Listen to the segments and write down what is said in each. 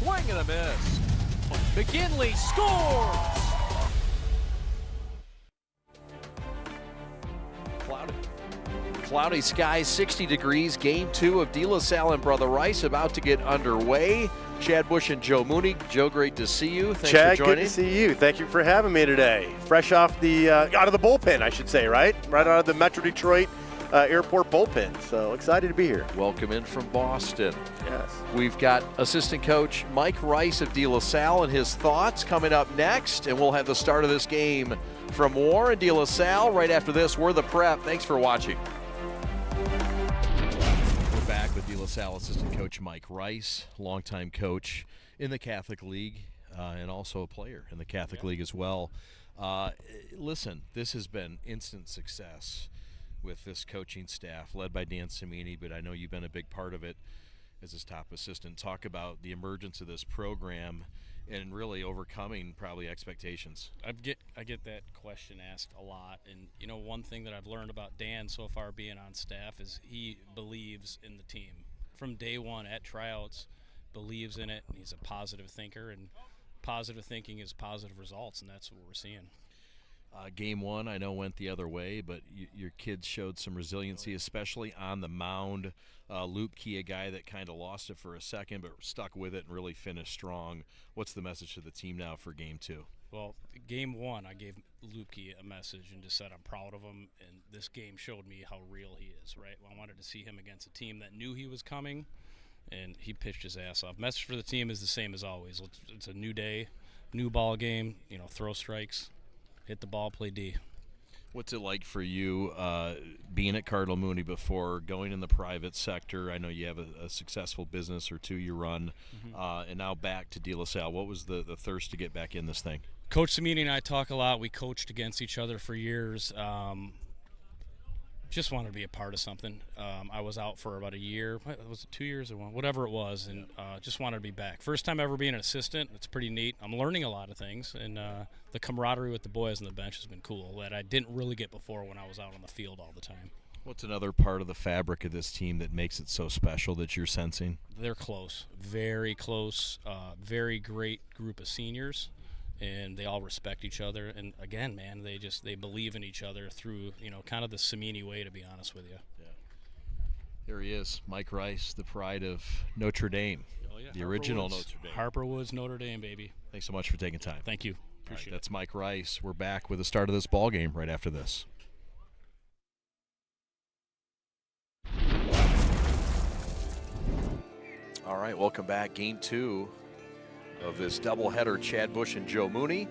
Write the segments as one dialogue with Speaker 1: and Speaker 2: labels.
Speaker 1: swing and a miss. McKinley scores!
Speaker 2: Cloudy skies, 60 degrees. Game 2 of De La Salle and Brother Rice about to get underway. Chad Bush and Joe Mooney. Joe, great to see you. Thanks
Speaker 3: Chad,
Speaker 2: for joining.
Speaker 3: good to see you. Thank you for having me today. Fresh off the out of the bullpen, I should say, right? Right out of the Metro Detroit Airport bullpen. So excited to be here.
Speaker 2: Welcome in from Boston.
Speaker 3: Yes.
Speaker 2: We've got assistant coach Mike Rice of De La Salle and his thoughts coming up next, and we'll have the start of this game from Warren, De La Salle. Right after this, we're the Prep. Thanks for watching. We're back with De La Salle assistant coach Mike Rice, longtime coach in the Catholic League and also a player in the Catholic League as well. Listen, this has been instant success with this coaching staff led by Dan Cimini, but I know you've been a big part of it as his top assistant. Talk about the emergence of this program and really overcoming probably expectations.
Speaker 4: I get that question asked a lot, and you know, one thing that I've learned about Dan so far being on staff is he believes in the team from day one at tryouts, believes in it, and he's a positive thinker, and positive thinking is positive results, and that's what we're seeing.
Speaker 2: Game 1, I know, went the other way, but your kids showed some resiliency, especially on the mound. Lupke, a guy that kind of lost it for a second, but stuck with it and really finished strong. What's the message to the team now for Game 2?
Speaker 4: Well, Game 1, I gave Lupke a message and just said I'm proud of him, and this game showed me how real he is, right? I wanted to see him against a team that knew he was coming, and he pitched his ass off. Message for the team is the same as always. It's a new day, new ball game, you know, throw strikes, hit the ball, play D.
Speaker 2: What's it like for you being at Cardinal Mooney before, going in the private sector? I know you have a successful business or two you run, and now back to De La Salle. What was the thirst to get back in this thing?
Speaker 4: Coach Cimini and I talk a lot. We coached against each other for years. Just wanted to be a part of something. I was out for about a year. Was it 2 years or one? Whatever it was, and just wanted to be back. First time ever being an assistant. It's pretty neat. I'm learning a lot of things, and the camaraderie with the boys on the bench has been cool that I didn't really get before when I was out on the field all the time.
Speaker 2: What's another part of the fabric of this team that makes it so special that you're sensing?
Speaker 4: They're close, very close, very great group of seniors. And they all respect each other, and again, man, they believe in each other through, you know, kind of the Cimini way, to be honest with you.
Speaker 2: Yeah. Here he is, Mike Rice, the pride of Notre Dame, the original Notre Dame.
Speaker 4: Harper Woods, Notre Dame, baby.
Speaker 2: Thanks so much for taking time.
Speaker 4: Thank you. Appreciate it.
Speaker 2: That's Mike Rice. We're back with the start of this ball game right after this. All right, welcome back. Game 2 of this doubleheader, Chad Bush and Joe Mooney.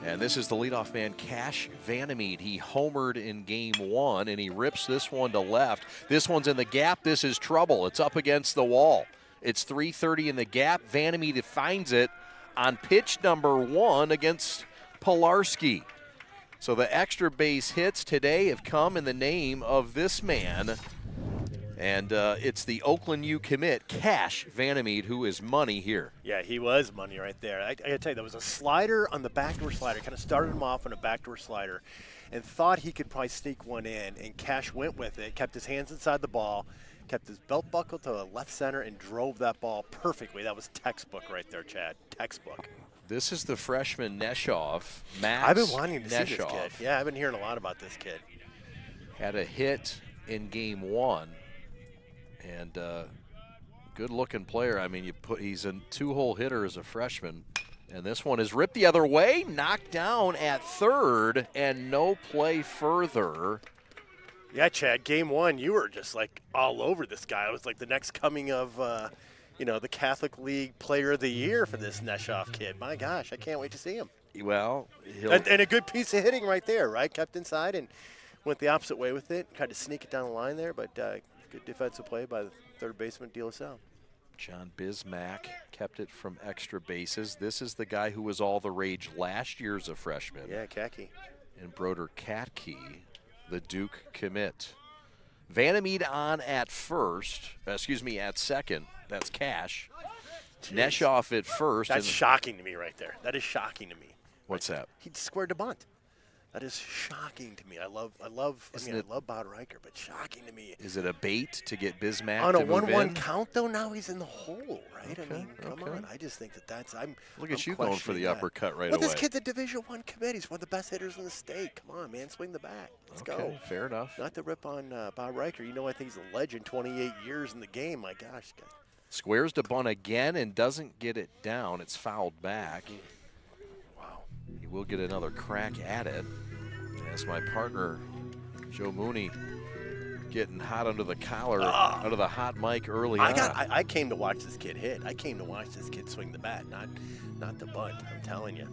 Speaker 2: And this is the leadoff man, Cash Vanameid. He homered in Game 1, and he rips this one to left. This one's in the gap. This is trouble. It's up against the wall. It's 3:30 in the gap. Vanameid finds it on pitch number 1 against Pilarski. So the extra base hits today have come in the name of this man. And it's the Oakland U commit, Cash Vanameid, who is money here.
Speaker 3: Yeah, he was money right there. I got to tell you, there was a slider on the backdoor slider. Kind of started him off on a backdoor slider and thought he could probably sneak one in. And Cash went with it, kept his hands inside the ball, kept his belt buckle to the left center, and drove that ball perfectly. That was textbook right there, Chad. Textbook.
Speaker 2: This is the freshman Neshoff, Max
Speaker 3: I've been wanting to
Speaker 2: Neshoff.
Speaker 3: see this kid. Yeah, I've been hearing a lot about this kid.
Speaker 2: Had a hit in Game 1. And good-looking player. I mean, he's a two-hole hitter as a freshman. And this one is ripped the other way, knocked down at third, and no play further.
Speaker 3: Yeah, Chad, Game 1, you were just like all over this guy. It was like the next coming of, the Catholic League Player of the Year for this Neshoff kid. My gosh, I can't wait to see him.
Speaker 2: Well,
Speaker 3: and a good piece of hitting right there, right? Kept inside and went the opposite way with it. Tried to sneak it down the line there, but good defensive play by the third baseman, De La Salle.
Speaker 2: John Bismack kept it from extra bases. This is the guy who was all the rage last year as a freshman.
Speaker 3: Yeah, Kaki.
Speaker 2: And Broder Katke, the Duke commit. Vanameid on at second. That's Cash. Jeez. Neshoff at first.
Speaker 3: That's shocking to me right there. That is shocking to me.
Speaker 2: What's that?
Speaker 3: He squared to bunt. That is shocking to me. I love Bob Riker, but shocking to me.
Speaker 2: Is it a bait to get Bismack
Speaker 3: On a
Speaker 2: to move
Speaker 3: 1-1
Speaker 2: in?
Speaker 3: count, though, now he's in the hole, right?
Speaker 2: Okay,
Speaker 3: I mean, come on. I just think that's
Speaker 2: Look at you going for the
Speaker 3: questioning that.
Speaker 2: uppercut right
Speaker 3: Well,
Speaker 2: away.
Speaker 3: this kid's a Division I commit. He's one of the best hitters in the state. Come on, man, swing the bat. Let's go.
Speaker 2: Fair enough.
Speaker 3: Not to rip on Bob Riker. You know, I think he's a legend. 28 years in the game. My gosh.
Speaker 2: Squares to bunt again and doesn't get it down. It's fouled back.
Speaker 3: Wow.
Speaker 2: He will get another crack at it. As my partner, Joe Mooney, getting hot under the collar, under the hot mic early on.
Speaker 3: I came to watch this kid hit. I came to watch this kid swing the bat, not the bunt. I'm telling you,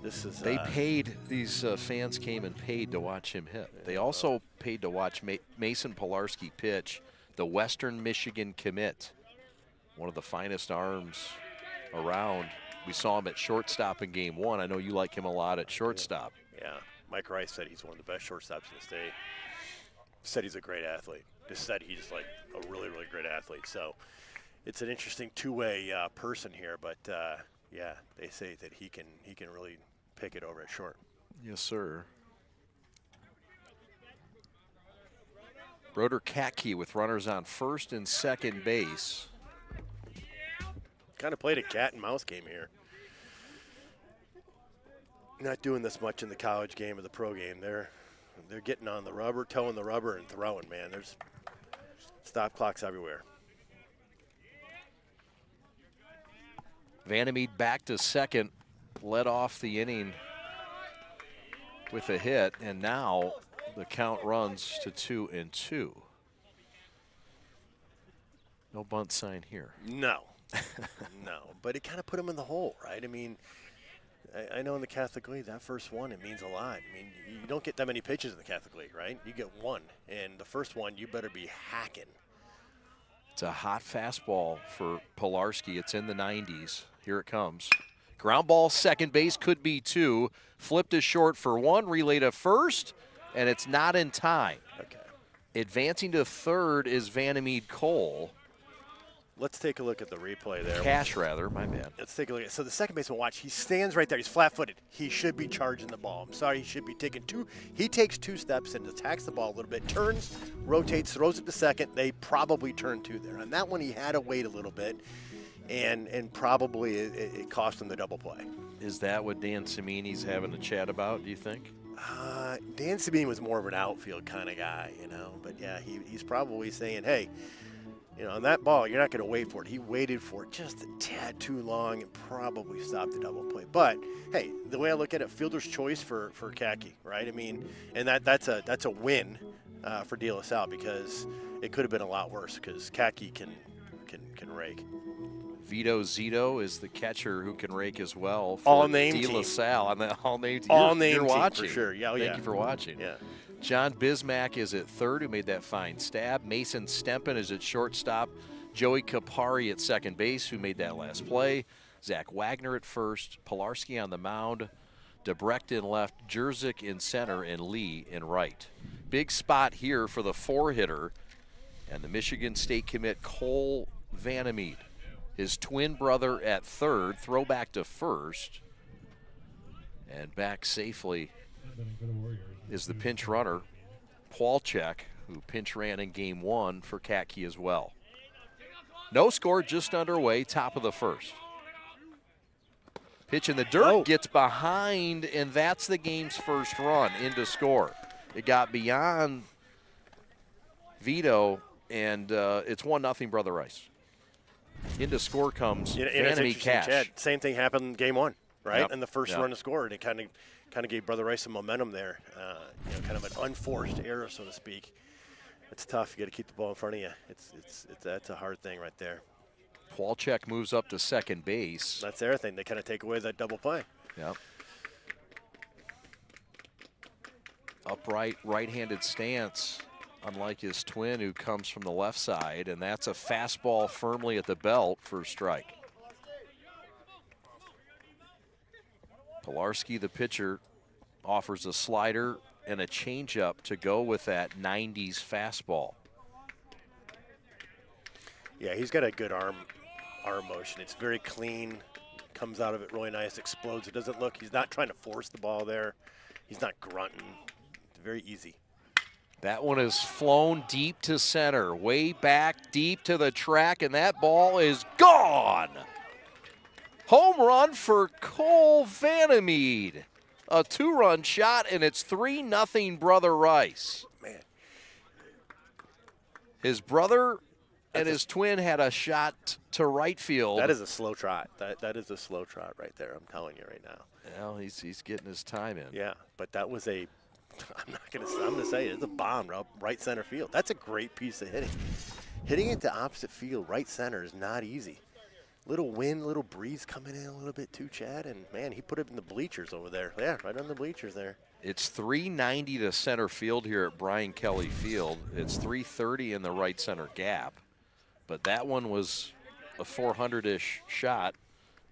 Speaker 3: this is.
Speaker 2: They paid. These fans came and paid to watch him hit. They also paid to watch Mason Pilarski pitch, the Western Michigan commit, one of the finest arms around. We saw him at shortstop in Game 1. I know you like him a lot at shortstop.
Speaker 3: Yeah. Mike Rice said he's one of the best shortstops in the state. Said he's a great athlete. Just said he's like a really, really great athlete. So it's an interesting two-way person here. But yeah, they say that he can really pick it over at short.
Speaker 2: Yes, sir. Broder Katke with runners on first and second base.
Speaker 3: Kind of played a cat and mouse game here. Not doing this much in the college game or the pro game. They're getting on the rubber, towing the rubber, and throwing, man. There's stop clocks everywhere.
Speaker 2: Vanameid back to second, led off the inning with a hit, and now the count runs to 2-2. No bunt sign here.
Speaker 3: No. No, but it kind of put him in the hole, right? I mean, I know in the Catholic League, that first one, it means a lot. I mean, you don't get that many pitches in the Catholic League, right? You get one, and the first one, you better be hacking.
Speaker 2: It's a hot fastball for Pilarski. It's in the 90s. Here it comes. Ground ball, second base, could be two. Flipped to short for one, relay to first, and it's not in time.
Speaker 3: Okay.
Speaker 2: Advancing to third is Vanameid Cole.
Speaker 3: Let's take a look at the replay there.
Speaker 2: Cash, rather, my man.
Speaker 3: Let's take a look at so the second baseman, watch. He stands right there. He's flat-footed. He should be charging the ball. I'm sorry, he should be taking two. He takes 2 steps and attacks the ball a little bit, turns, rotates, throws it to second. They probably turn 2 there. On that one, he had to wait a little bit, and probably it cost him the double play.
Speaker 2: Is that what Dan Cimini's having a chat about, do you think?
Speaker 3: Dan Cimini was more of an outfield kind of guy, you know. But, yeah, he's probably saying, hey, you know, on that ball, you're not going to wait for it. He waited for it just a tad too long and probably stopped the double play. But, hey, the way I look at it, fielder's choice for Katke, right? I mean, and that's a win for De La Salle because it could have been a lot worse because Katke can rake.
Speaker 2: Vito Zito is the catcher who can rake as well for
Speaker 3: All-name
Speaker 2: De La
Speaker 3: team.
Speaker 2: Salle on the all-name team.
Speaker 3: All-name
Speaker 2: You're
Speaker 3: team
Speaker 2: watching.
Speaker 3: for sure. Yeah,
Speaker 2: Thank you for watching.
Speaker 3: Yeah.
Speaker 2: John Bismack is at third, who made that fine stab. Mason Stempen is at shortstop. Joey Kapari at second base, who made that last play. Zach Wagner at first. Pilarski on the mound. Debrecht in left. Jerzik in center. And Lee in right. Big spot here for the 4-hitter. And the Michigan State commit Cole Vanameid. His twin brother at third. Throw back to first. And back safely is the pinch runner, Pawlczek, who pinch ran in Game 1 for Katke as well. No score, just underway, top of the first. Pitch in the dirt, gets behind, and that's the game's first run into score. It got beyond Vito, and it's 1-0 Brother Rice. Into score comes Vanameid Cash.
Speaker 3: Chad, same thing happened in Game 1, right?
Speaker 2: Yep.
Speaker 3: And the first run to score, and it kind of gave Brother Rice some momentum there. You know, kind of an unforced error, so to speak. It's tough. You got to keep the ball in front of you. That's a hard thing right there.
Speaker 2: Pawlczek moves up to second base.
Speaker 3: That's their thing. They kind of take away that double play.
Speaker 2: Yep. Upright, right-handed stance, unlike his twin who comes from the left side, and that's a fastball firmly at the belt for a strike. Pilarski, the pitcher, offers a slider and a changeup to go with that 90s fastball.
Speaker 3: Yeah, he's got a good arm motion. It's very clean, comes out of it really nice, explodes. It doesn't look, he's not trying to force the ball there. He's not grunting. It's very easy.
Speaker 2: That one is flown deep to center, way back deep to the track, and that ball is gone. Home run for Cole Vanameid. A 2-run shot, and it's 3-0 Brother Rice.
Speaker 3: Man.
Speaker 2: His brother and his twin had a shot to right field.
Speaker 3: That is a slow trot. That is a slow trot right there, I'm telling you right now.
Speaker 2: Well, he's getting his time in.
Speaker 3: Yeah, but that was a, I'm going to say it's a bomb right center field. That's a great piece of hitting. Hitting it to opposite field, right center, is not easy. Little wind, little breeze coming in a little bit too, Chad, and man, he put it in the bleachers over there. Yeah, right on the bleachers there.
Speaker 2: It's 390 to center field here at Brian Kelly Field. It's 330 in the right center gap, but that one was a 400-ish shot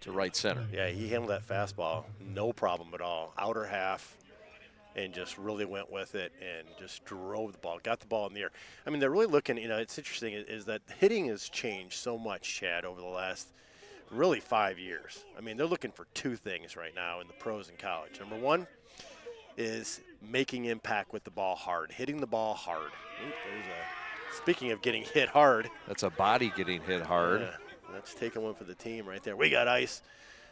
Speaker 2: to right center.
Speaker 3: Yeah, he handled that fastball, no problem at all. Outer half, and just really went with it and just drove the ball, got the ball in the air. I mean, they're really looking, you know, it's interesting is that hitting has changed so much, Chad, over the last really 5 years. I mean, they're looking for two things right now in the pros and college. Number one is making impact with the ball hard, hitting the ball hard. Speaking of getting hit hard.
Speaker 2: That's a body getting hit hard.
Speaker 3: Yeah, that's taking one for the team right there. We got ice.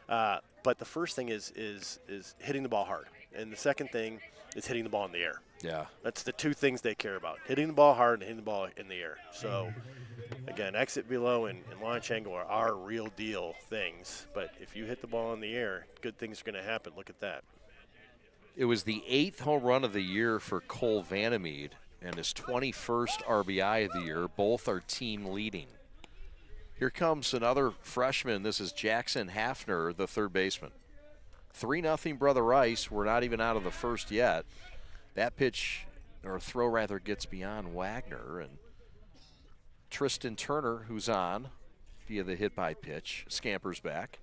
Speaker 3: But the first thing is hitting the ball hard. And the second thing is hitting the ball in the air.
Speaker 2: Yeah.
Speaker 3: That's the two things they care about, hitting the ball hard and hitting the ball in the air. So, again, exit below and launch angle are real deal things. But if you hit the ball in the air, good things are going to happen. Look at that.
Speaker 2: It was the 8th home run of the year for Cole Vanameid and his 21st RBI of the year. Both are team leading. Here comes another freshman. This is Jackson Hafner, the third baseman. 3-0 Brother Rice. We're not even out of the first yet. That pitch, or throw rather, gets beyond Wagner. And Tristan Turner, who's on via the hit by pitch, scampers back.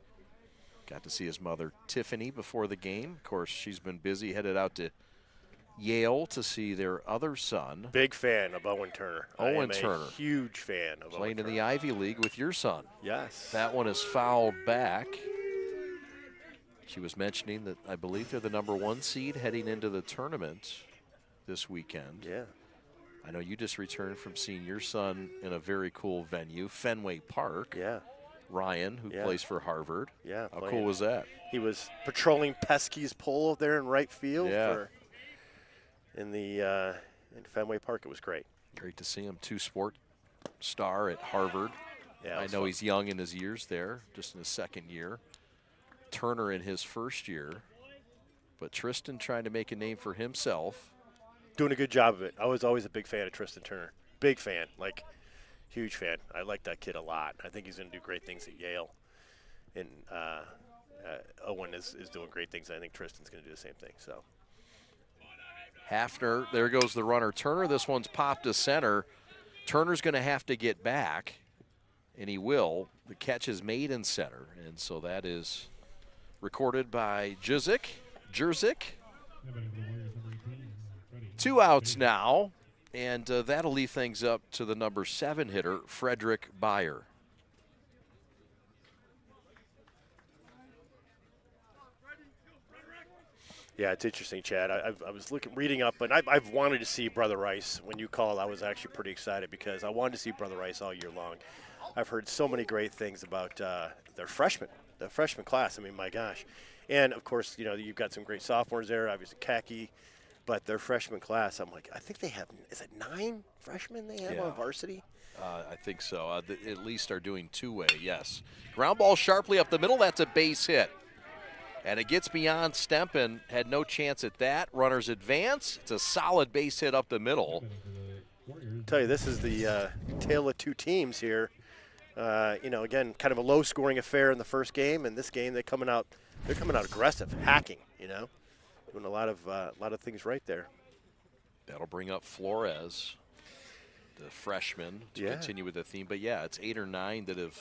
Speaker 2: Got to see his mother, Tiffany, before the game. Of course, she's been busy, headed out to Yale to see their other son.
Speaker 3: Big fan of Owen Turner.
Speaker 2: Owen Turner.
Speaker 3: Huge fan of
Speaker 2: Playing
Speaker 3: Owen
Speaker 2: in the Ivy League with your son.
Speaker 3: Yes.
Speaker 2: That one is fouled back. She was mentioning that I believe they're the #1 seed heading into the tournament this weekend.
Speaker 3: Yeah.
Speaker 2: I know you just returned from seeing your son in a very cool venue, Fenway Park.
Speaker 3: Yeah.
Speaker 2: Ryan, who plays for Harvard.
Speaker 3: Yeah.
Speaker 2: How cool was that?
Speaker 3: He was patrolling Pesky's pole there in right field.
Speaker 2: Yeah.
Speaker 3: In Fenway Park. It was great.
Speaker 2: Great to see him. Two-sport star at Harvard.
Speaker 3: Yeah.
Speaker 2: I know he's young in his years there, just in his second year. Turner in his first year. But Tristan trying to make a name for himself.
Speaker 3: Doing a good job of it. I was always a big fan of Tristan Turner. Big fan. Like, huge fan. I like that kid a lot. I think he's going to do great things at Yale. And Owen is doing great things. I think Tristan's going to do the same thing. So
Speaker 2: Hafner, there goes the runner. Turner, this one's popped to center. Turner's going to have to get back, and he will. The catch is made in center, and so that is recorded by Jerzik. 2 outs now, and that'll leave things up to the #7 hitter, Frederick Beyer.
Speaker 3: yeah, it's interesting, Chad. I was reading up, and I've wanted to see Brother Rice. When you called, I was actually pretty excited because I wanted to see Brother Rice all year long. I've heard so many great things about their freshmen, the freshman class. I mean, my gosh. And, of course, you know, you've got some great sophomores there, obviously Kaki, but their freshman class, I'm like, I think they have, is it 9 freshmen they have on varsity?
Speaker 2: I think so. At least are doing two-way, yes. Ground ball sharply up the middle. That's a base hit. And it gets beyond Stempen. Had no chance at that. Runners advance. It's a solid base hit up the middle.
Speaker 3: I'll tell you, this is the tale of two teams here. You know, again, kind of a low-scoring affair in the first game, and this game they're coming out aggressive, hacking. You know, doing a lot of things right there.
Speaker 2: That'll bring up Flores, the freshman, to continue with the theme. But yeah, it's 8 or 9 that have.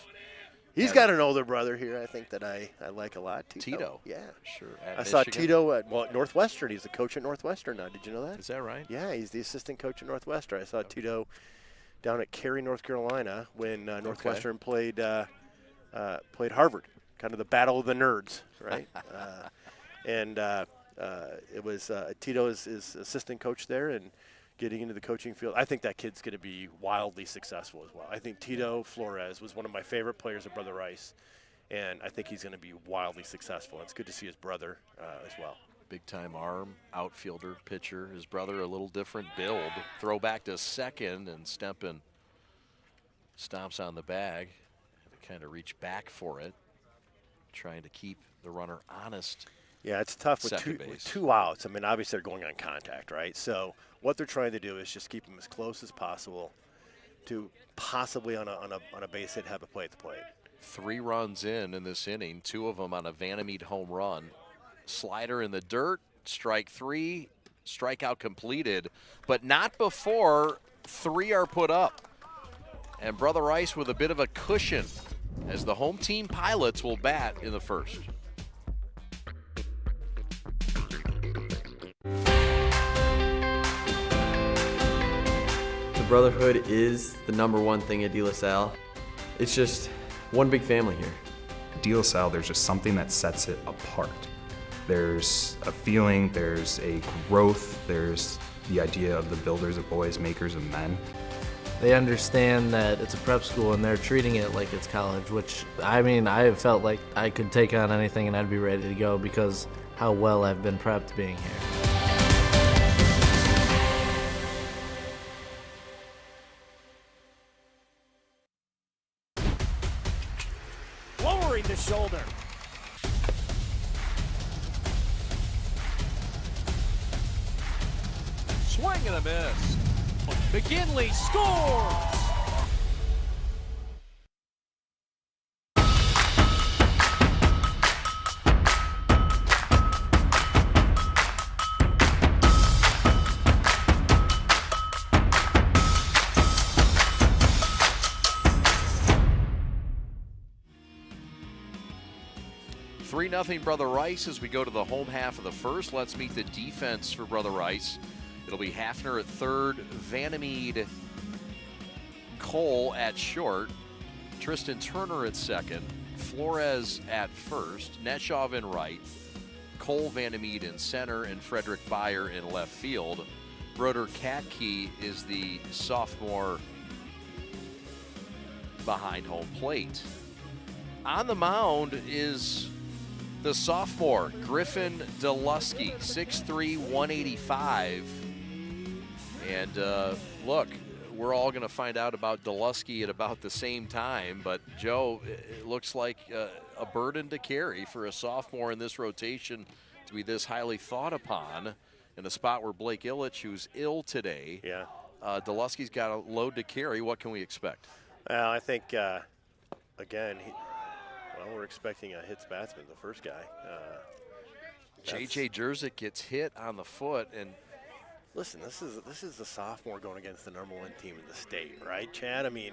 Speaker 3: He's got an older brother here, I think, that I like a lot.
Speaker 2: Tito.
Speaker 3: Yeah.
Speaker 2: Sure.
Speaker 3: I saw Tito at Northwestern. He's the coach at Northwestern now. Did you know that?
Speaker 2: Is that right?
Speaker 3: Yeah, he's the assistant coach at Northwestern. I saw Tito down at Cary, North Carolina, when Northwestern played Harvard kind of the battle of the nerds, right? It was Tito is assistant coach there and getting into the coaching field. I think that kid's going to be wildly successful as well. I think Tito Flores was one of my favorite players of Brother Rice, and I think he's going to be wildly successful. It's good to see his brother as well.
Speaker 2: Big-time arm, outfielder, pitcher. His brother, a little different build. Throw back to second, and Stempin stomps on the bag. Had to kind of reach back for it, trying to keep the runner honest.
Speaker 3: Yeah, it's tough with two outs. I mean, obviously they're going on contact, right? So what they're trying to do is just keep them as close as possible to possibly on a base hit have a play at the plate.
Speaker 2: 3 runs in this inning, 2 of them on a Vanameid home run. Slider in the dirt, strike 3, strikeout completed, but not before 3 are put up. And Brother Rice with a bit of a cushion as the home team pilots will bat in the first.
Speaker 5: The brotherhood is the #1 thing at De La Salle. It's just one big family here.
Speaker 6: At De La Salle, there's just something that sets it apart. There's a feeling, there's a growth, there's the idea of the builders of boys, makers of men.
Speaker 7: They understand that it's a prep school and they're treating it like it's college, which, I mean, I felt like I could take on anything and I'd be ready to go because how well I've been prepped being here.
Speaker 1: Lowering the shoulder. Swing and a miss. McKinley scores!
Speaker 2: 3-0 Brother Rice as we go to the home half of the first. Let's meet the defense for Brother Rice. It'll be Hafner at third, Vanameid, Cole at short, Tristan Turner at second, Flores at first, Neshov in right, Cole Vanameid in center, and Frederick Beyer in left field. Broder Katke is the sophomore behind home plate. On the mound is the sophomore, Griffin Delusky, 6'3", 185. And look, we're all going to find out about Delusky at about the same time, but Joe, it looks like a burden to carry for a sophomore in this rotation to be this highly thought upon in a spot where Blake Illich, who's ill today, Delusky's got a load to carry. What can we expect?
Speaker 3: Well, I think, again, we're expecting a hits batsman, the first guy.
Speaker 2: J.J. Jerzyk gets hit on the foot, and
Speaker 3: listen, this is the sophomore going against the #1 team in the state, right, Chad? I mean,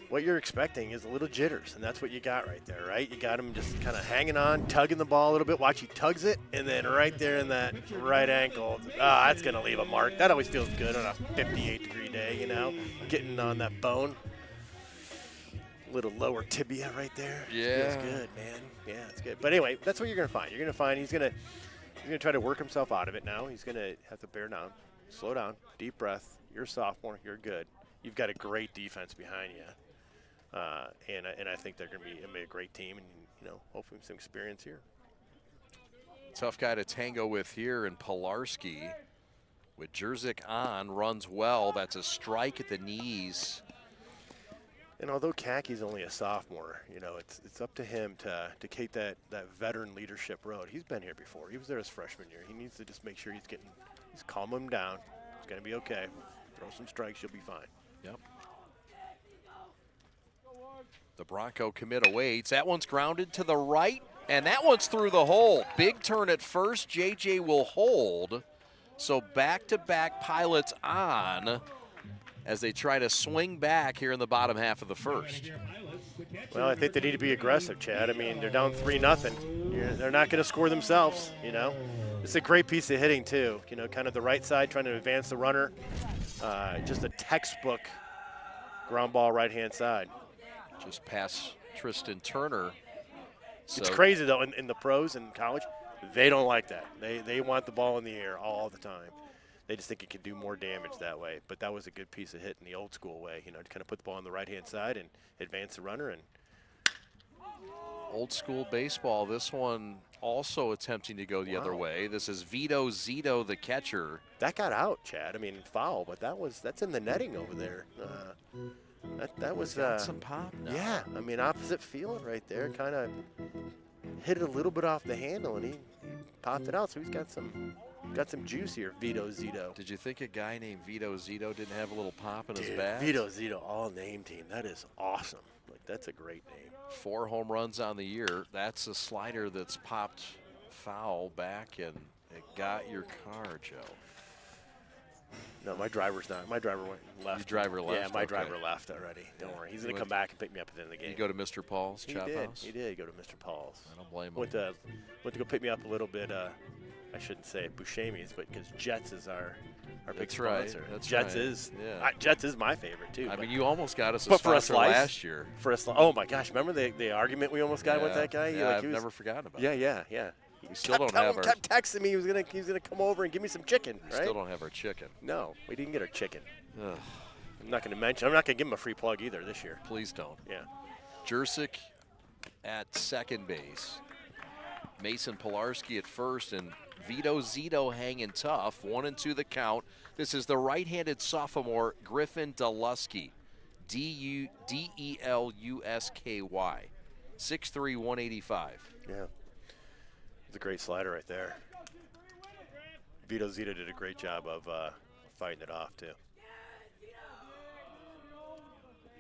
Speaker 3: what you're expecting is a little jitters, and that's what you got right there, right? You got him just kind of hanging on, tugging the ball a little bit. Watch, he tugs it, and then right there in that right ankle, that's going to leave a mark. That always feels good on a 58-degree day, you know, getting on that bone. Little lower tibia right there.
Speaker 2: Yeah.
Speaker 3: Feels good, man. Yeah, it's good. But anyway, that's what you're going to find. You're going to find he's going to try to work himself out of it now. He's going to have to bear down, slow down, deep breath. You're a sophomore. You're good. You've got a great defense behind you. And I think they're going to be a great team and, you know, hopefully some experience here.
Speaker 2: Tough guy to tango with here in Pilarski. With Jerzyk on, runs well. That's a strike at the knees.
Speaker 3: And although Kaki's only a sophomore, you know, it's up to him to take that veteran leadership road. He's been here before. He was there his freshman year. He needs to just make sure he's calming him down. It's going to be okay. Throw some strikes, you'll be fine.
Speaker 2: Yep. The Bronco commit awaits. That one's grounded to the right, and that one's through the hole. Big turn at first. JJ will hold. So back-to-back pilots on as they try to swing back here in the bottom half of the first.
Speaker 3: Well, I think they need to be aggressive, Chad. I mean, they're down 3-0. They're not going to score themselves, you know. It's a great piece of hitting, too. You know, kind of the right side, trying to advance the runner. Just a textbook ground ball right-hand side.
Speaker 2: Just past Tristan Turner.
Speaker 3: It's crazy, though, in the pros and college, they don't like that. They want the ball in the air all the time. They just think it can do more damage that way. But that was a good piece of hit in the old school way, to kind of put the ball on the right-hand side and advance the runner. And
Speaker 2: old school baseball, this one also attempting to go the other way. This is Vito Zito, the catcher.
Speaker 3: That got out, Chad. I mean, foul, but that's in the netting over there. That was
Speaker 2: got some pop now.
Speaker 3: Yeah, I mean, opposite field right there. Kind of hit it a little bit off the handle, and he popped it out. So he's got some juice here, Vito Zito.
Speaker 2: Did you think a guy named Vito Zito didn't have a little pop in his bat?
Speaker 3: Vito Zito, all name team. That is awesome. That's a great name.
Speaker 2: 4 home runs on the year. That's a slider that's popped foul back, and it got your car, Joe.
Speaker 3: No, my driver's not. My driver went left.
Speaker 2: Your driver left?
Speaker 3: Yeah, my
Speaker 2: okay.
Speaker 3: driver left already. Don't worry. He's going to come back and pick me up at the end of the game.
Speaker 2: You go to Mr. Paul's Chop House?
Speaker 3: He did go to Mr. Paul's.
Speaker 2: I don't blame him.
Speaker 3: Went to go pick me up a little bit. I shouldn't say Buscemi's, but because Jets is our big sponsor.
Speaker 2: That's
Speaker 3: Jets
Speaker 2: right.
Speaker 3: is
Speaker 2: Yeah.
Speaker 3: Jets is my favorite too.
Speaker 2: I mean, you almost got us a
Speaker 3: but for a
Speaker 2: sponsor
Speaker 3: slice,
Speaker 2: last year.
Speaker 3: Oh my gosh, remember the argument we almost got with that guy?
Speaker 2: Yeah, I've never forgotten about it.
Speaker 3: Yeah.
Speaker 2: We still don't have our.
Speaker 3: Kept texting me he was gonna come over and give me some chicken.
Speaker 2: We
Speaker 3: right?
Speaker 2: still don't have our chicken.
Speaker 3: No, we didn't get our chicken.
Speaker 2: Ugh.
Speaker 3: I'm not gonna give him a free plug either this year.
Speaker 2: Please don't.
Speaker 3: Yeah.
Speaker 2: Jursic at second base. Mason Pilarski at first, and Vito Zito hanging tough. 1-2 the count. This is the right-handed sophomore Griffin Delusky, Delusky, 6'3", 185.
Speaker 3: Yeah. It's a great slider right there. Vito Zito did a great job of fighting it off too.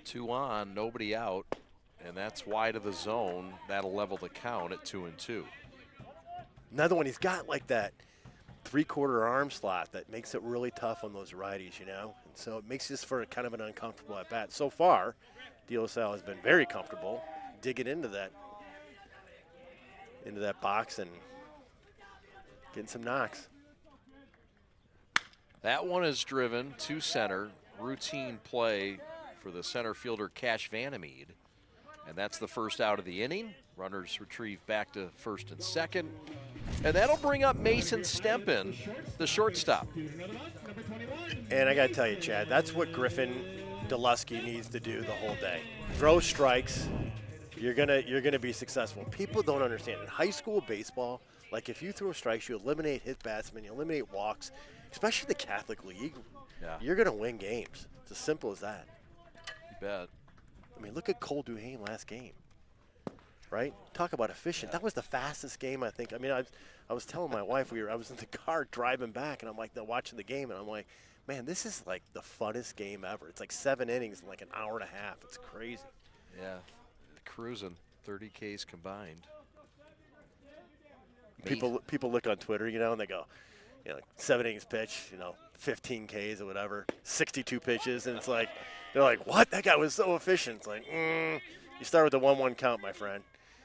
Speaker 2: 2 on, nobody out, and that's wide of the zone. That'll level the count at 2-2.
Speaker 3: Another one, he's got like that 3/4 arm slot that makes it really tough on those righties, And so it makes this for kind of an uncomfortable at bat. So far, De La Salle has been very comfortable digging into that box and getting some knocks.
Speaker 2: That one is driven to center. Routine play for the center fielder Cash Vanameid. And that's the first out of the inning. Runners retrieve back to first and second. And that'll bring up Mason Stempin, the shortstop.
Speaker 3: And I got to tell you, Chad, that's what Griffin Delusky needs to do the whole day. Throw strikes. You're gonna be successful. People don't understand. In high school baseball, like if you throw strikes, you eliminate hit batsmen, you eliminate walks, especially the Catholic League.
Speaker 2: Yeah.
Speaker 3: You're gonna win games. It's as simple as that.
Speaker 2: You bet.
Speaker 3: I mean, look at Cole Duhame last game. Right? Talk about efficient. That was the fastest game, I think. I mean, I was telling my wife I was in the car driving back, and I'm like watching the game, and I'm like, man, this is like the funnest game ever. It's like 7 innings in like an hour and a half. It's crazy.
Speaker 2: Yeah, cruising, 30 Ks combined.
Speaker 3: People look on Twitter, and they go, like 7 innings pitch, 15 Ks or whatever, 62 pitches, and it's like they're like, what? That guy was so efficient. It's like, you start with the 1-1 count, my friend.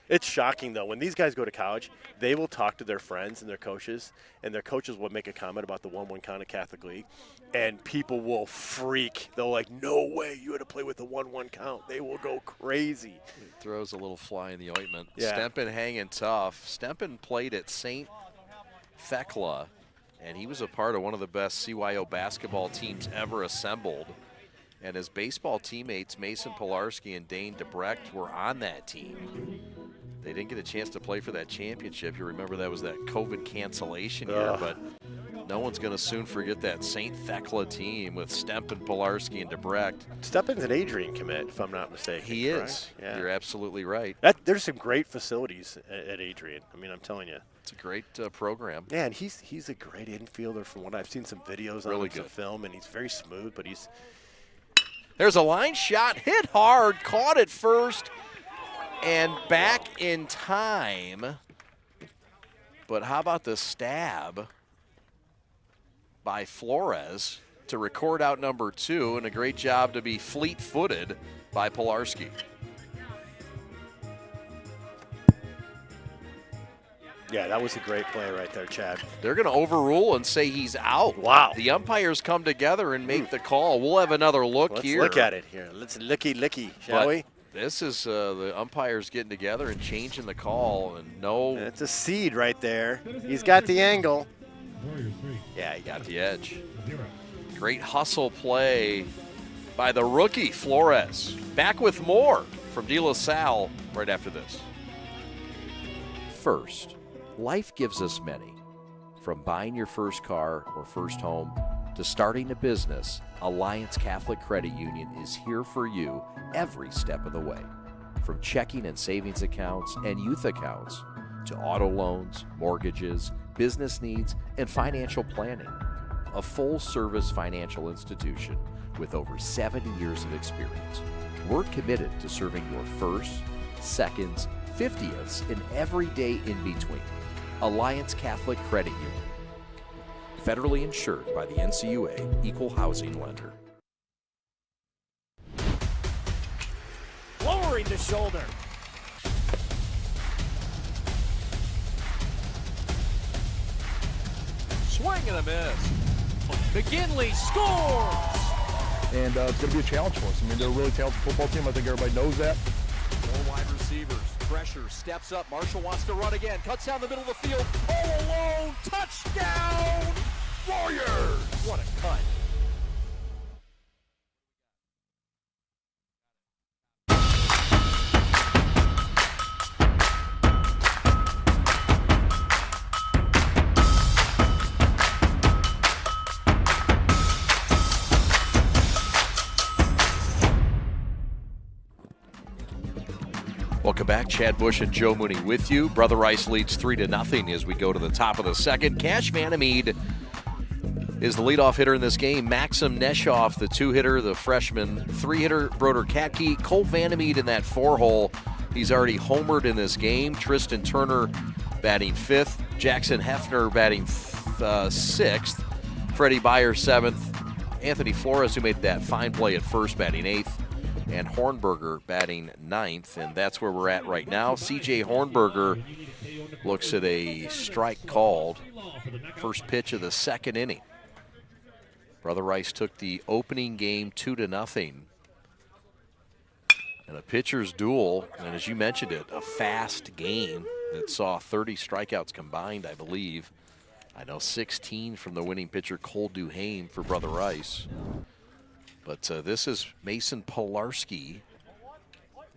Speaker 3: It's shocking, though. When these guys go to college, they will talk to their friends and their coaches will make a comment about the 1-1 count of Catholic League, and people will freak. They'll like, no way you had to play with the 1-1 count. They will go crazy.
Speaker 2: It throws a little fly in the ointment.
Speaker 3: Yeah.
Speaker 2: Stempin hanging tough. Stempin played at St. Thecla, and he was a part of one of the best CYO basketball teams ever assembled. And his baseball teammates, Mason Pilarski and Dane DeBrecht, were on that team. They didn't get a chance to play for that championship. You remember that was that COVID cancellation year, but no one's going to soon forget that St. Thecla team with Stempin, Pilarski, and DeBrecht.
Speaker 3: Stempin's an Adrian commit, if I'm not mistaken.
Speaker 2: He
Speaker 3: correct?
Speaker 2: is.
Speaker 3: Yeah.
Speaker 2: You're absolutely right.
Speaker 3: There's some great facilities at Adrian. I mean, I'm telling you.
Speaker 2: It's a great program.
Speaker 3: Yeah, and he's a great infielder from what I've seen some videos on
Speaker 2: Really
Speaker 3: some
Speaker 2: good
Speaker 3: film, and he's very smooth, but he's –
Speaker 2: there's a line shot, hit hard, caught it first, and back in time. But how about the stab by Flores to record out number 2, and a great job to be fleet-footed by Pilarski.
Speaker 3: Yeah, that was a great play right there, Chad.
Speaker 2: They're going to overrule and say he's out.
Speaker 3: Wow.
Speaker 2: The umpires come together and make the call. We'll have another look here.
Speaker 3: Let's look at it here. Let's looky, shall we?
Speaker 2: This is the umpires getting together and changing the call, and no.
Speaker 3: It's a seed right there. He's got the angle.
Speaker 2: Yeah, he got the edge. Great hustle play by the rookie, Flores. Back with more from De La Salle right after this. First, life gives us many. From buying your first car or first home to starting a business, Alliance Catholic Credit Union is here for you every step of the way. From checking and savings accounts and youth accounts to auto loans, mortgages, business needs, and financial planning. A full-service financial institution with over 70 years of experience. We're committed to serving your firsts, seconds, 50ths, and every day in between. Alliance Catholic Credit Union. Federally insured by the NCUA, Equal Housing Lender.
Speaker 1: Lowering the shoulder. Swing and a miss. McGinley scores!
Speaker 8: And it's going to be a challenge for us. I mean, they're a really talented football team. I think everybody knows that.
Speaker 1: Four wide receivers. Pressure. Steps up. Marshall wants to run again. Cuts down the middle of the field. All alone. Touchdown! Warriors! What a cut.
Speaker 2: Welcome back. Chad Bush and Joe Mooney with you. Brother Rice leads 3-0 as we go to the top of the second. Cash Vanameid is the leadoff hitter in this game. Maxim Neshoff, the two-hitter, the freshman. Three-hitter, Broder Katke. Cole Vanameid in that four-hole. He's already homered in this game. Tristan Turner batting fifth. Jackson Hafner batting sixth. Freddie Beyer seventh. Anthony Flores, who made that fine play at first, batting eighth. And Hornberger batting ninth, and that's where we're at right now. C.J. Hornberger looks at a strike called. First pitch of the second inning. Brother Rice took the opening game 2-0. And a pitcher's duel, and as you mentioned it, a fast game that saw 30 strikeouts combined, I believe. I know 16 from the winning pitcher, Cole Duhame, for Brother Rice. But this is Mason Pilarski,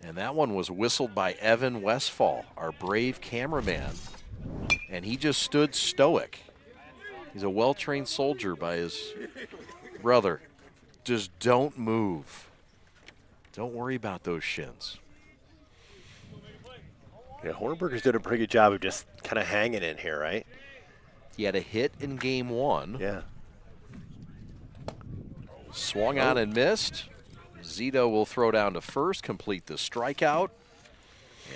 Speaker 2: and that one was whistled by Evan Westfall, our brave cameraman, and he just stood stoic. He's a well-trained soldier by his brother. Just don't move. Don't worry about those shins.
Speaker 3: Yeah, Hornberger's did a pretty good job of just kind of hanging in here, right?
Speaker 2: He had a hit in game one.
Speaker 3: Yeah.
Speaker 2: Swung on and missed. Zito will throw down to first, complete the strikeout.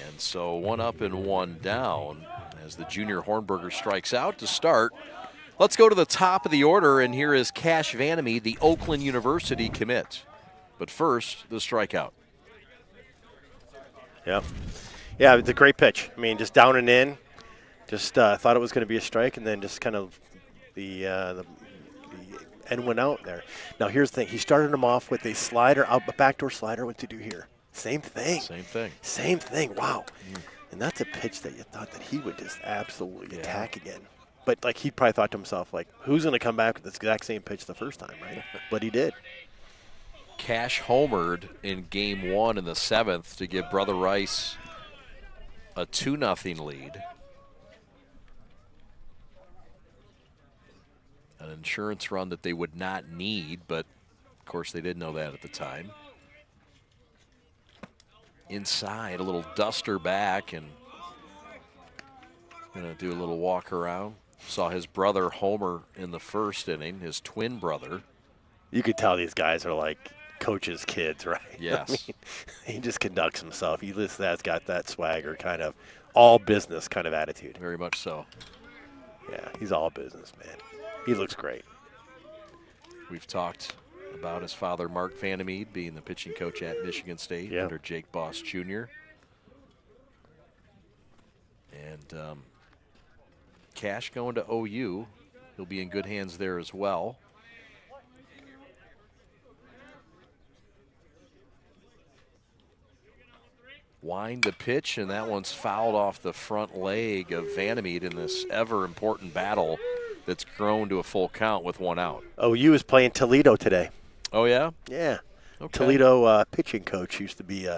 Speaker 2: And so one up and one down as the junior Hornberger strikes out to start. Let's go to the top of the order, and here is Cash Vanameid, the Oakland University commit. But first, the strikeout.
Speaker 3: Yeah. Yeah, it's a great pitch. I mean, just down and in. Just thought it was going to be a strike, and then just kind of the end went out there. Now, here's the thing. He started him off with a slider, a backdoor slider. What'd he do here? Same thing.
Speaker 2: Same thing.
Speaker 3: Same thing. Wow. And that's a pitch that you thought that he would just absolutely attack again. But, like, he probably thought to himself, like, who's going to come back with this exact same pitch the first time, right? But he did.
Speaker 2: Cash homered in game one in the seventh to give Brother Rice a 2-0 lead. An insurance run that they would not need, but of course they didn't know that at the time. Inside, a little duster back, and gonna do a little walk around. Saw his brother homer in the first inning, his twin brother.
Speaker 3: You could tell these guys are like coaches' kids, right?
Speaker 2: Yes.
Speaker 3: I mean, he just conducts himself. He just has got that swagger, kind of all business kind of attitude.
Speaker 2: Very much so.
Speaker 3: Yeah, he's all business, man. He looks great.
Speaker 2: We've talked about his father, Mark Vanameid, being the pitching coach at Michigan State under Jake Boss Jr. And Cash going to OU. He'll be in good hands there as well. Wind the pitch, and that one's fouled off the front leg of Vanameid in this ever-important battle that's grown to a full count with 1 out.
Speaker 3: OU is playing Toledo today.
Speaker 2: Oh, yeah?
Speaker 3: Yeah.
Speaker 2: Okay.
Speaker 3: Toledo pitching coach used to be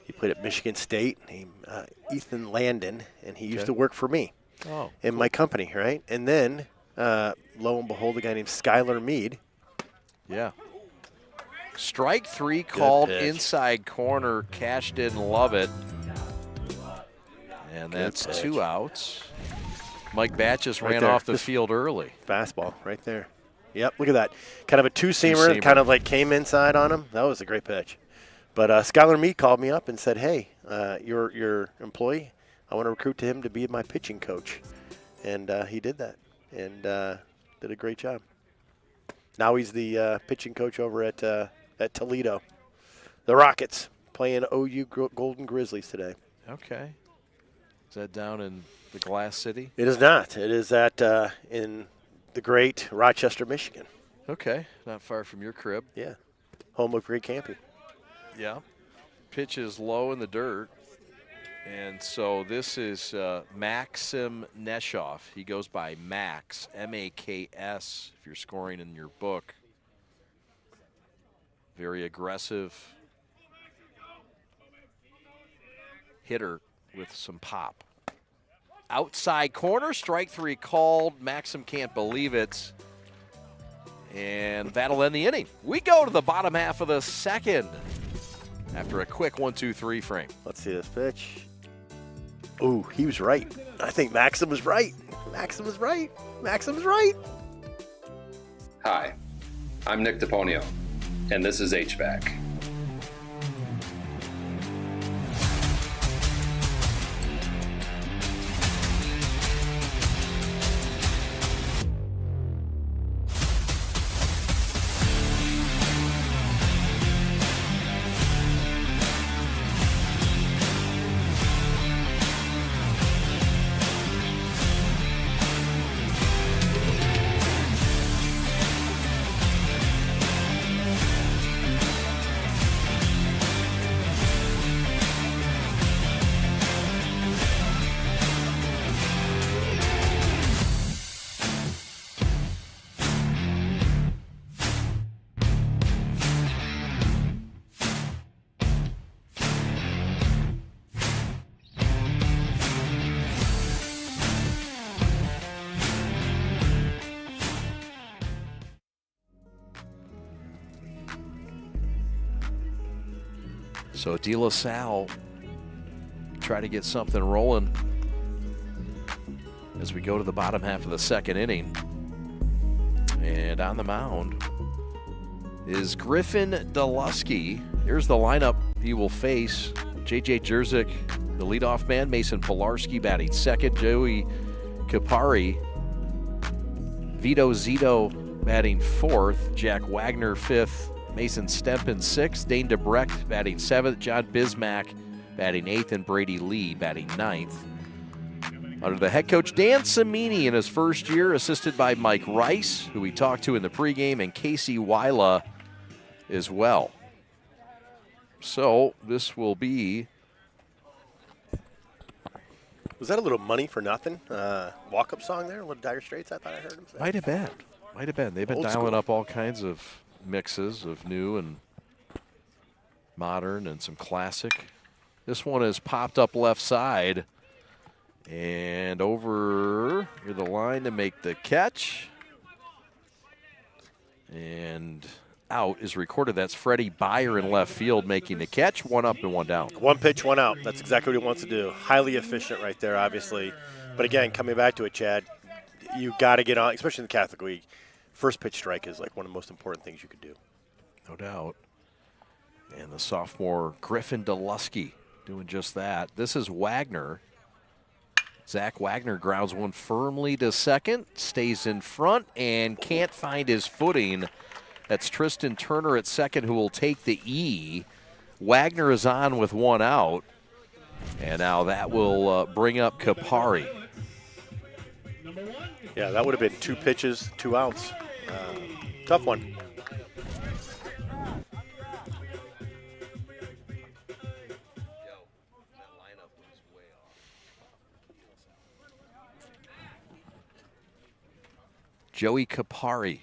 Speaker 3: he played at Michigan State, named Ethan Landon, and he used to work for me in my company, right? And then, lo and behold, a guy named Skylar Mead.
Speaker 2: Yeah. Strike 3 called
Speaker 3: pitch.
Speaker 2: inside corner. Cash didn't love it. And that's
Speaker 3: pitch.
Speaker 2: 2 outs. Mike Batches
Speaker 3: Right
Speaker 2: ran
Speaker 3: there.
Speaker 2: off the
Speaker 3: This
Speaker 2: field early.
Speaker 3: Fastball right there. Yep, look at that. Kind of a two-seamer,
Speaker 2: Two-seamer.
Speaker 3: kind of like came inside on him. That was a great pitch. But Skylar Mead called me up and said, hey, your employee, I want to recruit to him to be my pitching coach. And he did that and did a great job. Now he's the pitching coach over at Toledo. The Rockets playing OU Golden Grizzlies today.
Speaker 2: Okay. Is that down in the Glass City?
Speaker 3: It is not. It is at in the great Rochester, Michigan.
Speaker 2: Okay. Not far from your crib.
Speaker 3: Yeah. Home of great camping.
Speaker 2: Yeah. Pitch is low in the dirt. And so this is Maxim Neshoff. He goes by Max, M-A-K-S, if you're scoring in your book. Very aggressive hitter with some pop. Outside corner, strike 3 called. Maxim can't believe it. And that'll end the inning. We go to the bottom half of the second after a quick 1-2-3 frame.
Speaker 3: Let's see this pitch. Ooh, he was right. I think Maxim was right. Maxim was right. Maxim was right.
Speaker 9: Hi, I'm Nick DePonio, and this is HVAC.
Speaker 2: So De La Salle try to get something rolling as we go to the bottom half of the second inning. And on the mound is Griffin Delusky. Here's the lineup he will face. J.J. Jerzyk, the leadoff man. Mason Pilarski batting second. Joey Kapari. Vito Zito batting fourth. Jack Wagner fifth. Mason Stempen sixth. Dane DeBrecht batting seventh. John Bismack batting eighth. And Brady Lee batting ninth. Under the head coach Dan Cimini in his first year, assisted by Mike Rice, who we talked to in the pregame, and Casey Wyla as well. So this will be...
Speaker 3: Was that a little Money for Nothing walk-up song there? A little Dire Straits, I thought I heard him say.
Speaker 2: Might have been. Might have been. They've been
Speaker 3: Old
Speaker 2: dialing
Speaker 3: school.
Speaker 2: up all kinds of mixes of new and modern and some classic. This one is popped up left side. And over near the line to make the catch. And out is recorded. That's Freddie Byer in left field making the catch. One up and one down.
Speaker 3: One pitch, one out. That's exactly what he wants to do. Highly efficient right there, obviously. But again, coming back to it, Chad, you got to get on, especially in the Catholic League. First pitch strike is like one of the most important things you could do.
Speaker 2: No doubt. And the sophomore Griffin Delusky doing just that. This is Wagner. Zach Wagner grounds one firmly to second, stays in front, and can't find his footing. That's Tristan Turner at second, who will take the E. Wagner is on with one out, and now that will bring up Kapari.
Speaker 3: Yeah, that would have been 2 pitches, 2 outs. Tough one.
Speaker 2: Joey Kapari.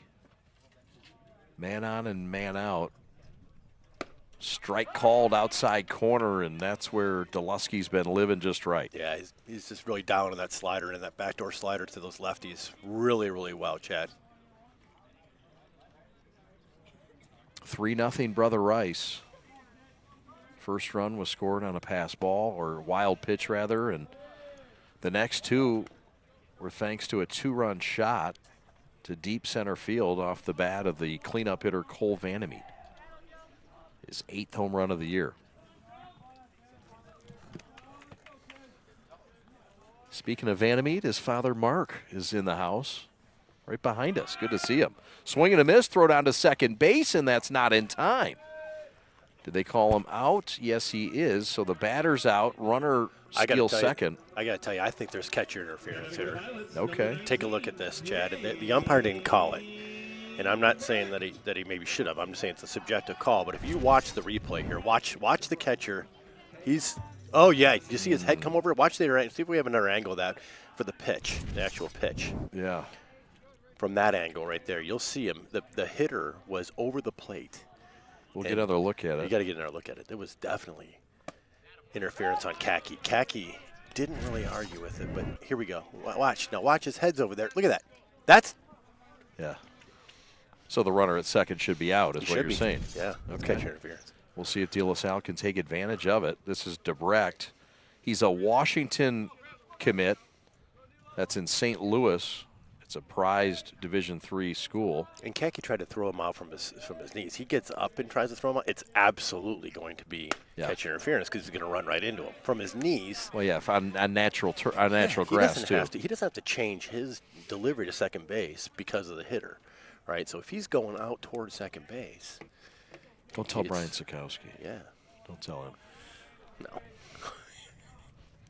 Speaker 2: Man on and man out. Strike called outside corner, and that's where Delusky's been living just right.
Speaker 3: Yeah, he's just really down on that slider and that backdoor slider to those lefties. Really, really well, Chad.
Speaker 2: 3-0 Brother Rice. First run was scored on a pass ball, or wild pitch rather, and the next two were thanks to a 2-run shot to deep center field off the bat of the cleanup hitter Cole Vanameid. His 8th home run of the year. Speaking of Vanameid, his father Mark is in the house right behind us. Good to see him. Swing and a miss, throw down to second base, and that's not in time. Did they call him out? Yes, he is. So the batter's out. Runner steals second.
Speaker 3: I got to tell you, I think there's catcher interference here.
Speaker 2: Okay.
Speaker 3: Take a look at this, Chad. The umpire didn't call it. And I'm not saying that he maybe should have. I'm just saying it's a subjective call. But if you watch the replay here, watch the catcher. Oh, yeah. Did you see his head come over? Watch the see if we have another angle of that for the pitch, the actual pitch.
Speaker 2: Yeah.
Speaker 3: From that angle right there, you'll see him. The hitter was over the plate.
Speaker 2: We'll get another look at it.
Speaker 3: You got to get another look at it. There was definitely interference on Kaki. Kaki didn't really argue with it, but here we go. Watch. Now watch his head's over there. Look at that.
Speaker 2: Yeah. So the runner at second should be out, is what you're saying.
Speaker 3: Yeah.
Speaker 2: Okay.
Speaker 3: Catcher interference.
Speaker 2: We'll see if De La Salle can take advantage of it. This is Debrecht. He's a Washington commit. That's in St. Louis. It's a prized Division III school.
Speaker 3: And Kaki tried to throw him out from his knees. He gets up and tries to throw him out. It's absolutely going to be catcher interference because he's going to run right into him from his knees.
Speaker 2: Well, yeah, on natural grass too.
Speaker 3: He doesn't have to change his delivery to second base because of the hitter, right? So if he's going out towards second base,
Speaker 2: don't tell Brian Sikowski.
Speaker 3: Yeah,
Speaker 2: don't tell him.
Speaker 3: No.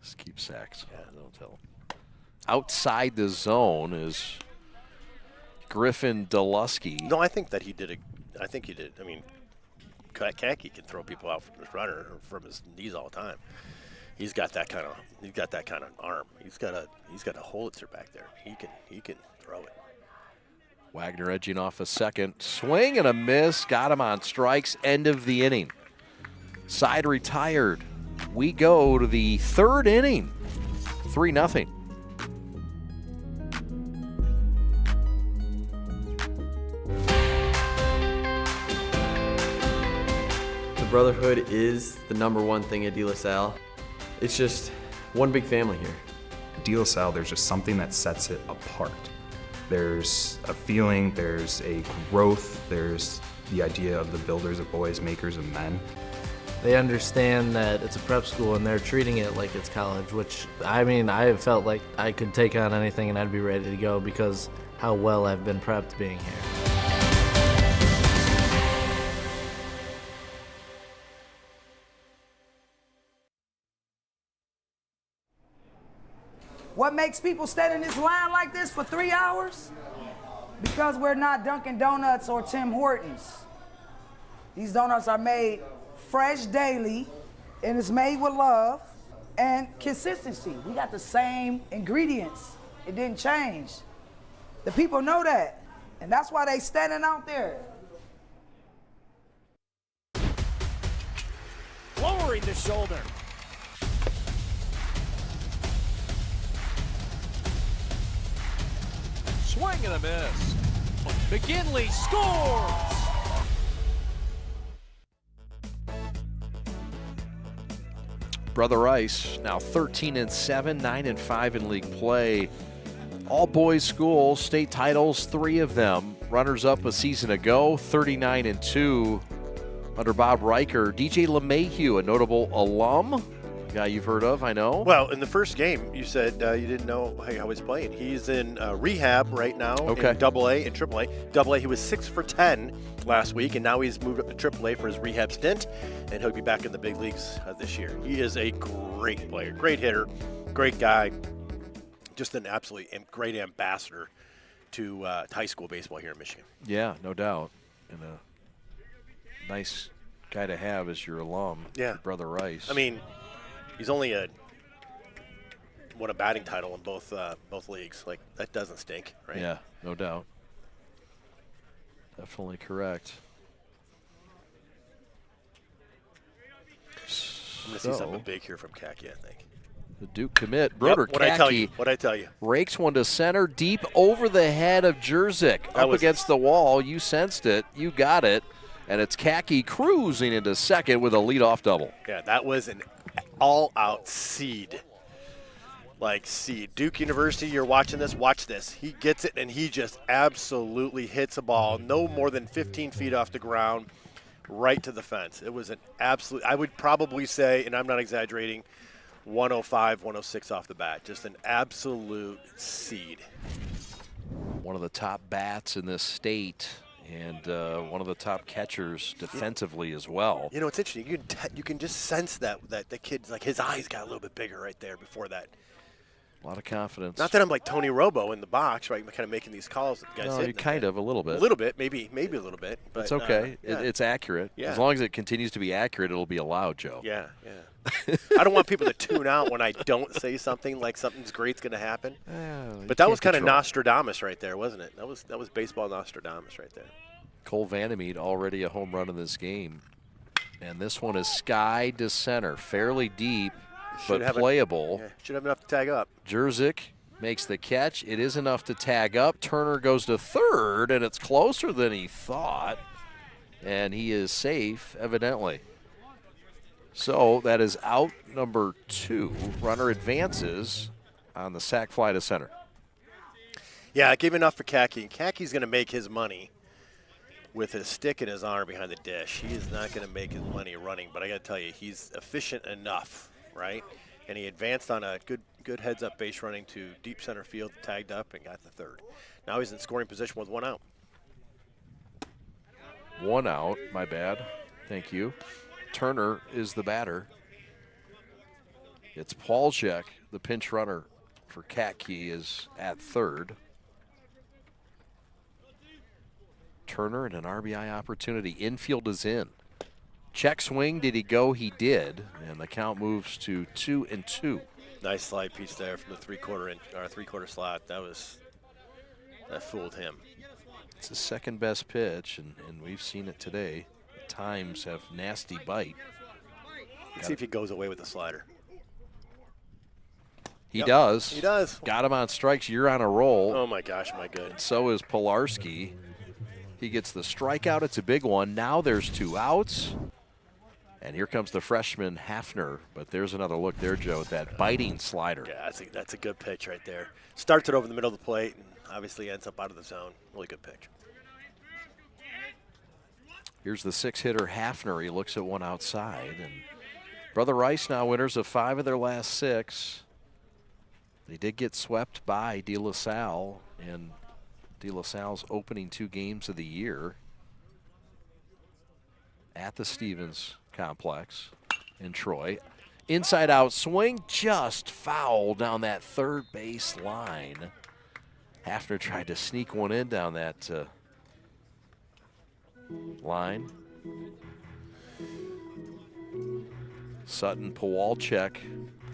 Speaker 2: Just keep sacks.
Speaker 3: Yeah, don't tell him.
Speaker 2: Outside the zone is Griffin Delusky.
Speaker 3: No, I think that he did. I think he did. I mean, Kaki can throw people out from his runner or from his knees all the time. He's got that kind of arm. He's got a Holitzer back there. He can throw it.
Speaker 2: Wagner edging off a second. Swing and a miss. Got him on strikes. End of the inning. Side retired. We go to the third inning. 3-0.
Speaker 5: Brotherhood is the #1 thing at De La Salle. It's just one big family here.
Speaker 6: At De La Salle, there's just something that sets it apart. There's a feeling, there's a growth, there's the idea of the builders of boys, makers of men.
Speaker 7: They understand that it's a prep school and they're treating it like it's college, which, I mean, I have felt like I could take on anything and I'd be ready to go because how well I've been prepped being here.
Speaker 10: What makes people stand in this line like this for 3 hours? Because we're not Dunkin' Donuts or Tim Hortons. These donuts are made fresh daily, and it's made with love and consistency. We got the same ingredients. It didn't change. The people know that, and that's why they standing out there.
Speaker 1: Lowering the shoulder. Swing and a miss. McGinley scores!
Speaker 2: Brother Rice now 13-7, 9-5 in league play. All boys school, state titles, 3 of them. Runners up a season ago, 39-2 under Bob Riker. DJ LeMahieu, a notable alum. Guy you've heard of, I know.
Speaker 3: Well, in the first game, you said you didn't know how he's playing. He's in rehab right now in AA and AAA. AA, he was 6 for 10 last week, and now he's moved up to AAA for his rehab stint, and he'll be back in the big leagues this year. He is a great player, great hitter, great guy, just an absolutely great ambassador to high school baseball here in Michigan.
Speaker 2: Yeah, no doubt. And a nice guy to have as your alum, Brother Rice.
Speaker 3: I mean, he's only won a batting title in both leagues. Like, that doesn't stink, right?
Speaker 2: Yeah, no doubt. Definitely correct.
Speaker 3: I'm going to see something big here from Kaki, I think.
Speaker 2: The Duke commit. Broder
Speaker 3: Kaki. What'd I tell you?
Speaker 2: Rakes one to center, deep over the head of Jerzyk. Up against the wall. You sensed it. You got it. And it's Kaki cruising into second with a leadoff double.
Speaker 3: Yeah, that was an all-out seed. Like seed. Duke University, you're watching this, watch this. He gets it, and he just absolutely hits a ball no more than 15 feet off the ground, right to the fence. It was an absolute, I would probably say, and I'm not exaggerating, 105, 106 off the bat. Just an absolute seed.
Speaker 2: One of the top bats in this state. And one of the top catchers defensively as well.
Speaker 3: You know, it's interesting. You can just sense that the kid's, like, his eyes got a little bit bigger right there before that.
Speaker 2: A lot of confidence.
Speaker 3: Not that I'm like Tony Robo in the box, right? Kind of making these calls that the guys hit.
Speaker 2: Kind of, a little bit.
Speaker 3: A little bit, maybe a little bit. But
Speaker 2: it's okay.
Speaker 3: Yeah.
Speaker 2: It's accurate.
Speaker 3: Yeah.
Speaker 2: As long as it continues to be accurate, it'll be allowed, Joe.
Speaker 3: Yeah. I don't want people to tune out when I don't say something like something's great's going to happen. But that was kind of Nostradamus right there, wasn't it? That was baseball Nostradamus right there.
Speaker 2: Cole Vanameid already a home run in this game. And this one is sky to center, fairly deep, but playable.
Speaker 3: Should have enough to tag up.
Speaker 2: Jerzyk makes the catch. It is enough to tag up. Turner goes to third, and it's closer than he thought. And he is safe, evidently. So that is out number 2. Runner advances on the sac fly to center.
Speaker 3: Yeah, I gave enough for Kaki. Kaki's going to make his money with his stick in his arm behind the dish. He is not going to make his money running, but I got to tell you, he's efficient enough, right? And he advanced on a good heads-up base running to deep center field, tagged up, and got the third. Now he's in scoring position with 1 out.
Speaker 2: 1 out, my bad. Thank you. Turner is the batter. It's Paulchek, the pinch runner for Kaki, is at third. Turner and an RBI opportunity. Infield is in. Check swing, did he go? He did. And the count moves to 2-2.
Speaker 3: Nice slide piece there from the three-quarter slot. That fooled him.
Speaker 2: It's his second best pitch, and we've seen it today. At times have nasty bite.
Speaker 3: Let's see if he goes away with the slider.
Speaker 2: He does.
Speaker 3: He does.
Speaker 2: Got him on strikes. You're on a roll.
Speaker 3: Oh, my gosh, my good.
Speaker 2: And so is Pilarski. He gets the strikeout. It's a big one. Now there's 2 outs. And here comes the freshman Hafner. But there's another look there, Joe, at that biting slider.
Speaker 3: Yeah, that's a good pitch right there. Starts it over the middle of the plate and obviously ends up out of the zone. Really good pitch.
Speaker 2: Here's the 6-hitter Hafner. He looks at one outside. And Brother Rice now winners of 5 of their last 6. They did get swept by De La Salle, and De La Salle's opening 2 games of the year at the Stevens complex in Troy. Inside out swing, just foul down that third base line. Hafner tried to sneak one in down that line. Sutton Pawalczyk,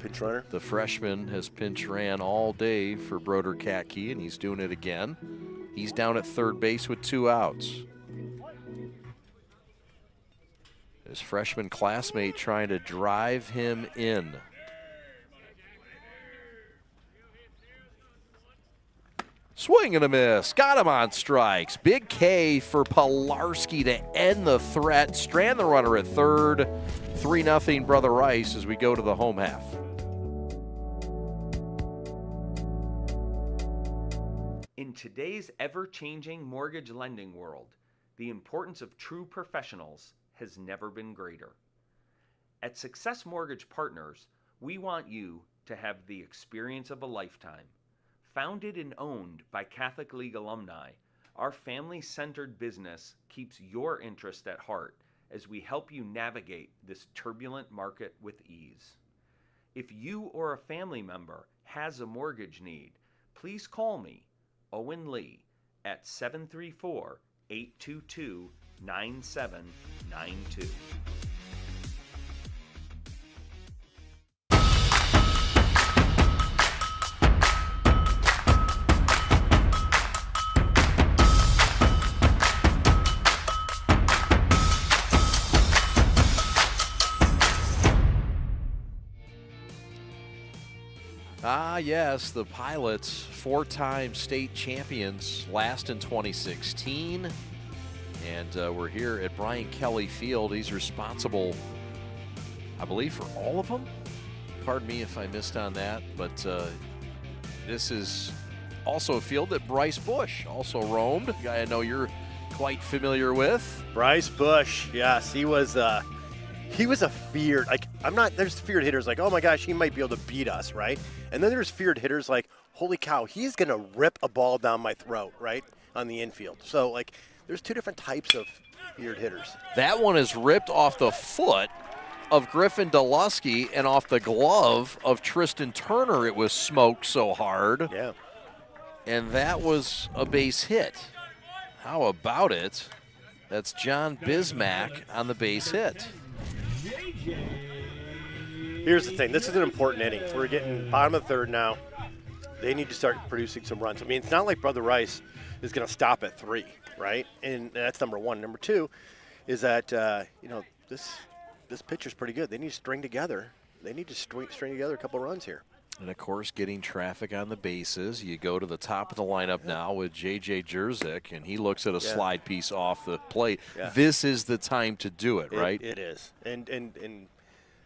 Speaker 3: pinch runner.
Speaker 2: The freshman has pinch ran all day for Broder Kaki, and he's doing it again. He's down at third base with 2 outs. His freshman classmate trying to drive him in. Swing and a miss. Got him on strikes. Big K for Pilarski to end the threat. Strand the runner at third. 3-0 Brother Rice as we go to the home half.
Speaker 11: In today's ever-changing mortgage lending world, the importance of true professionals has never been greater. At Success Mortgage Partners, we want you to have the experience of a lifetime. Founded and owned by Catholic League alumni, our family-centered business keeps your interest at heart as we help you navigate this turbulent market with ease. If you or a family member has a mortgage need, please call me, Owen Lee, at 734-822-9792.
Speaker 2: yes, the Pilots, 4-time state champions, last in 2016. And we're here at Brian Kelly Field. He's responsible, I believe, for all of them. Pardon me if I missed on that, but this is also a field that Bryce Bush also roamed, a guy I know you're quite familiar with.
Speaker 3: Bryce Bush, yes, he was a feared, like, there's feared hitters like, oh my gosh, he might be able to beat us, right? And then there's feared hitters like, holy cow, he's going to rip a ball down my throat, right, on the infield. So, like, there's two different types of feared hitters.
Speaker 2: That one is ripped off the foot of Griffin Delusky and off the glove of Tristan Turner. It was smoked so hard.
Speaker 3: Yeah.
Speaker 2: And that was a base hit. How about it? That's John Bismack on the base hit.
Speaker 3: Here's the thing. This is an important inning. We're getting bottom of the third now. They need to start producing some runs. I mean, it's not like Brother Rice is going to stop at 3, right? And that's number one. Number two is that, this pitcher's pretty good. They need to string together. They need to string together a couple runs here.
Speaker 2: And, of course, getting traffic on the bases. You go to the top of the lineup now with J.J. Jerzyk, and he looks at a slide piece off the plate. Yeah. This is the time to do it, right?
Speaker 3: It is. And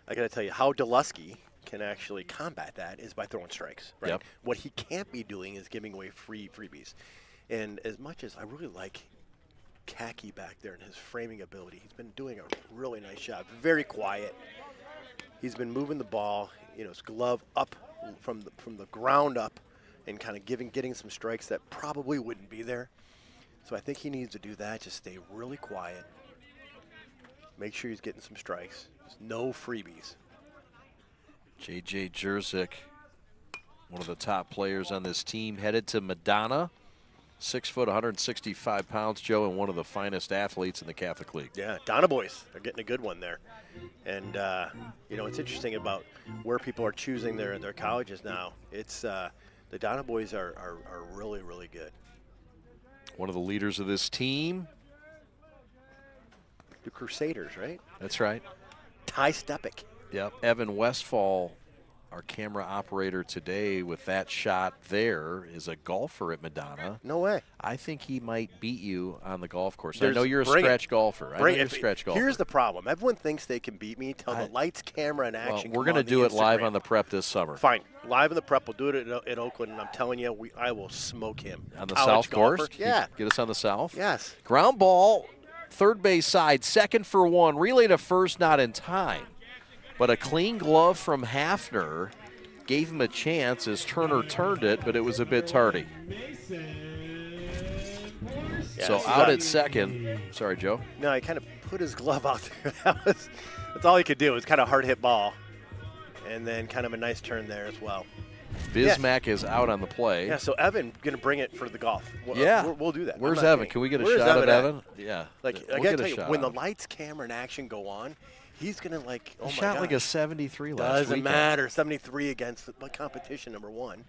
Speaker 3: I got to tell you, how Delusky can actually combat that is by throwing strikes, right?
Speaker 2: Yep.
Speaker 3: What he can't be doing is giving away freebies. And as much as I really like Kaki back there and his framing ability, he's been doing a really nice job. Very quiet. He's been moving the ball, his glove up from the ground up and kind of getting some strikes that probably wouldn't be there. So I think he needs to do that, just stay really quiet. Make sure he's getting some strikes. There's no freebies.
Speaker 2: J.J. Jerzyk, one of the top players on this team, headed to Madonna. 6 foot, 165 pounds, Joe, and one of the finest athletes in the Catholic League.
Speaker 3: Yeah, Donna boys are getting a good one there. And, it's interesting about where people are choosing their colleges now. It's the Donna boys are really, really good.
Speaker 2: One of the leaders of this team.
Speaker 3: The Crusaders, right?
Speaker 2: That's right.
Speaker 3: Ty Stepik.
Speaker 2: Yep, Evan Westfall, our camera operator today with that shot there, is a golfer at Madonna.
Speaker 3: No way.
Speaker 2: I think he might beat you on the golf course.
Speaker 3: I
Speaker 2: know you're a scratch golfer. I know you're a scratch golfer.
Speaker 3: Here's the problem. Everyone thinks they can beat me till the lights, camera, and action.
Speaker 2: We're going to do it live on the prep this summer.
Speaker 3: Fine. Live in the prep. We'll do it at Oakland, and I'm telling you, I will smoke him.
Speaker 2: On the South course?
Speaker 3: Yeah.
Speaker 2: Get us on the South?
Speaker 3: Yes.
Speaker 2: Ground ball, third base side, second for one. Relay to first, not in time. But a clean glove from Hafner gave him a chance as Turner turned it, but it was a bit tardy. So out at second. Sorry, Joe.
Speaker 3: No, he kind of put his glove out there. That's all he could do. It was kind of a hard hit ball. And then kind of a nice turn there as well.
Speaker 2: Bismack is out on the play.
Speaker 3: Yeah, so Evan going to bring it for the golf. We'll do that.
Speaker 2: Where's Evan? Can we get a shot of Evan? Yeah.
Speaker 3: I got to tell you, when the lights, camera, and action go on, he's going to oh my gosh.
Speaker 2: He shot like a 73 last
Speaker 3: Doesn't
Speaker 2: weekend.
Speaker 3: matter. 73 against competition, number one.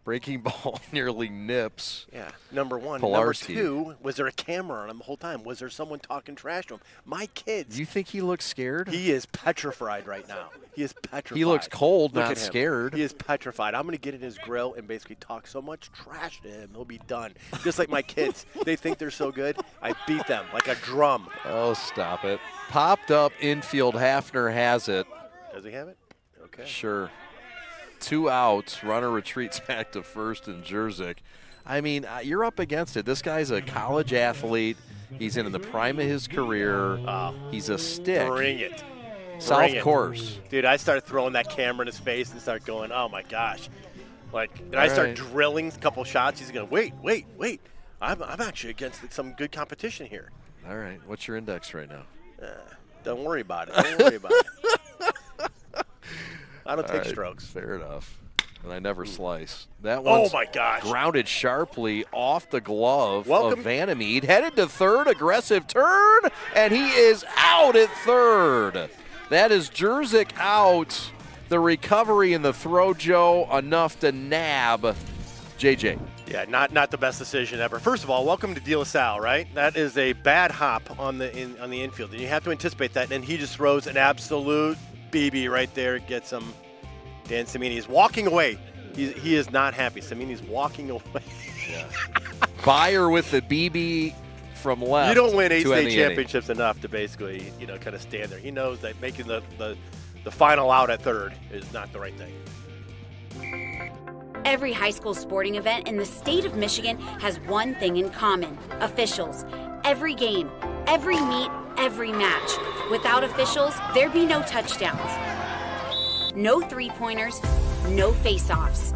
Speaker 2: Breaking ball nearly nips.
Speaker 3: Yeah, number one.
Speaker 2: Pilarski.
Speaker 3: Number two, was there a camera on him the whole time? Was there someone talking trash to him? My kids.
Speaker 2: You think he looks scared?
Speaker 3: He is petrified right now. He is petrified.
Speaker 2: He looks cold,
Speaker 3: Look
Speaker 2: not
Speaker 3: at him.
Speaker 2: scared.
Speaker 3: He is petrified. I'm going to get in his grill and basically talk so much trash to him, he'll be done. Just like my kids. They think they're so good. I beat them like a drum.
Speaker 2: Oh, stop it. Popped up infield. Hafner has it.
Speaker 3: Does he have it? Okay.
Speaker 2: Sure. 2 outs. Runner retreats back to first and Jerzyk. I mean, you're up against it. This guy's a college athlete. He's in the prime of his career. He's a stick.
Speaker 3: Bring it.
Speaker 2: South course.
Speaker 3: Dude, I started throwing that camera in his face and start going, oh my gosh. And I start drilling a couple shots. He's going, wait. I'm actually against some good competition here.
Speaker 2: All right. What's your index right now?
Speaker 3: Don't worry about it. I don't take strokes.
Speaker 2: Fair enough. And I never slice. That one's
Speaker 3: my gosh.
Speaker 2: Grounded sharply off the glove of Vanameid. Headed to third, aggressive turn, and he is out at third. That is Jerzyk out. The recovery and the throw, Joe, enough to nab JJ.
Speaker 3: Yeah, not the best decision ever. First of all, welcome to De La Salle, right? That is a bad hop on the infield, and you have to anticipate that. And he just throws an absolute BB right there. Gets him. Dan Samini is walking away. He is not happy. So, I mean, he's walking away.
Speaker 2: Yeah. Byer with the BB from left.
Speaker 3: You don't win 8
Speaker 2: to end
Speaker 3: state
Speaker 2: the
Speaker 3: championships enough to basically, kind of stand there. He knows that making the final out at third is not the right thing.
Speaker 12: Every high school sporting event in the state of Michigan has one thing in common: officials. Every game, every meet, every match. Without officials, there'd be no touchdowns, no three-pointers, no face-offs.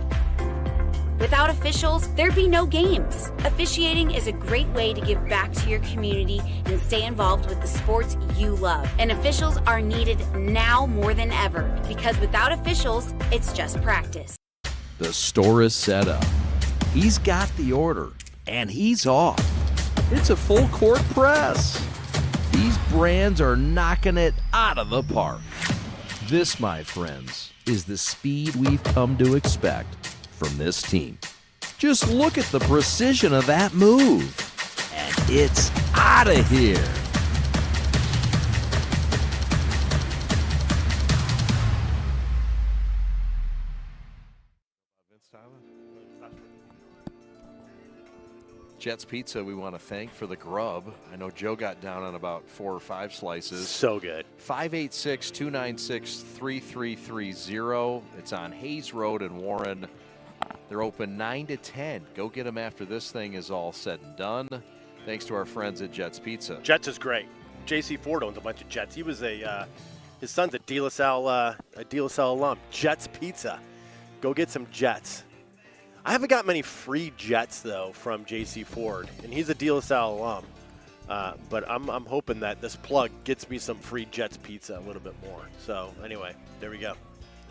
Speaker 12: Without officials, there'd be no games. Officiating is a great way to give back to your community and stay involved with the sports you love. And officials are needed now more than ever, because without officials, it's just practice.
Speaker 2: The store is set up. He's got the order, and he's off. It's a full court press. These brands are knocking it out of the park. This, my friends, is the speed we've come to expect from this team. Just look at the precision of that move. And it's out of here. Jets Pizza, we want to thank for the grub. I know Joe got down on about 4 or 5 slices.
Speaker 3: So good.
Speaker 2: 586-296-3330. It's on Hayes Road in Warren. They're open 9 to 10. Go get them after this thing is all said and done. Thanks to our friends at Jets Pizza.
Speaker 3: Jets is great. J.C. Ford owns a bunch of Jets. He was his son's a De La Salle alum. Jets Pizza. Go get some Jets. I haven't got many free Jets, though, from J.C. Ford, and he's a De La Salle alum. But I'm hoping that this plug gets me some free Jets pizza a little bit more. So, anyway, there we go.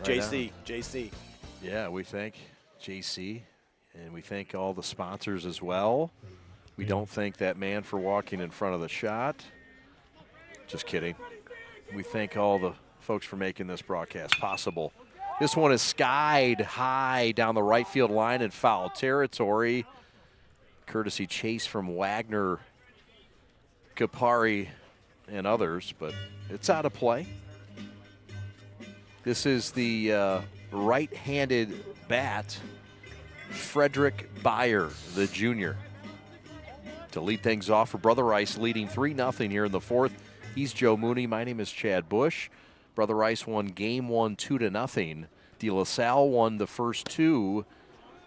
Speaker 2: Right
Speaker 3: JC.
Speaker 2: Yeah, we thank JC, and we thank all the sponsors as well. We don't thank that man for walking in front of the shot. Just kidding. We thank all the folks for making this broadcast possible. This one is skied high down the right field line in foul territory. Courtesy chase from Wagner, Kapari, and others, but it's out of play. This is the right-handed bat, Frederick Byer, the junior. To lead things off for Brother Rice, leading 3-0 here in the fourth. He's Joe Mooney. My name is Chad Bush. Brother Rice won game 1 2-0. De La Salle won the first 2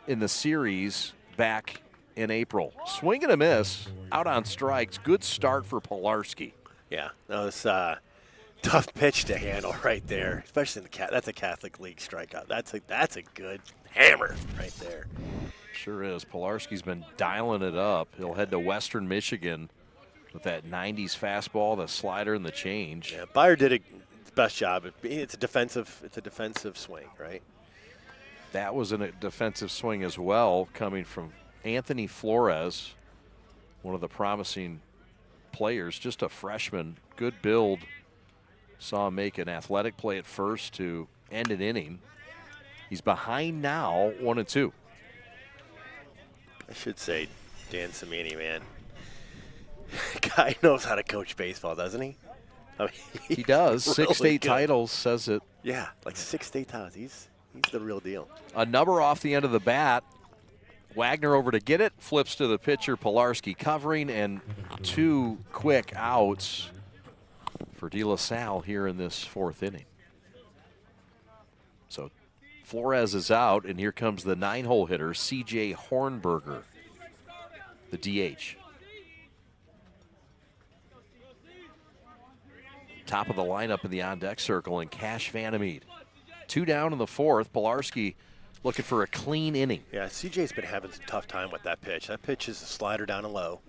Speaker 2: in the series back in April. Swing and a miss, out on strikes. Good start for Pilarski.
Speaker 3: Yeah, that was tough pitch to handle right there, especially in that's a Catholic League strikeout. That's a good hammer right there.
Speaker 2: Sure is. Pilarski's been dialing it up. He'll head to Western Michigan with that 90s fastball, the slider, and the change.
Speaker 3: Yeah, Byer did his best job. It's a defensive swing, right?
Speaker 2: That was a defensive swing as well, coming from Anthony Flores, one of the promising players, just a freshman, good build. Saw him make an athletic play at first to end an inning. He's behind now, 1-2.
Speaker 3: I should say Dan Cimini, man. Guy knows how to coach baseball, doesn't he? I mean,
Speaker 2: he does.
Speaker 3: Really
Speaker 2: 6 state
Speaker 3: good.
Speaker 2: titles says it.
Speaker 3: Yeah, like 6 state titles. He's the real deal.
Speaker 2: A number off the end of the bat. Wagner over to get it. Flips to the pitcher. Pilarski covering, and 2 quick outs for De La Salle here in this fourth inning. So Flores is out, and here comes the 9-hole hitter, C.J. Hornberger, the DH. Top of the lineup in the on-deck circle, and Cash Vanameid. 2 down in the fourth. Pilarski looking for a clean inning.
Speaker 3: Yeah, CJ's been having some tough time with that pitch. That pitch is a slider down and low.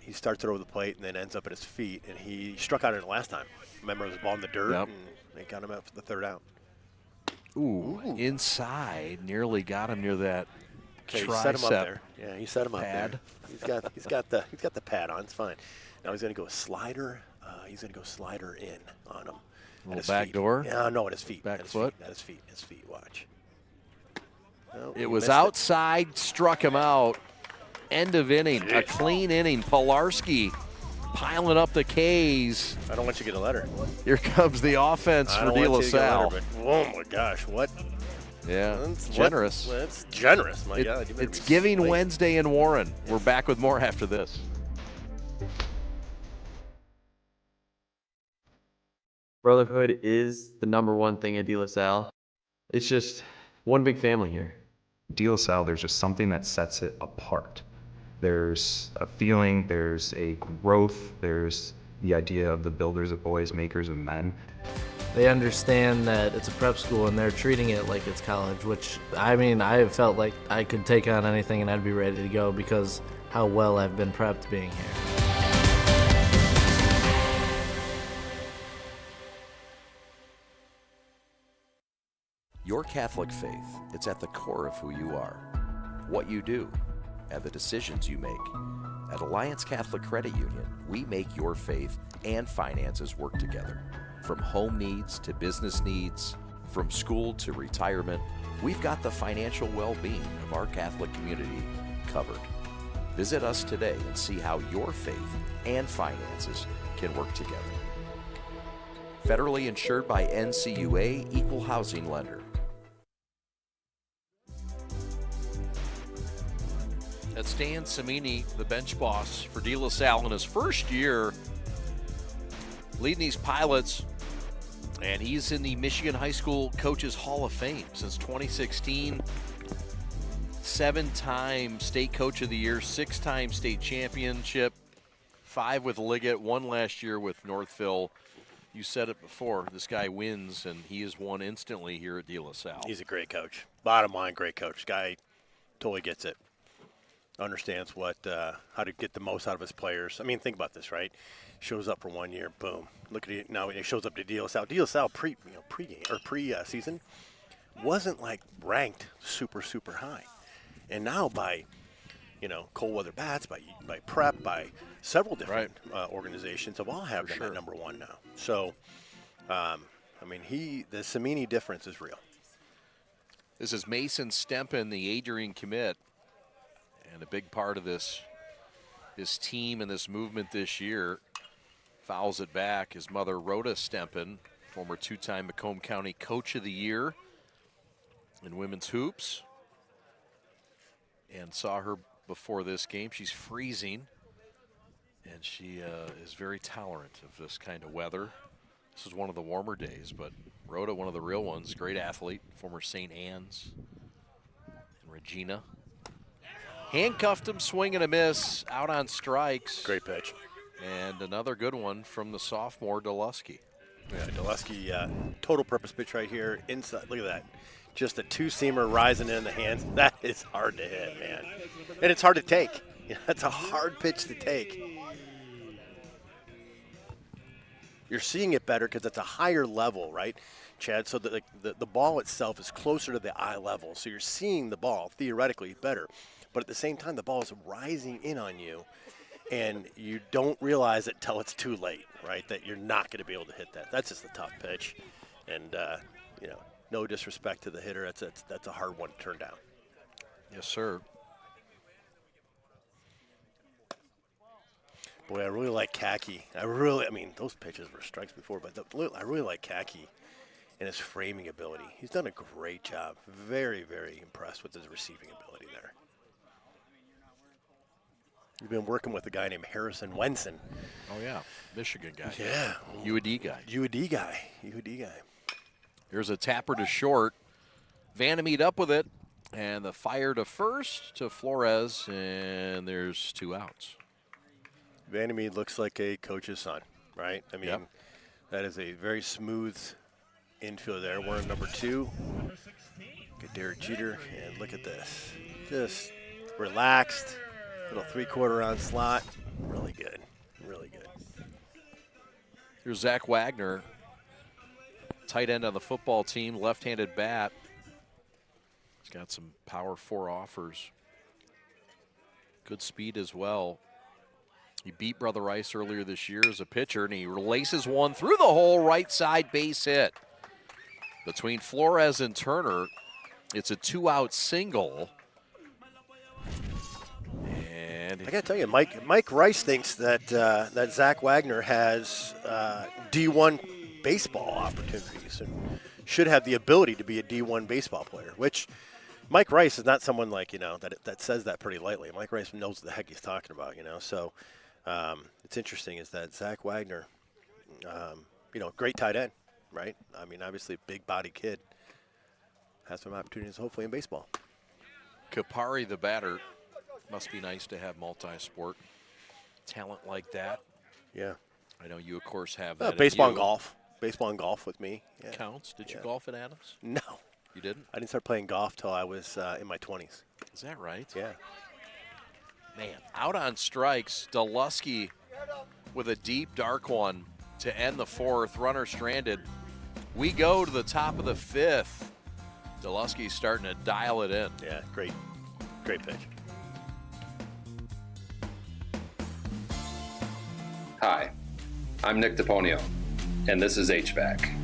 Speaker 3: He starts it over the plate and then ends up at his feet, and he struck out in it last time. Remember, it was a ball in the dirt, and they got him out for the 3rd out.
Speaker 2: Ooh, inside, nearly got him near that
Speaker 3: Okay,
Speaker 2: tricep.
Speaker 3: he set him up there. Yeah, he set him up
Speaker 2: pad.
Speaker 3: there. He's got the pad on. It's fine. Now he's going to go slider. He's going to go slider in on him.
Speaker 2: A little back door?
Speaker 3: Yeah, no, at his feet.
Speaker 2: Back
Speaker 3: at his
Speaker 2: foot?
Speaker 3: Feet, at his feet. Watch. No,
Speaker 2: It was outside, struck him out. End of inning, a clean inning. Pilarski piling up the Ks.
Speaker 3: I don't want you to get a letter.
Speaker 2: Here comes the offense for De La Salle.
Speaker 3: Oh my gosh, what
Speaker 2: Yeah, it's generous.
Speaker 3: It's generous, my God.
Speaker 2: It's Giving Wednesday in Warren. Yes. We're back with more after this.
Speaker 5: Brotherhood is the #1 thing at De La Salle. It's just one big family here.
Speaker 6: De La Salle, there's just something that sets it apart. There's a feeling, there's a growth, there's the idea of the builders of boys, makers of men.
Speaker 7: They understand that it's a prep school and they're treating it like it's college, which, I mean, I have felt like I could take on anything and I'd be ready to go because how well I've been prepped being here.
Speaker 2: Your Catholic faith, it's at the core of who you are, what you do, and the decisions you make. At Alliance Catholic Credit Union, we make your faith and finances work together. From home needs to business needs, from school to retirement, we've got the financial well-being of our Catholic community covered. Visit us today and see how your faith and finances can work together. Federally insured by NCUA, Equal Housing Lender. That's Dan Cimini, the bench boss for De La Salle in his first year leading these Pilots, and he's in the Michigan High School Coaches Hall of Fame since 2016. 7-time state coach of the year, 6-time state championship, 5 with Liggett, 1 last year with Northville. You said it before, this guy wins, and he has won instantly here at De La Salle.
Speaker 3: He's a great coach. Bottom line, great coach. Guy totally gets it. Understands how to get the most out of his players. I mean, think about this, right? Shows up for 1 year, boom. Look at it now. He shows up to De La Salle. De La Salle pre-season wasn't like ranked super high, and now by cold weather bats, by prep, by several different organizations have all have them at #1 now. So, I mean, the Cimini difference is real.
Speaker 2: This is Mason Stempen, the Adrian commit. And a big part of this team and this movement this year. Fouls it back. His mother, Rhoda Stempen, former 2-time Macomb County Coach of the Year in women's hoops. And saw her before this game. She's freezing. And she is very tolerant of this kind of weather. This is one of the warmer days, but Rhoda, one of the real ones, great athlete, former St. Anne's. And Regina. Handcuffed him, swing and a miss, out on strikes.
Speaker 3: Great pitch.
Speaker 2: And another good one from the sophomore, Delusky.
Speaker 3: Yeah, Delusky, total purpose pitch right here, inside. Look at that. Just a 2-seamer rising in the hands. That is hard to hit, man. And it's hard to take. That's a hard pitch to take. You're seeing it better because it's a higher level, right, Chad? So the ball itself is closer to the eye level. So you're seeing the ball, theoretically, better. But at the same time, the ball is rising in on you, and you don't realize it till it's too late, right, that you're not going to be able to hit that. That's just a tough pitch. And, no disrespect to the hitter. That's a hard one to turn down.
Speaker 2: Yes, sir.
Speaker 3: Boy, I really like Kaki. I mean, those pitches were strikes before, but I really like Kaki and his framing ability. He's done a great job. Very, very impressed with his receiving ability there. You've been working with a guy named Harrison Wenson.
Speaker 2: Oh, yeah. Michigan guy.
Speaker 3: Yeah.
Speaker 2: UAD guy.
Speaker 3: UAD guy.
Speaker 2: Here's a tapper to short. Vanameid up with it. And the fire to first to Flores. And there's 2 outs.
Speaker 3: Vanameid looks like a coach's son, right? I mean, That is a very smooth infield there. We're in number 2. Get Derek Jeter. And look at this. Just relaxed. Little 3/4 on slot. Really good. Really good.
Speaker 2: Here's Zach Wagner, tight end on the football team, left-handed bat. He's got some power 4 offers. Good speed as well. He beat Brother Rice earlier this year as a pitcher, and he laces one through the hole, right side base hit. Between Flores and Turner, it's a 2-out single.
Speaker 3: I got to tell you, Mike Rice thinks that Zach Wagner has D1 baseball opportunities, and should have the ability to be a D1 baseball player, which Mike Rice is not someone like, that says that pretty lightly. Mike Rice knows what the heck he's talking about, So it's interesting is that Zach Wagner, great tight end, right? I mean, obviously big body kid, has some opportunities hopefully in baseball.
Speaker 2: Kapari, the batter, must be nice to have multi-sport talent like that.
Speaker 3: Yeah.
Speaker 2: I know you, of course, have that.
Speaker 3: Baseball and golf. Baseball and golf with me. Yeah.
Speaker 2: Counts. Did you golf at Adams?
Speaker 3: No.
Speaker 2: You didn't?
Speaker 3: I didn't start playing golf till I was in my 20s.
Speaker 2: Is that right?
Speaker 3: Yeah.
Speaker 2: Man, out on strikes, Delusky with a deep, dark one to end the fourth. Runner stranded. We go to the top of the fifth. Delusky's starting to dial it in.
Speaker 3: Yeah, great pitch.
Speaker 9: Hi, I'm Nick DePonio, and this is HVAC.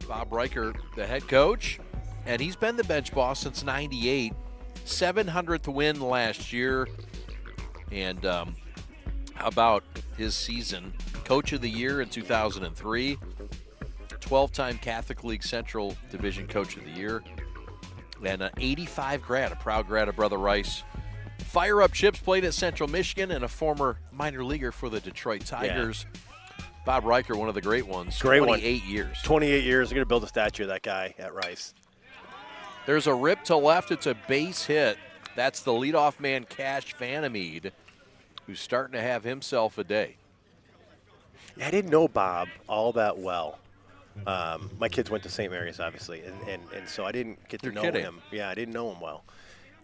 Speaker 2: Bob Riker, the head coach, and he's been the bench boss since '98. 700th win last year. And how about his season? Coach of the Year in 2003. 12-time Catholic League Central Division Coach of the Year. And an 85 grad, a proud grad of Brother Rice. Fire Up Chips played at Central Michigan and a former minor leaguer for the Detroit Tigers. Yeah. Bob Riker, one of the great ones.
Speaker 3: Great
Speaker 2: 28 years.
Speaker 3: 28 years. They're going to build a statue of that guy at Rice.
Speaker 2: There's a rip to left. It's a base hit. That's the leadoff man, Cash Vanameid, who's starting to have himself a day.
Speaker 3: Yeah, I didn't know Bob all that well. My kids went to St. Mary's, obviously, and so I didn't get to know him. Yeah, I didn't know him well.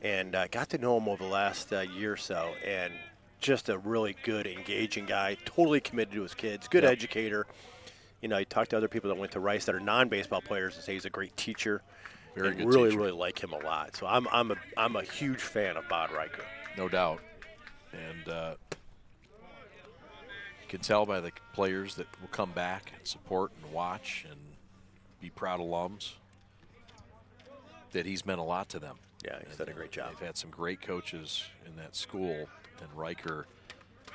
Speaker 3: And got to know him over the last year or so, and just a really good, engaging guy, totally committed to his kids, good educator. You talk to other people that went to Rice that are non-baseball players and say he's a great teacher.
Speaker 2: Very good
Speaker 3: really,
Speaker 2: teacher.
Speaker 3: really like him a lot. So I'm a huge fan of Bob Riker.
Speaker 2: No doubt. And you can tell by the players that will come back and support and watch and be proud alums that he's meant a lot to them.
Speaker 3: Yeah, he's done a great job.
Speaker 2: They've had some great coaches in that school, and Riker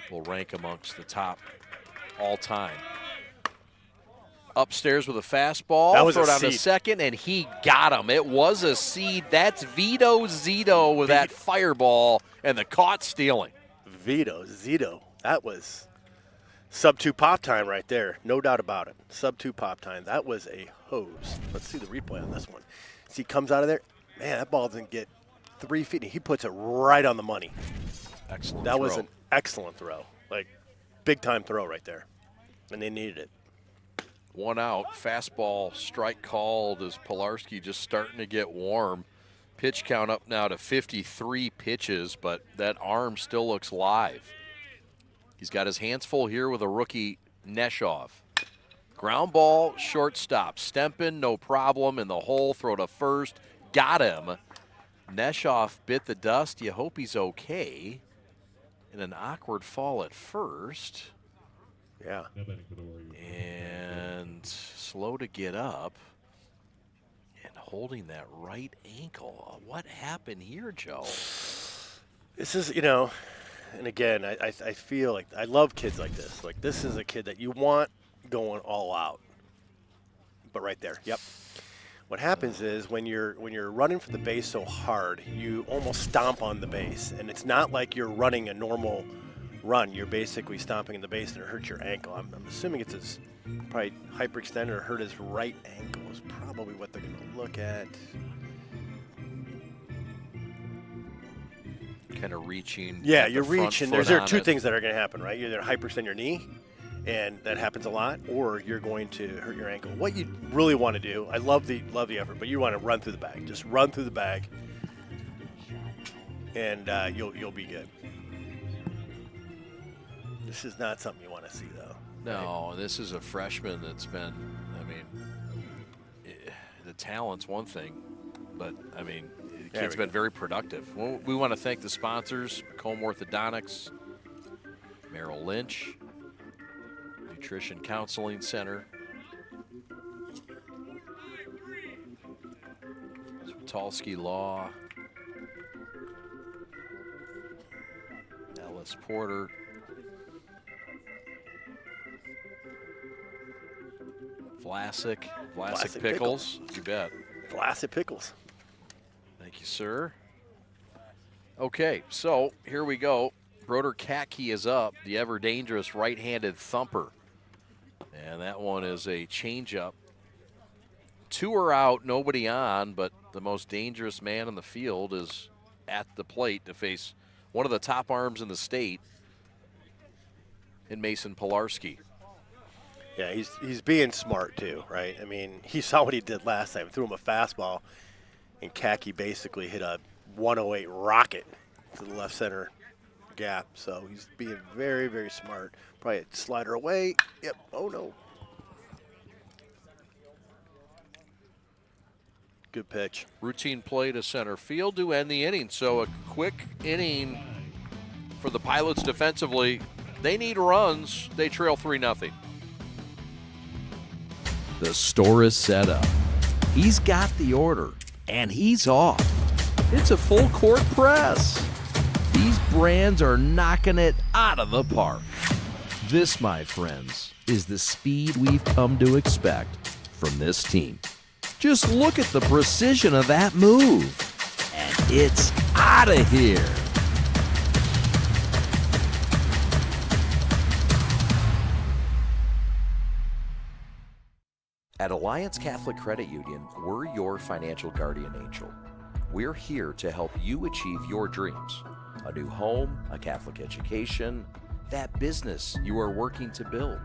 Speaker 2: will rank amongst the top all time. Upstairs with a fastball.
Speaker 3: That was
Speaker 2: throw
Speaker 3: a
Speaker 2: down to
Speaker 3: seed.
Speaker 2: second, and he got him. It was a seed. That's Vito Zito with that fireball and the caught stealing.
Speaker 3: Vito Zito. That was sub-2 pop time right there. No doubt about it. Sub-2 pop time. That was a hose. Let's see the replay on this one. See, he comes out of there. Man, that ball doesn't get 3 feet. He puts it right on the money.
Speaker 2: Excellent
Speaker 3: That
Speaker 2: throw.
Speaker 3: was an excellent throw. Like, big-time throw right there. And they needed it.
Speaker 2: 1 out, fastball strike called as Pilarski just starting to get warm. Pitch count up now to 53 pitches, but that arm still looks live. He's got his hands full here with a rookie Neshoff. Ground ball, shortstop. Stempen, no problem in the hole, throw to first. Got him. Neshoff bit the dust. You hope he's okay. And an awkward fall at first.
Speaker 3: Yeah.
Speaker 2: And slow to get up. And holding that right ankle. What happened here, Joe?
Speaker 3: This is, and again, I feel like I love kids like this. Like, this is a kid that you want going all out. But right there, yep. What happens is when you're running for the base so hard, you almost stomp on the base. And it's not like you're running a normal run, you're basically stomping in the base and it hurts your ankle. I'm assuming it's his probably hyperextended or hurt his right ankle is probably what they're going to look at.
Speaker 2: Kind of reaching.
Speaker 3: Yeah,
Speaker 2: at
Speaker 3: you're
Speaker 2: the front
Speaker 3: reaching.
Speaker 2: foot
Speaker 3: There are
Speaker 2: on
Speaker 3: two
Speaker 2: it.
Speaker 3: things that are going to happen, right? You're either hyperextend your knee, and that happens a lot, or you're going to hurt your ankle. What you really want to do, I love the effort, but you want to run through the bag. Just run through the bag, and you'll be good. This is not something you want to see, though.
Speaker 2: No,
Speaker 3: right?
Speaker 2: this is a freshman that's been, I mean, the talent's one thing, but, I mean, the kid's been very productive. Well, we want to thank the sponsors, Comb Orthodontics, Merrill Lynch, Nutrition Counseling Center, Switalski Law, Ellis Porter, Vlasic Pickles. You bet.
Speaker 3: Vlasic Pickles.
Speaker 2: Thank you, sir. Okay, so here we go. Broder Katke is up, the ever-dangerous right-handed thumper. And that one is a changeup. 2 are out, nobody on, but the most dangerous man in the field is at the plate to face one of the top arms in the state in Mason Pilarski.
Speaker 3: Yeah, he's being smart too, right? I mean, he saw what he did last time. Threw him a fastball, and Katke basically hit a 108 rocket to the left center gap. So he's being very, very smart. Probably a slider away. Yep. Oh no. Good pitch.
Speaker 2: Routine play to center field to end the inning. So a quick inning for the Pilots defensively. They need runs. They trail 3-0. The store is set up. He's got the order, and he's off. It's a full court press. These brands are knocking it out of the park. This, my friends, is the speed we've come to expect from this team. Just look at the precision of that move. And it's out of here. At Alliance Catholic Credit Union, we're your financial guardian angel. We're here to help you achieve your dreams. A new home, a Catholic education, that business you are working to build.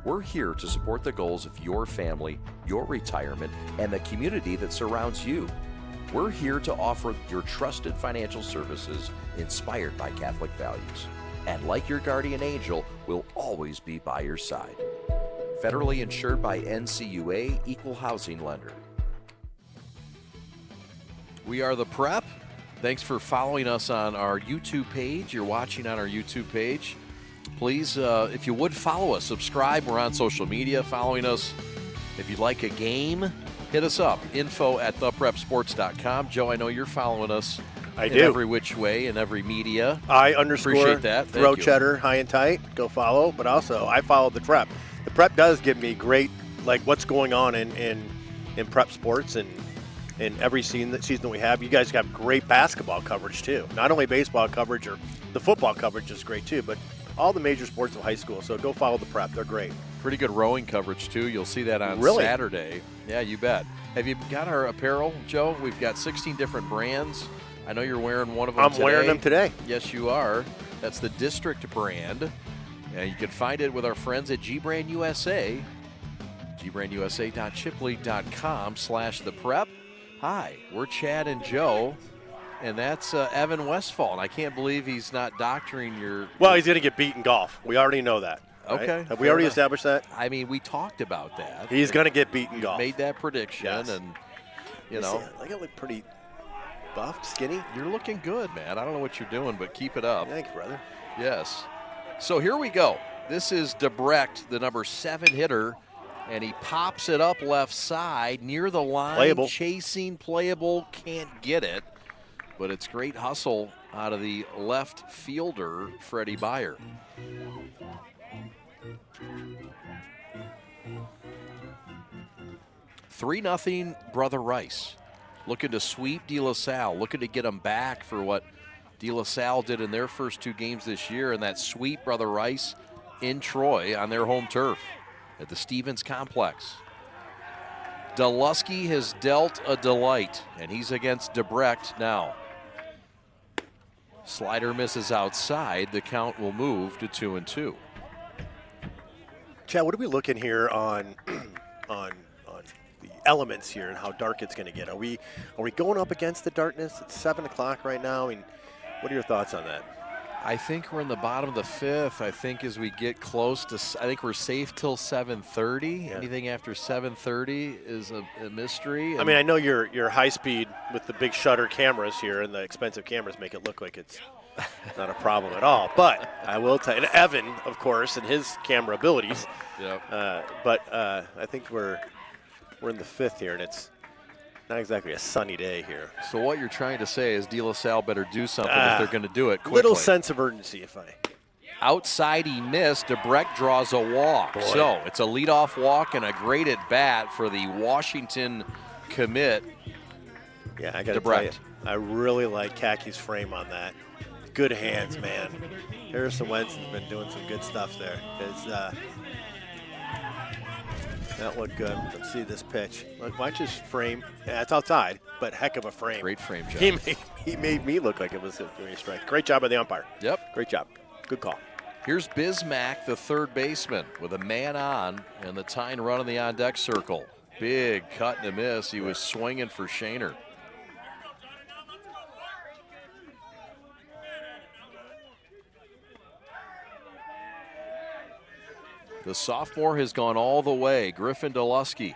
Speaker 2: We're here to support the goals of your family, your retirement, and the community that surrounds you. We're here to offer your trusted financial services inspired by Catholic values. And like your guardian angel, we'll always be by your side. Federally insured by NCUA, Equal Housing Lender. We are The Prep. Thanks for following us on our YouTube page. You're watching on our YouTube page. Please, if you would, follow us. Subscribe. We're on social media following us. If you'd like a game, hit us up. info@theprepsports.com. Joe, I know you're following us.
Speaker 3: I
Speaker 2: in
Speaker 3: do.
Speaker 2: Every which way, in every media.
Speaker 3: Appreciate
Speaker 2: that.
Speaker 3: Throw
Speaker 2: Thank you.
Speaker 3: cheddar high and tight. Go follow. But also, I follow the Prep. The Prep does give me great, like, what's going on in prep sports and in every season that we have. You guys got great basketball coverage too. Not only baseball coverage, or the football coverage is great too, but all the major sports of high school. So go follow the Prep. They're great.
Speaker 2: Pretty good rowing coverage too. You'll see that on
Speaker 3: Really?
Speaker 2: Saturday. Yeah, you bet. Have you got our apparel, Joe? We've got 16 different brands. I know you're wearing one of them today.
Speaker 3: I'm wearing them today.
Speaker 2: Yes, you are. That's the District brand. And you can find it with our friends at G Brand USA. gbrandusa.chipley.com/theprep. Hi, we're Chad and Joe, and that's Evan Westfall. And I can't believe he's not doctoring your.
Speaker 3: Well, he's going to get beat in golf. We already know that. Right?
Speaker 2: Okay.
Speaker 3: Have we already established that?
Speaker 2: I mean, we talked about that.
Speaker 3: He's going to get beat in golf.
Speaker 2: Made that prediction,
Speaker 3: Yes.
Speaker 2: and you know,
Speaker 3: I look pretty buffed, skinny.
Speaker 2: you're looking good, man. I don't know what you're doing, but keep it up.
Speaker 3: Thanks, brother.
Speaker 2: Yes. So here we go. This is Debrecht, the number 7 hitter, and he pops it up left side near the line.
Speaker 3: Playable.
Speaker 2: Chasing, playable, can't get it. But it's great hustle out of the left fielder, Freddie Beyer. (3-0) Brother Rice. Looking to sweep De La Salle, looking to get him back for what De La Salle did in their first 2 games this year, and that sweep Brother Rice in Troy on their home turf at the Stevens Complex. Delusky has dealt a delight, and he's against Debrecht now. Slider misses outside. The count will move to 2-2.
Speaker 3: Chad, what are we looking here on on the elements here and how dark it's going to get? Are we going up against the darkness? It's 7 o'clock right now. I mean, what are your thoughts on that?
Speaker 2: I think we're in the bottom of the 5th. I think as we get close to, I think we're safe till 7:30.
Speaker 3: Yeah.
Speaker 2: Anything after 7:30 is a mystery.
Speaker 3: I mean, I know you're high speed with the big shutter cameras here, and the expensive cameras make it look like it's not a problem at all. But I will tell you, and Evan, of course, and his camera abilities.
Speaker 2: Yep.
Speaker 3: But I think we're in the 5th here, and it's not exactly a sunny day here.
Speaker 2: So what you're trying to say is De La Salle better do something if they're going to do it quickly.
Speaker 3: Little sense of urgency, if I.
Speaker 2: Outside he missed. Debrecht draws a walk.
Speaker 3: Boy.
Speaker 2: So it's a leadoff walk and a great at bat for the Washington commit.
Speaker 3: Yeah, I got to tell you, I really like Kaki's frame on that. Good hands, man. Harrison Wenson's been doing some good stuff there. That looked good. Let's see this pitch. Look, watch his frame. Yeah, it's outside, but heck of a frame.
Speaker 2: Great frame job.
Speaker 3: He made me look like it was a strike. Great job by the umpire.
Speaker 2: Yep.
Speaker 3: Great job. Good call.
Speaker 2: Here's Bismack, the third baseman, with a man on and the tying run in the on-deck circle. Big cut and a miss. He was swinging for Shaner. The sophomore has gone all the way. Griffin Delusky.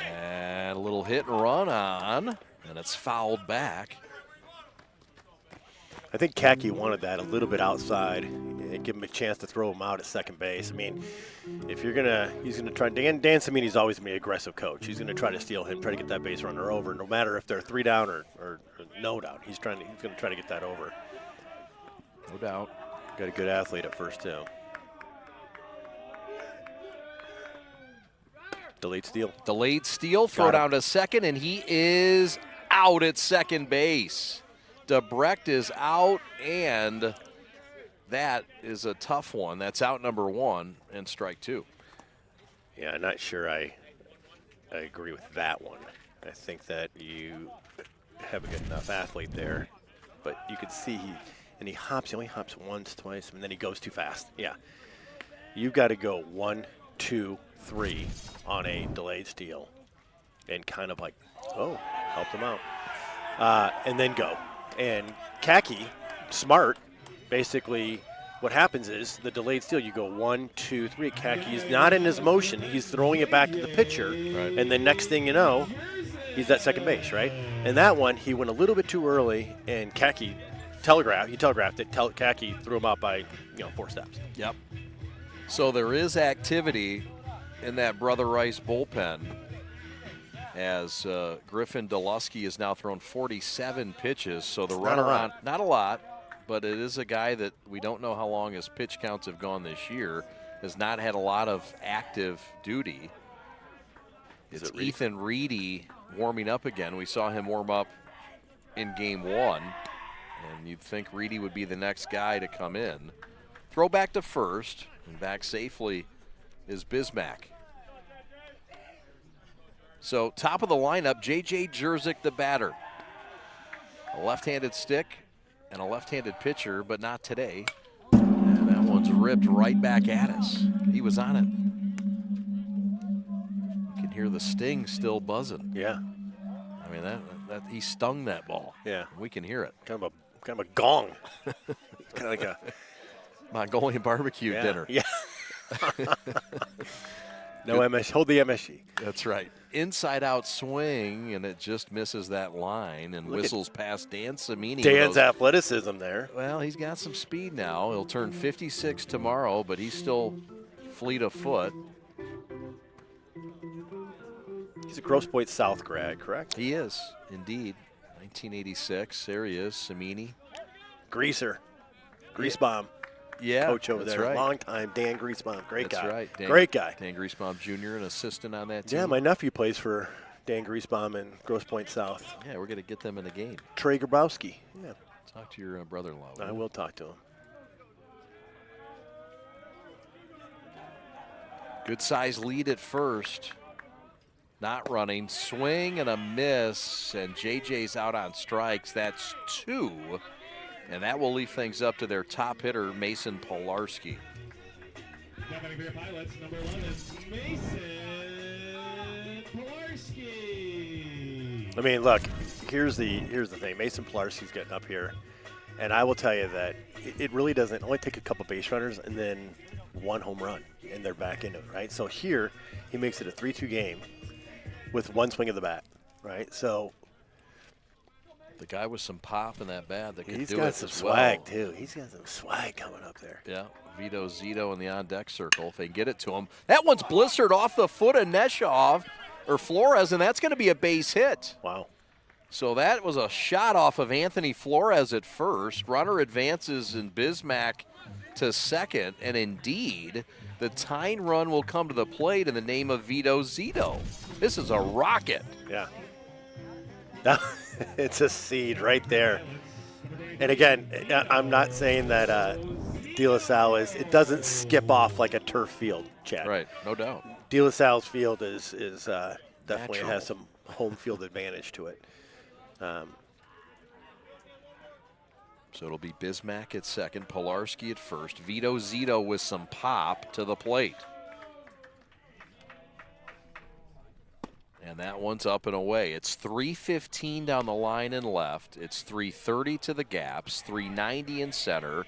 Speaker 2: And a little hit and run on, and it's fouled back.
Speaker 3: I think Kaki wanted that a little bit outside, give him a chance to throw him out at second base. I mean, if you're he's gonna try. Dan Samini's always gonna be an aggressive coach. He's gonna try to steal him, try to get that base runner over, no matter if they're 3 down or no down. He's gonna try to get that over.
Speaker 2: No doubt.
Speaker 3: Got a good athlete at first too. Delayed steal.
Speaker 2: Delayed steal, throw down to second, and he is out at second base. Debrecht is out, and that is a tough one. That's out number 1 and strike 2.
Speaker 3: Yeah, I'm not sure I agree with that one. I think that you have a good enough athlete there, but you could see he only hops once, twice, and then he goes too fast. Yeah. You've got to go 1, 2, 3 on a delayed steal and kind of like, help him out. And then go. And Kaki, smart, basically what happens is the delayed steal, you go 1, 2, 3. Kaki's not in his motion. He's throwing it back to the pitcher. Right. And then next thing you know, he's at second base, right? And that one, he went a little bit too early, and Kaki telegraphed it. Kaki threw him out by 4 steps.
Speaker 2: Yep. So there is activity in that Brother Rice bullpen as Griffin Delusky has now thrown 47 pitches. So the runner on, not a lot, but it is a guy that we don't know how long his pitch counts have gone this year, has not had a lot of active duty. It's Ethan Reedy warming up again. We saw him warm up in game 1. And you'd think Reedy would be the next guy to come in. Throw back to first, and back safely is Bismack. So top of the lineup, J.J. Jerzyk, the batter. A left-handed stick and a left-handed pitcher, but not today. And that one's ripped right back at us. He was on it. You can hear the sting still buzzing.
Speaker 3: Yeah.
Speaker 2: I mean, that he stung that ball.
Speaker 3: Yeah.
Speaker 2: We can hear it.
Speaker 3: Kind of a gong. Kind of like a
Speaker 2: Mongolian barbecue dinner.
Speaker 3: Yeah. No MS. Hold the MSG.
Speaker 2: That's right. Inside out swing, and it just misses that line and whistles past Dan Samini.
Speaker 3: Dan's athleticism there.
Speaker 2: Well, he's got some speed now. He'll turn 56 tomorrow, but he's still fleet of foot.
Speaker 3: He's a Grosse Pointe South grad, correct?
Speaker 2: He is, indeed. 1986. There he is, Samini.
Speaker 3: Greaser. Greasebaum.
Speaker 2: Yeah,
Speaker 3: coach over there.
Speaker 2: Right.
Speaker 3: Long time, Dan Greasebaum. Great guy.
Speaker 2: That's right.
Speaker 3: Great guy.
Speaker 2: Dan Greasebaum Jr., an assistant on that team.
Speaker 3: Yeah, my nephew plays for Dan Griesbaum in Grosse Pointe South.
Speaker 2: Yeah, we're going to get them in the game.
Speaker 3: Trey Grabowski. Yeah.
Speaker 2: Talk to your brother-in-law.
Speaker 3: I will talk to him.
Speaker 2: Good size lead at first. Not running. Swing and a miss, and JJ's out on strikes. That's 2, and that will leave things up to their top hitter, Mason Polarski.
Speaker 13: Pilots, number 11, Mason Polarski.
Speaker 3: I mean, look, here's the thing. Mason Polarski's getting up here, and I will tell you that it really doesn't only take a couple base runners and then 1 home run, and they're back into it, right? So here, he makes it a 3-2 game with 1 swing of the bat, right? So
Speaker 2: the guy with some pop in that bat that could do it as well.
Speaker 3: He's got some swag, too. He's got some swag coming up there.
Speaker 2: Yeah, Vito Zito in the on-deck circle. If they can get it to him. That one's blistered off the foot of Neshov, or Flores, and that's going to be a base hit.
Speaker 3: Wow.
Speaker 2: So that was a shot off of Anthony Flores at first. Runner advances in Bismack to second, and indeed, the tying run will come to the plate in the name of Vito Zito. This is a rocket.
Speaker 3: Yeah. It's a seed right there. And again, I'm not saying that De La Salle it doesn't skip off like a turf field, Chad.
Speaker 2: Right, no doubt.
Speaker 3: De La Salle's field is definitely
Speaker 2: Natural.
Speaker 3: has some home field advantage to it.
Speaker 2: So it'll be Bismack at second, Polarski at first, Vito Zito with some pop to the plate. And that one's up and away. It's 315 down the line and left. It's 330 to the gaps, 390 in center,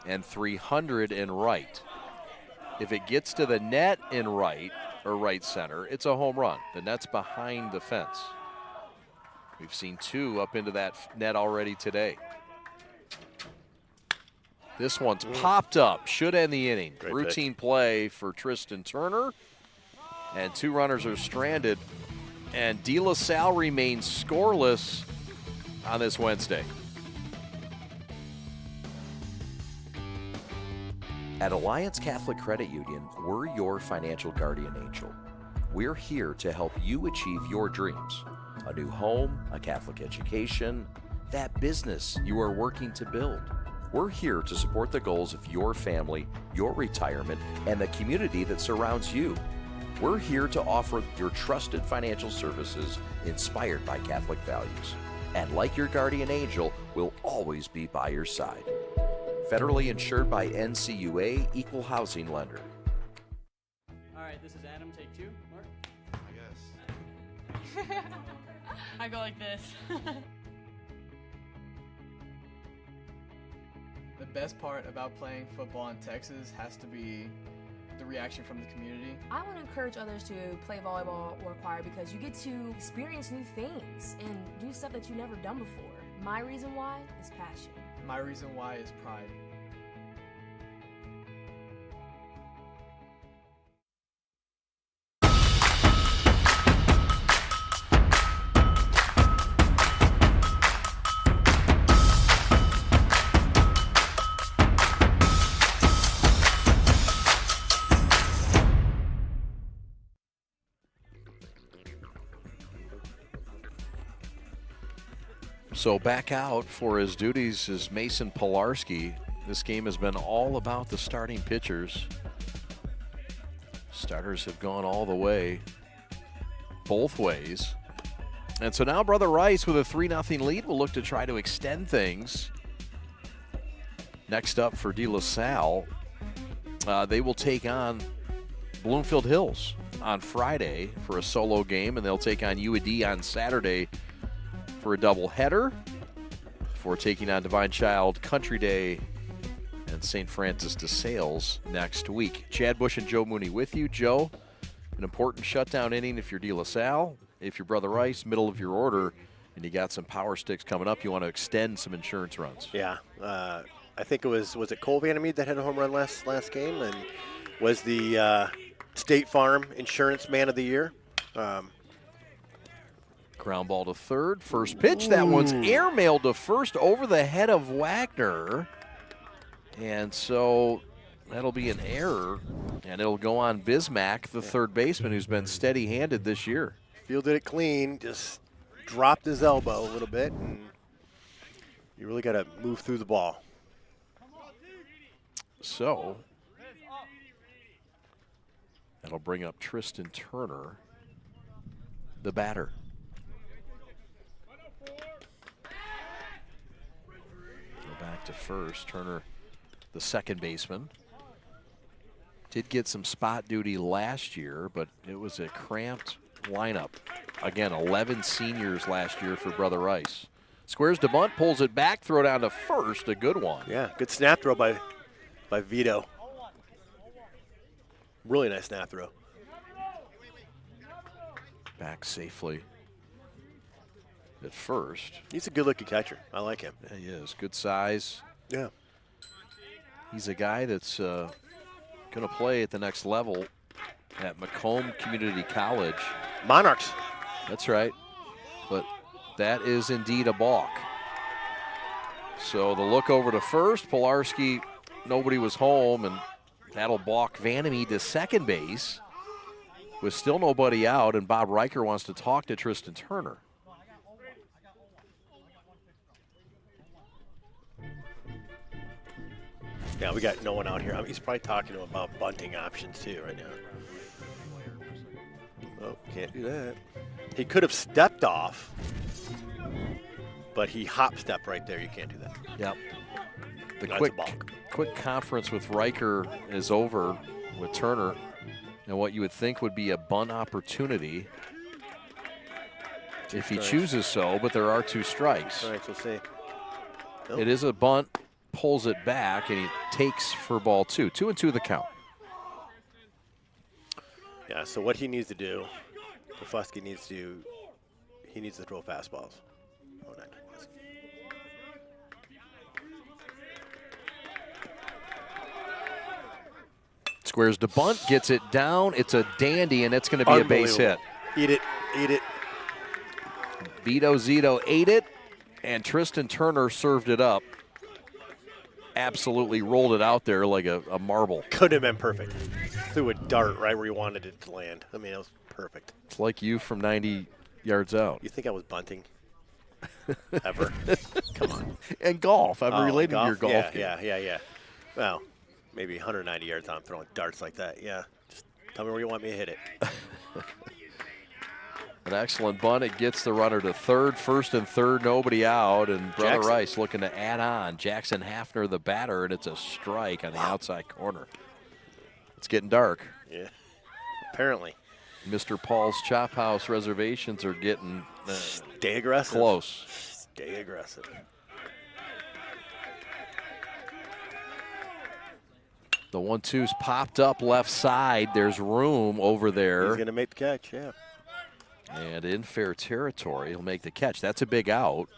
Speaker 2: and 300 in right. If it gets to the net in right or right center, it's a home run. The net's behind the fence. We've seen 2 up into that net already today. This one's popped up, should end the inning.
Speaker 3: Great
Speaker 2: routine play for Tristan Turner, and 2 runners are stranded. And De La Salle remains scoreless on this Wednesday.
Speaker 14: At Alliance Catholic Credit Union, we're your financial guardian angel. We're here to help you achieve your dreams. A new home, a Catholic education, that business you are working to build. We're here to support the goals of your family, your retirement, and the community that surrounds you. We're here to offer your trusted financial services inspired by Catholic values. And like your guardian angel, we'll always be by your side. Federally insured by NCUA, Equal Housing Lender.
Speaker 15: All right, this is Adam, take 2. Mark?
Speaker 16: I guess. I go like this.
Speaker 17: The best part about playing football in Texas has to be the reaction from the community.
Speaker 18: I want to encourage others to play volleyball or choir because you get to experience new things and do stuff that you've never done before. My reason why is passion.
Speaker 17: My reason why is pride.
Speaker 2: So back out for his duties is Mason Polarski. This game has been all about the starting pitchers. Starters have gone all the way, both ways. And so now Brother Rice with a 3-0 lead will look to try to extend things. Next up for De La Salle, they will take on Bloomfield Hills on Friday for a solo game, and they'll take on UAD on Saturday for a doubleheader before taking on Divine Child, Country Day, and St. Francis de Sales next week. Chad Bush and Joe Mooney with you. Joe, an important shutdown inning if you're De La Salle. If you're Brother Rice, middle of your order, and you got some power sticks coming up, you want to extend some insurance runs.
Speaker 3: Yeah. I think it was it Cole Vanameid that had a home run last game and was the State Farm Insurance Man of the Year.
Speaker 2: Ground ball to third. First pitch. That one's airmailed to first over the head of Wagner. And so that'll be an error. And it'll go on Bismack, the third baseman, who's been steady-handed this year.
Speaker 3: fielded it clean, just dropped his elbow a little bit, and you really got to move through the ball.
Speaker 2: So that'll bring up Tristan Turner, the batter. Go back to first. Turner, the second baseman. Did get some spot duty last year, but it was a cramped lineup. Again, 11 seniors last year for Brother Rice. Squares to bunt, pulls it back, throw down to first, a good one.
Speaker 3: Yeah, good snap throw by Vito. Really nice snap throw.
Speaker 2: Back safely at first.
Speaker 3: He's a good-looking catcher. I like him.
Speaker 2: Yeah, he is. Good size.
Speaker 3: Yeah.
Speaker 2: He's a guy that's going to play at the next level at Macomb Community College.
Speaker 3: Monarchs.
Speaker 2: That's right. But that is indeed a balk. So the look over to first. Pilarski, nobody was home, and that'll balk Vanameid to second base with still nobody out, and Bob Riker wants to talk to Tristan Turner.
Speaker 3: Yeah, we got no one out here. I mean, he's probably talking to him about bunting options too right now. Oh, can't do that. He could have stepped off, but he hop stepped right there. You can't do that.
Speaker 2: Yep. The
Speaker 3: That's
Speaker 2: quick
Speaker 3: a balk.
Speaker 2: quick conference with Riker is over with Turner, and what you would think would be a bunt opportunity if he chooses so, but there are 2 strikes.
Speaker 3: All right, we'll see. Nope.
Speaker 2: It is a bunt, pulls it back, and he takes for ball 2. 2-2 the count.
Speaker 3: Yeah, so what he needs to do, Fusky needs to throw fastballs. Oh, not
Speaker 2: Squares to bunt, gets it down. It's a dandy, and it's going to be a base hit.
Speaker 3: Eat it, eat it.
Speaker 2: Vito Zito ate it, and Tristan Turner served it up. Absolutely rolled it out there like a marble.
Speaker 3: Could have been perfect. Threw a dart right where he wanted it to land. I mean, it was perfect.
Speaker 2: It's like you from 90 yards out.
Speaker 3: You think I was bunting? Ever? Come on.
Speaker 2: And golf. I'm related to your golf game.
Speaker 3: Yeah. Well, maybe 190 yards out. I'm throwing darts like that. Yeah. Just tell me where you want me to hit it.
Speaker 2: An excellent bunt. It gets the runner to third. First and third, nobody out. And Brother
Speaker 3: Jackson.
Speaker 2: Rice looking to add on. Jackson Hafner, the batter, and it's a strike on the outside corner. It's getting dark.
Speaker 3: Yeah. Apparently.
Speaker 2: Mr. Paul's Chop House reservations are getting
Speaker 3: Stay aggressive.
Speaker 2: close.
Speaker 3: Stay aggressive.
Speaker 2: The 1-2's popped up left side. There's room over there.
Speaker 3: He's going to make the catch, yeah.
Speaker 2: And in fair territory, he'll make the catch. That's a big out.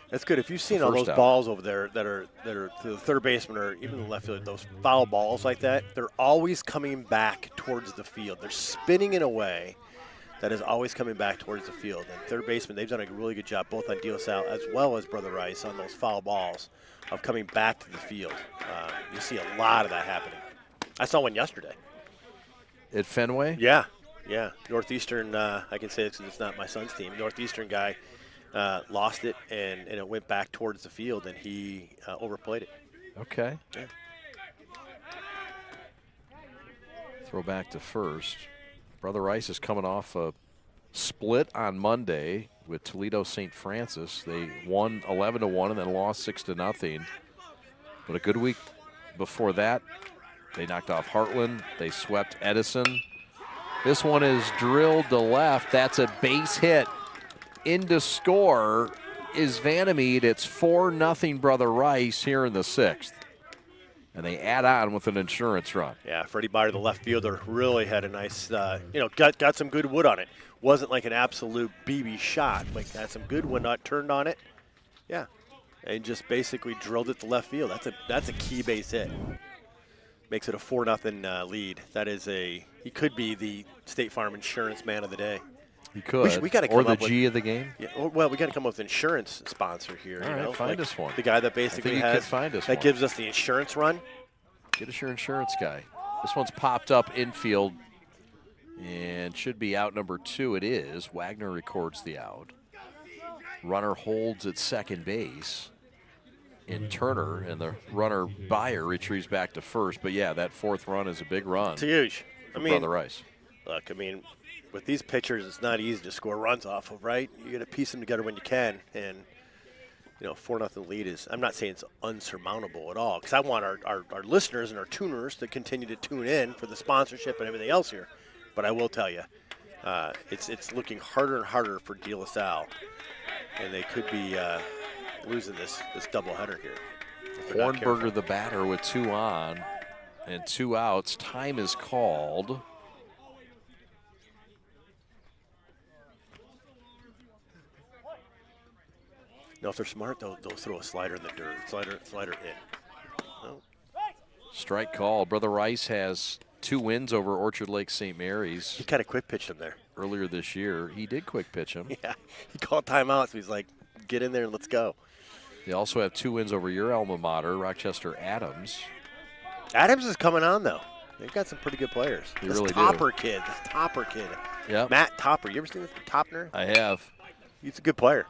Speaker 3: That's good. If you've seen all those balls over there that are to the third baseman or even the left fielder, those foul balls like that, they're always coming back towards the field. They're spinning in a way that is always coming back towards the field. And third baseman, they've done a really good job both on De La Salle as well as Brother Rice on those foul balls of coming back to the field. You see a lot of that happening. I saw one yesterday.
Speaker 2: At Fenway?
Speaker 3: Yeah. Northeastern, I can say it because it's not my son's team. Northeastern guy lost it, and it went back towards the field, and he overplayed it.
Speaker 2: Okay.
Speaker 3: Yeah.
Speaker 2: Throw back to first. Brother Rice is coming off a split on Monday with Toledo St. Francis. They won 11-1 and then lost 6-0. But a good week before that, they knocked off Heartland. They swept Edison. This one is drilled to left. That's a base hit. In to score is Vanameid. It's 4-0 Brother Rice here in the 6th. And they add on with an insurance run.
Speaker 3: Yeah, Freddie Byer, the left fielder, really had a nice, got some good wood on it. Wasn't like an absolute BB shot, but had some good wood turned on it. Yeah, and just basically drilled it to left field. That's a key base hit. Makes it a 4-0 lead. That is he could be the State Farm Insurance Man of the Day.
Speaker 2: He could.
Speaker 3: We got to come
Speaker 2: or the
Speaker 3: up
Speaker 2: G of the game.
Speaker 3: Yeah. Well, we got to come up with an insurance sponsor here.
Speaker 2: All right, find us one.
Speaker 3: The guy that basically gives us the insurance run.
Speaker 2: Get us your insurance guy. This one's popped up infield And should be out number 2. It is. Wagner records the out. Runner holds at second base in Turner, and the runner Byer retrieves back to first. But yeah, that 4th run is a big run.
Speaker 3: It's huge.
Speaker 2: For Brother Rice.
Speaker 3: Look, I mean, with these pitchers, it's not easy to score runs off of, right? You got to piece them together when you can, and 4-0 lead is. I'm not saying it's unsurmountable at all, because I want our listeners and our tuners to continue to tune in for the sponsorship and everything else here. But I will tell you, it's looking harder and harder for De La Salle, and they could be losing this doubleheader here.
Speaker 2: Hornberger, the batter, with 2 on and 2 outs. Time is called.
Speaker 3: Now, if they're smart, they'll throw a slider in the dirt. Slider in. No.
Speaker 2: Strike call. Brother Rice has 2 wins over Orchard Lake St. Mary's.
Speaker 3: He kind of quick pitched him there.
Speaker 2: Earlier this year. He did quick pitch him.
Speaker 3: Yeah, he called timeout, so he's like, get in there and let's go.
Speaker 2: They also have 2 wins over your alma mater, Rochester Adams.
Speaker 3: Adams is coming on, though. They've got some pretty good players.
Speaker 2: They
Speaker 3: this
Speaker 2: really
Speaker 3: Topper
Speaker 2: do.
Speaker 3: kid, this Topper kid.
Speaker 2: Yep.
Speaker 3: Matt Topper. You ever seen this Topner?
Speaker 2: I have.
Speaker 3: He's a good player.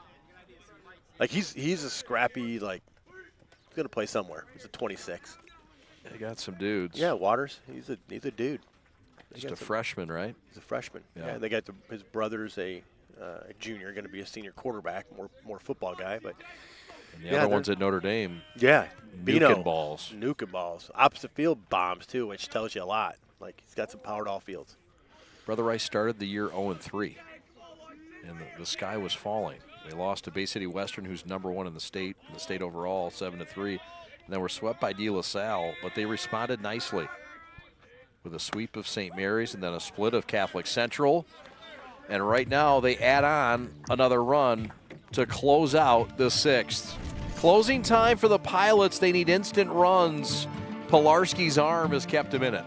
Speaker 3: Like, he's a scrappy, like, he's going to play somewhere. He's a 26.
Speaker 2: They got some dudes.
Speaker 3: Yeah, Waters. He's a dude.
Speaker 2: Just a freshman, right?
Speaker 3: He's a freshman.
Speaker 2: Yeah.
Speaker 3: Yeah, they got his brother's a junior, going to be a senior quarterback, more football guy. But
Speaker 2: and the other one's at Notre Dame.
Speaker 3: Yeah,
Speaker 2: nuking balls.
Speaker 3: Nuking balls. Opposite field bombs too, which tells you a lot. Like, he's got some power to all fields.
Speaker 2: Brother Rice started the year 0-3, and the sky was falling. They lost to Bay City Western, who's number 1 in the state overall, 7-3. And then were swept by De La Salle, but they responded nicely with a sweep of St. Mary's and then a split of Catholic Central. And right now they add on another run to close out the 6th. Closing time for the Pilots. They need instant runs. Pilarski's arm has kept him in it.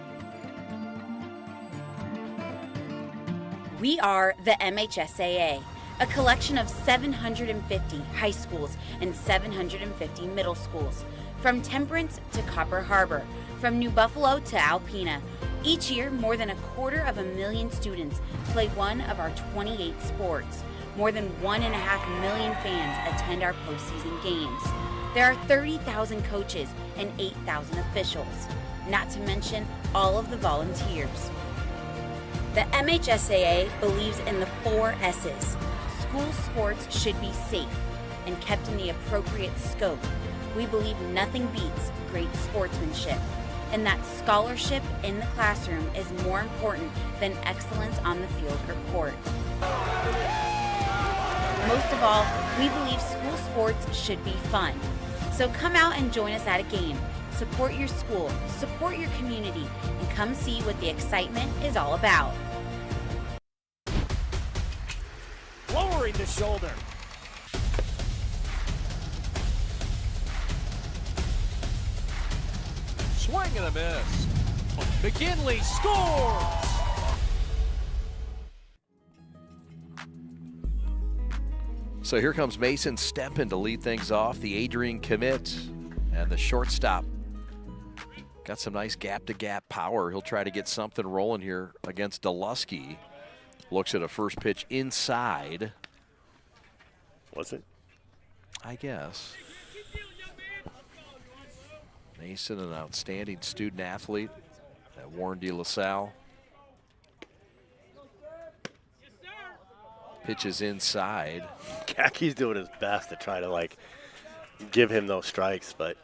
Speaker 12: We are the MHSAA, a collection of 750 high schools and 750 middle schools, from Temperance to Copper Harbor, from New Buffalo to Alpena. Each year, more than 250,000 students play one of our 28 sports. More than 1.5 million fans attend our postseason games. There are 30,000 coaches and 8,000 officials, not to mention all of the volunteers. The MHSAA believes in the 4 S's. School sports should be safe and kept in the appropriate scope. We believe nothing beats great sportsmanship, and that scholarship in the classroom is more important than excellence on the field or court. Most of all, we believe school sports should be fun. So come out and join us at a game. Support your school, support your community, and come see what the excitement is all about.
Speaker 19: Lowering the shoulder.
Speaker 1: Swing and a miss. McKinley scores!
Speaker 2: So here comes Mason Steppen to lead things off. The Adrian commit and the shortstop. Got some nice gap-to-gap power. He'll try to get something rolling here against Delusky. Looks at a first pitch inside.
Speaker 3: Was it?
Speaker 2: I guess. Mason, an outstanding student athlete at Warren De La Salle. Pitches inside.
Speaker 3: Kaki's doing his best to try to give him those strikes, but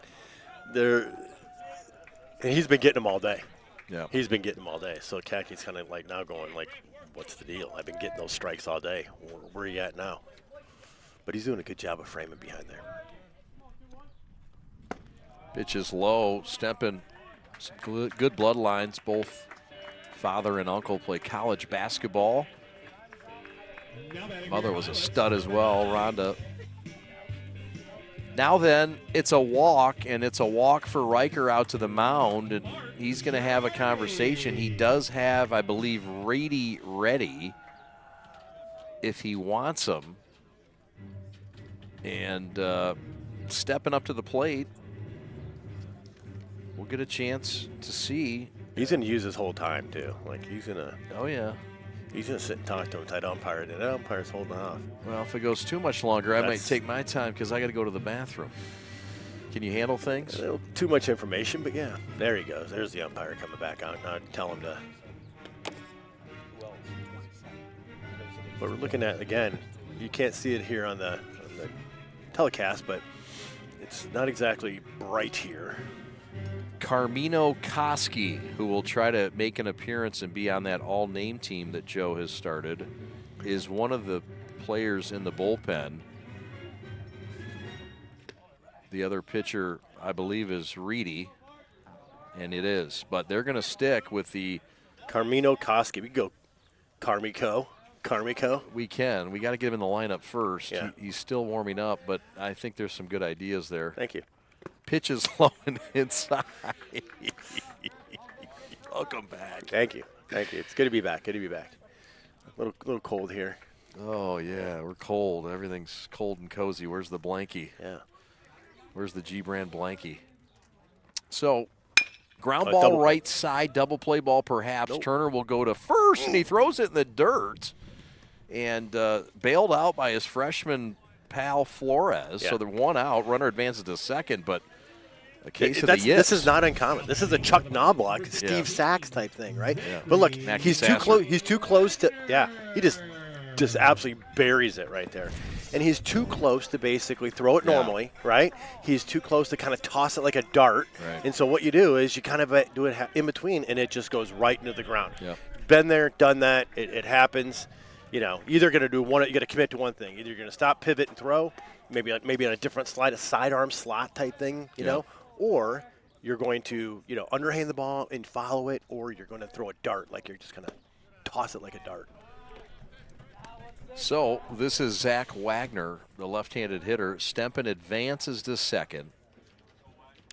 Speaker 3: he's been getting them all day.
Speaker 2: Yeah,
Speaker 3: he's been getting them all day. So Kaki's kind of now going what's the deal? I've been getting those strikes all day. Where are you at now? But he's doing a good job of framing behind there.
Speaker 2: Pitch is low. Steppen, some good bloodlines. Both father and uncle play college basketball. Mother was a stud as well, Rhonda. Now then, it's a walk, and it's a walk for Riker out to the mound, and he's going to have a conversation. He does have, I believe, Rady ready if he wants him. And stepping up to the plate, we'll get a chance to see.
Speaker 3: He's going to use his whole time, too. He's going to.
Speaker 2: Oh, yeah.
Speaker 3: He's going to sit and talk to him, tight umpire. And that umpire's holding off.
Speaker 2: Well, if it goes too much longer, I might take my time because I got to go to the bathroom. Can you handle things?
Speaker 3: Too much information, but yeah. There he goes. There's the umpire coming back on. I'd tell him to. What we're looking at, again, you can't see it here on the telecast, but it's not exactly bright here.
Speaker 2: Carmino Koski, who will try to make an appearance and be on that all-name team that Joe has started, is one of the players in the bullpen. The other pitcher, I believe, is Reedy, and it is. But they're going to stick with the
Speaker 3: Carmino Koski. We can go Carmico.
Speaker 2: We can. We got to get him in the lineup first.
Speaker 3: Yeah.
Speaker 2: He's still warming up, but I think there's some good ideas there.
Speaker 3: Thank you.
Speaker 2: Pitch is low and inside. Welcome back.
Speaker 3: Thank you. It's good to be back. A little cold here.
Speaker 2: Oh, yeah, we're cold. Everything's cold and cozy. Where's the blankie?
Speaker 3: Yeah.
Speaker 2: Where's the G-brand blankie? So, ground ball right side, double play ball perhaps.
Speaker 3: Nope.
Speaker 2: Turner will go to first, and he throws it in the dirt. And bailed out by his freshman pal Flores.
Speaker 3: Yeah.
Speaker 2: So they're one out. Runner advances to second, but a case of the yips.
Speaker 3: This is not uncommon. This is a Chuck Knobloch, Steve Sachs type thing, right?
Speaker 2: Yeah.
Speaker 3: But look,
Speaker 2: Mackie
Speaker 3: he's too close. He's too close to. Yeah, he just absolutely buries it right there. And he's too close to basically throw it normally, right? He's too close to kind of toss it like a dart.
Speaker 2: Right.
Speaker 3: And so what you do is you kind of do it in between, and it just goes right into the ground.
Speaker 2: Yeah.
Speaker 3: Been there, done that. It happens. You know, either going to do one. You got to commit to one thing. Either you're going to stop, pivot, and throw. Maybe on a different slide, a sidearm slot type thing. You know, or you're going to underhand the ball and follow it, or you're going to throw a dart, like you're just going to toss it like a dart.
Speaker 2: So this is Zach Wagner, the left-handed hitter. Stempen advances to second.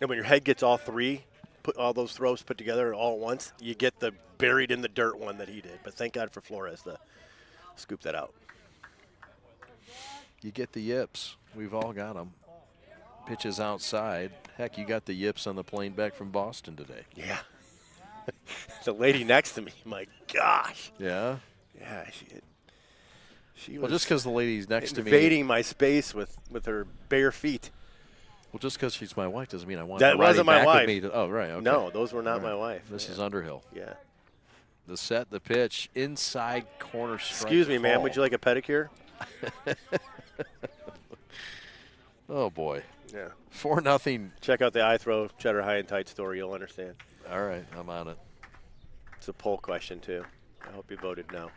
Speaker 3: And when your head gets all three, put all those throws put together all at once, you get the buried in the dirt one that he did. But thank God for Flores to scoop that out.
Speaker 2: You get the yips. We've all got them. Pitches outside. Heck, you got the yips on the plane back from Boston today.
Speaker 3: Yeah. The lady next to me, my gosh.
Speaker 2: Yeah?
Speaker 3: Yeah, she
Speaker 2: Well, just because the lady's next to me.
Speaker 3: Invading my space with her bare feet.
Speaker 2: Well, just because she's my wife doesn't mean I want
Speaker 3: that
Speaker 2: her
Speaker 3: wasn't
Speaker 2: riding
Speaker 3: my
Speaker 2: back
Speaker 3: wife.
Speaker 2: with me oh, right. Okay.
Speaker 3: No, those were not my wife.
Speaker 2: This is Underhill.
Speaker 3: Yeah.
Speaker 2: The set, the pitch, inside corner strike.
Speaker 3: Excuse me, ma'am.
Speaker 2: call.
Speaker 3: Would you like a pedicure?
Speaker 2: Oh, boy.
Speaker 3: Yeah.
Speaker 2: 4-0.
Speaker 3: Check out the I Throw Cheddar High and Tight story. You'll understand.
Speaker 2: All right, I'm on it.
Speaker 3: It's a poll question, too. I hope you voted no.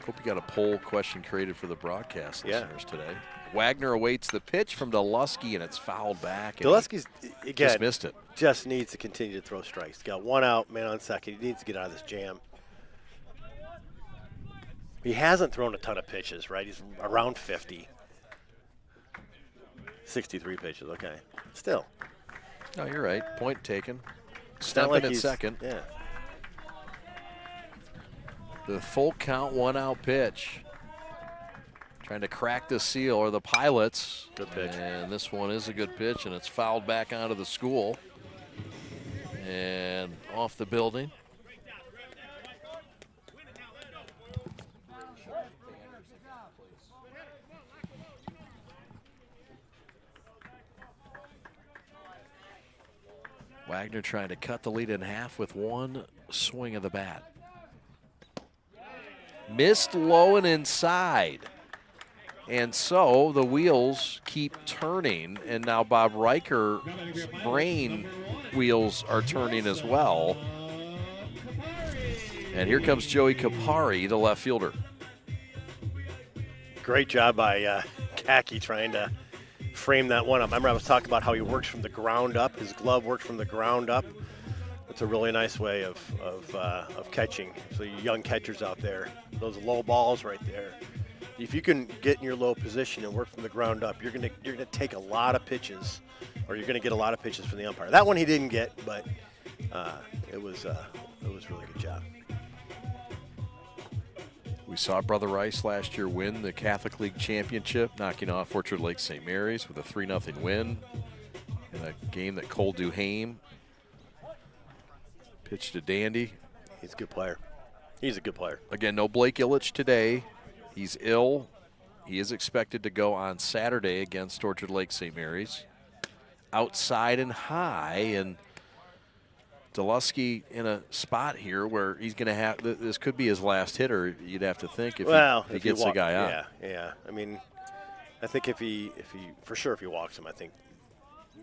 Speaker 2: Hope you got a poll question created for the broadcast listeners today. Wagner awaits the pitch from Delusky, and it's fouled back.
Speaker 3: Delusky's, again,
Speaker 2: just missed it.
Speaker 3: Just needs to continue to throw strikes. Got one out, man on second. He needs to get out of this jam. He hasn't thrown a ton of pitches, right? He's around 50. 63 pitches, okay. Still.
Speaker 2: No, you're right. Point taken.
Speaker 3: It's not
Speaker 2: Stempen
Speaker 3: like
Speaker 2: at
Speaker 3: he's-
Speaker 2: second.
Speaker 3: Yeah.
Speaker 2: The full count, 1-out pitch. Trying to crack the seal are the Pilots.
Speaker 3: Good pitch.
Speaker 2: And this one is a good pitch, and it's fouled back onto the school. And off the building. Wagner trying to cut the lead in half with one swing of the bat. Missed low and inside. And so the wheels keep turning, and now Bob Riker's brain wheels are turning as well. And here comes Joey Kapari, the left fielder.
Speaker 3: Great job by Kaki trying to frame that one up. Remember I was talking about how he works from the ground up. His glove works from the ground up. It's a really nice way of catching. So you young catchers out there, those low balls right there. If you can get in your low position and work from the ground up, you're gonna take a lot of pitches, or you're gonna get a lot of pitches from the umpire. That one he didn't get, but it was a really good job.
Speaker 2: We saw Brother Rice last year win the Catholic League Championship, knocking off Orchard Lake St. Mary's with a 3-0 win in a game that Cole Duhame pitched to Dandy.
Speaker 3: He's a good player. He's a good player.
Speaker 2: Again, no Blake Illich today. He's ill. He is expected to go on Saturday against Orchard Lake St. Mary's. Outside and high, and Delusky in a spot here where he's going to have, this could be his last hitter, you'd have to think, if he gets the guy out.
Speaker 3: Yeah. I mean, I think if he walks him, I think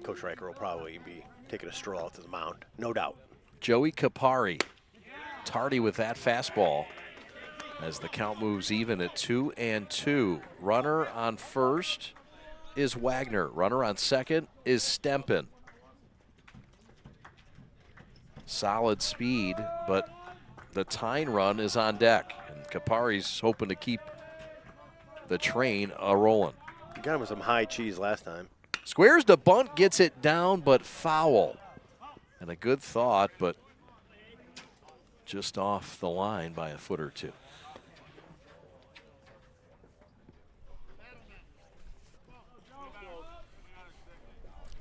Speaker 3: Coach Riker will probably be taking a stroll out to the mound, no doubt.
Speaker 2: Joey Kapari, tardy with that fastball as the count moves even at 2-2. Runner on first is Wagner. Runner on second is Stempen. Solid speed, but the tying run is on deck. And Kapari's hoping to keep the train a-rolling.
Speaker 3: You got him with some high cheese last time.
Speaker 2: Squares the bunt, gets it down, but foul. And a good thought, but just off the line by a foot or two.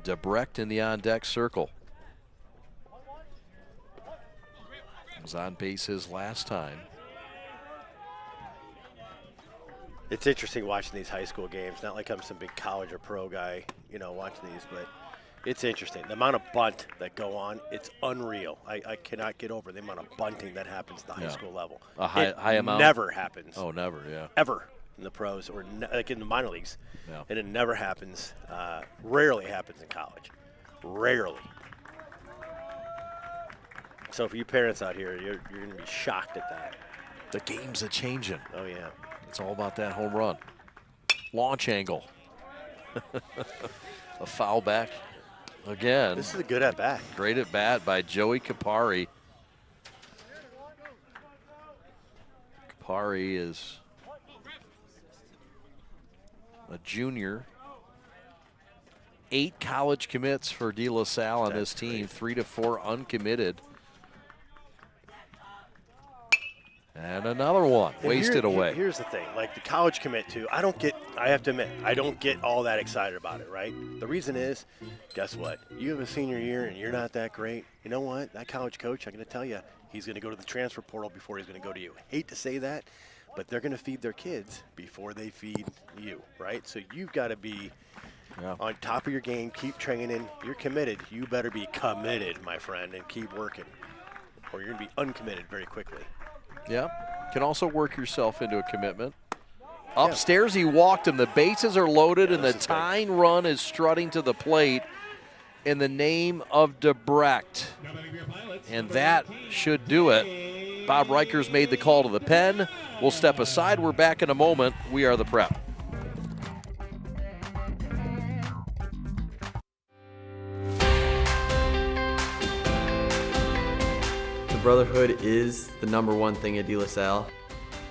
Speaker 2: Debrecht in the on-deck circle. Was on base his last time.
Speaker 3: It's interesting watching these high school games. Not like I'm some big college or pro guy, watching these, but it's interesting. The amount of bunt that go on, it's unreal. I cannot get over the amount of bunting that happens at the high school level.
Speaker 2: A high amount?
Speaker 3: Never happens.
Speaker 2: Oh, never, yeah.
Speaker 3: Ever in the pros or like in the minor leagues.
Speaker 2: Yeah.
Speaker 3: And it never happens. Rarely happens in college. Rarely. So for you parents out here, you're going to be shocked at that.
Speaker 2: The game's a-changing.
Speaker 3: Oh, yeah.
Speaker 2: It's all about that home run. Launch angle. A foul back again.
Speaker 3: This is a good at-bat.
Speaker 2: Great at-bat by Joey Kapari. Kapari is a junior. 8 college commits for De La Salle on this team, 3 to 4 uncommitted. And another one, wasted away.
Speaker 3: Here's the thing, like the college commit too, I have to admit, I don't get all that excited about it, right? The reason is, guess what? You have a senior year and you're not that great. You know what? That college coach, I'm going to tell you, he's going to go to the transfer portal before he's going to go to you. Hate to say that, but they're going to feed their kids before they feed you, right? So you've got to be on top of your game, keep training. You're committed. You better be committed, my friend, and keep working, or you're going to be uncommitted very quickly.
Speaker 2: Yeah, can also work yourself into a commitment. Upstairs, he walked him. The bases are loaded, and the tying run is strutting to the plate in the name of Debrecht. And that should do it. Bob Reicher's made the call to the pen. We'll step aside. We're back in a moment. We are the Prep.
Speaker 5: Brotherhood is the #1 thing at De La Salle.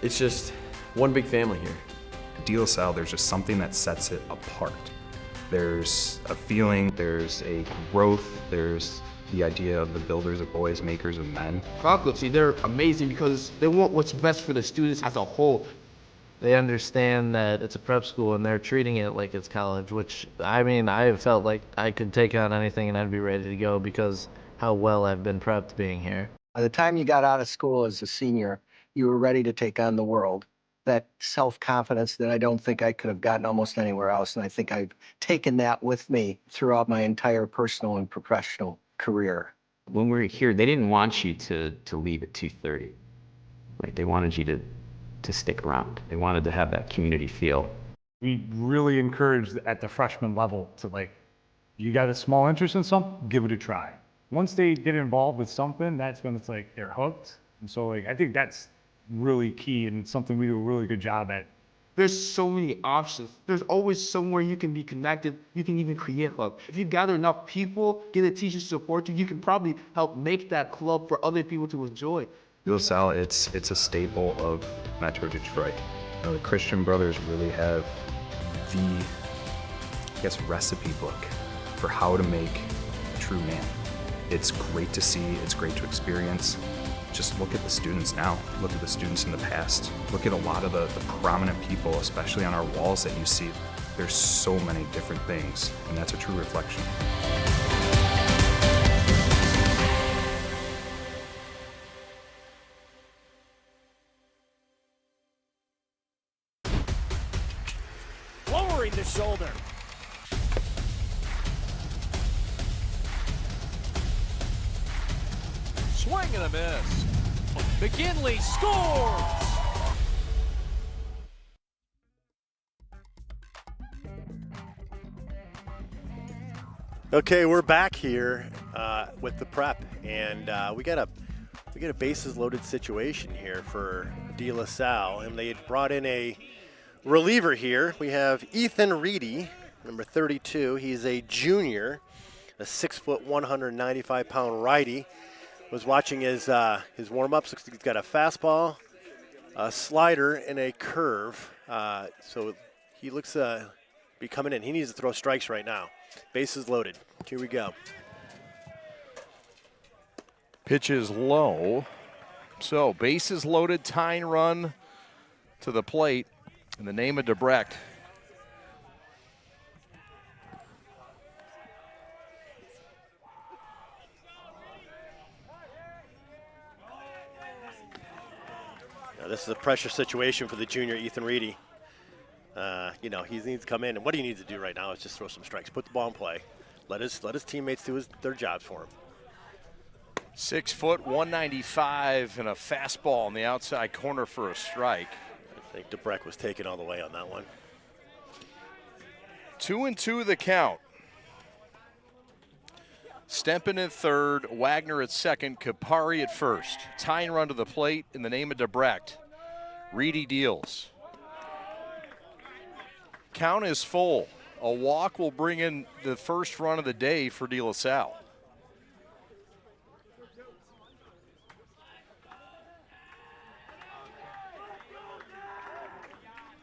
Speaker 5: It's just one big family here.
Speaker 6: At De La Salle, there's just something that sets it apart. There's a feeling, there's a growth, there's the idea of the builders of boys, makers of men.
Speaker 20: Faculty, they're amazing because they want what's best for the students as a whole.
Speaker 7: They understand that it's a prep school and they're treating it like it's college, which, I felt like I could take on anything and I'd be ready to go because how well I've been prepped being here.
Speaker 21: By the time you got out of school as a senior, you were ready to take on the world. That self-confidence that I don't think I could have gotten almost anywhere else, and I think I've taken that with me throughout my entire personal and professional career.
Speaker 22: When we were here, they didn't want you to leave at 2:30. Like, they wanted you to stick around. They wanted to have that community feel.
Speaker 23: We really encouraged at the freshman level to, you got a small interest in something, give it a try. Once they get involved with something, that's when it's they're hooked. And so I think that's really key and something we do a really good job at.
Speaker 20: There's so many options. There's always somewhere you can be connected. You can even create a club. If you gather enough people, get a teacher to support you, you can probably help make that club for other people to enjoy.
Speaker 6: De La Salle, it's a staple of Metro Detroit. The Christian Brothers really have the, recipe book for how to make a true man. It's great to see, it's great to experience. Just look at the students now, look at the students in the past. Look at a lot of the prominent people, especially on our walls that you see. There's so many different things, and that's a true reflection.
Speaker 19: lowering the shoulder.
Speaker 1: Swing and a miss. McKinley scores!
Speaker 3: Okay, we're back here with the prep, and we got a bases loaded situation here for De La Salle, and they had brought in a reliever here. We have Ethan Reedy, number 32. He's a junior, a 6', 195-pound righty. Was watching his warm-ups. Looks like he's got a fastball, a slider, and a curve. So he looks be coming in. He needs to throw strikes right now. Bases loaded. Here we go.
Speaker 2: Pitch is low. So bases loaded, tying run to the plate in the name of Debrecht.
Speaker 3: Now, this is a pressure situation for the junior Ethan Reedy. He needs to come in, and what he needs to do right now is just throw some strikes, put the ball in play, let his teammates do their jobs for him.
Speaker 2: 6', 195, and a fastball on the outside corner for a strike.
Speaker 3: I think Debrecht was taken all the way on that one.
Speaker 2: 2-2 the count. Stempen at third, Wagner at second, Kapari at first. Tying run to the plate in the name of Debrecht. Reedy deals. Count is full. A walk will bring in the first run of the day for De La Salle.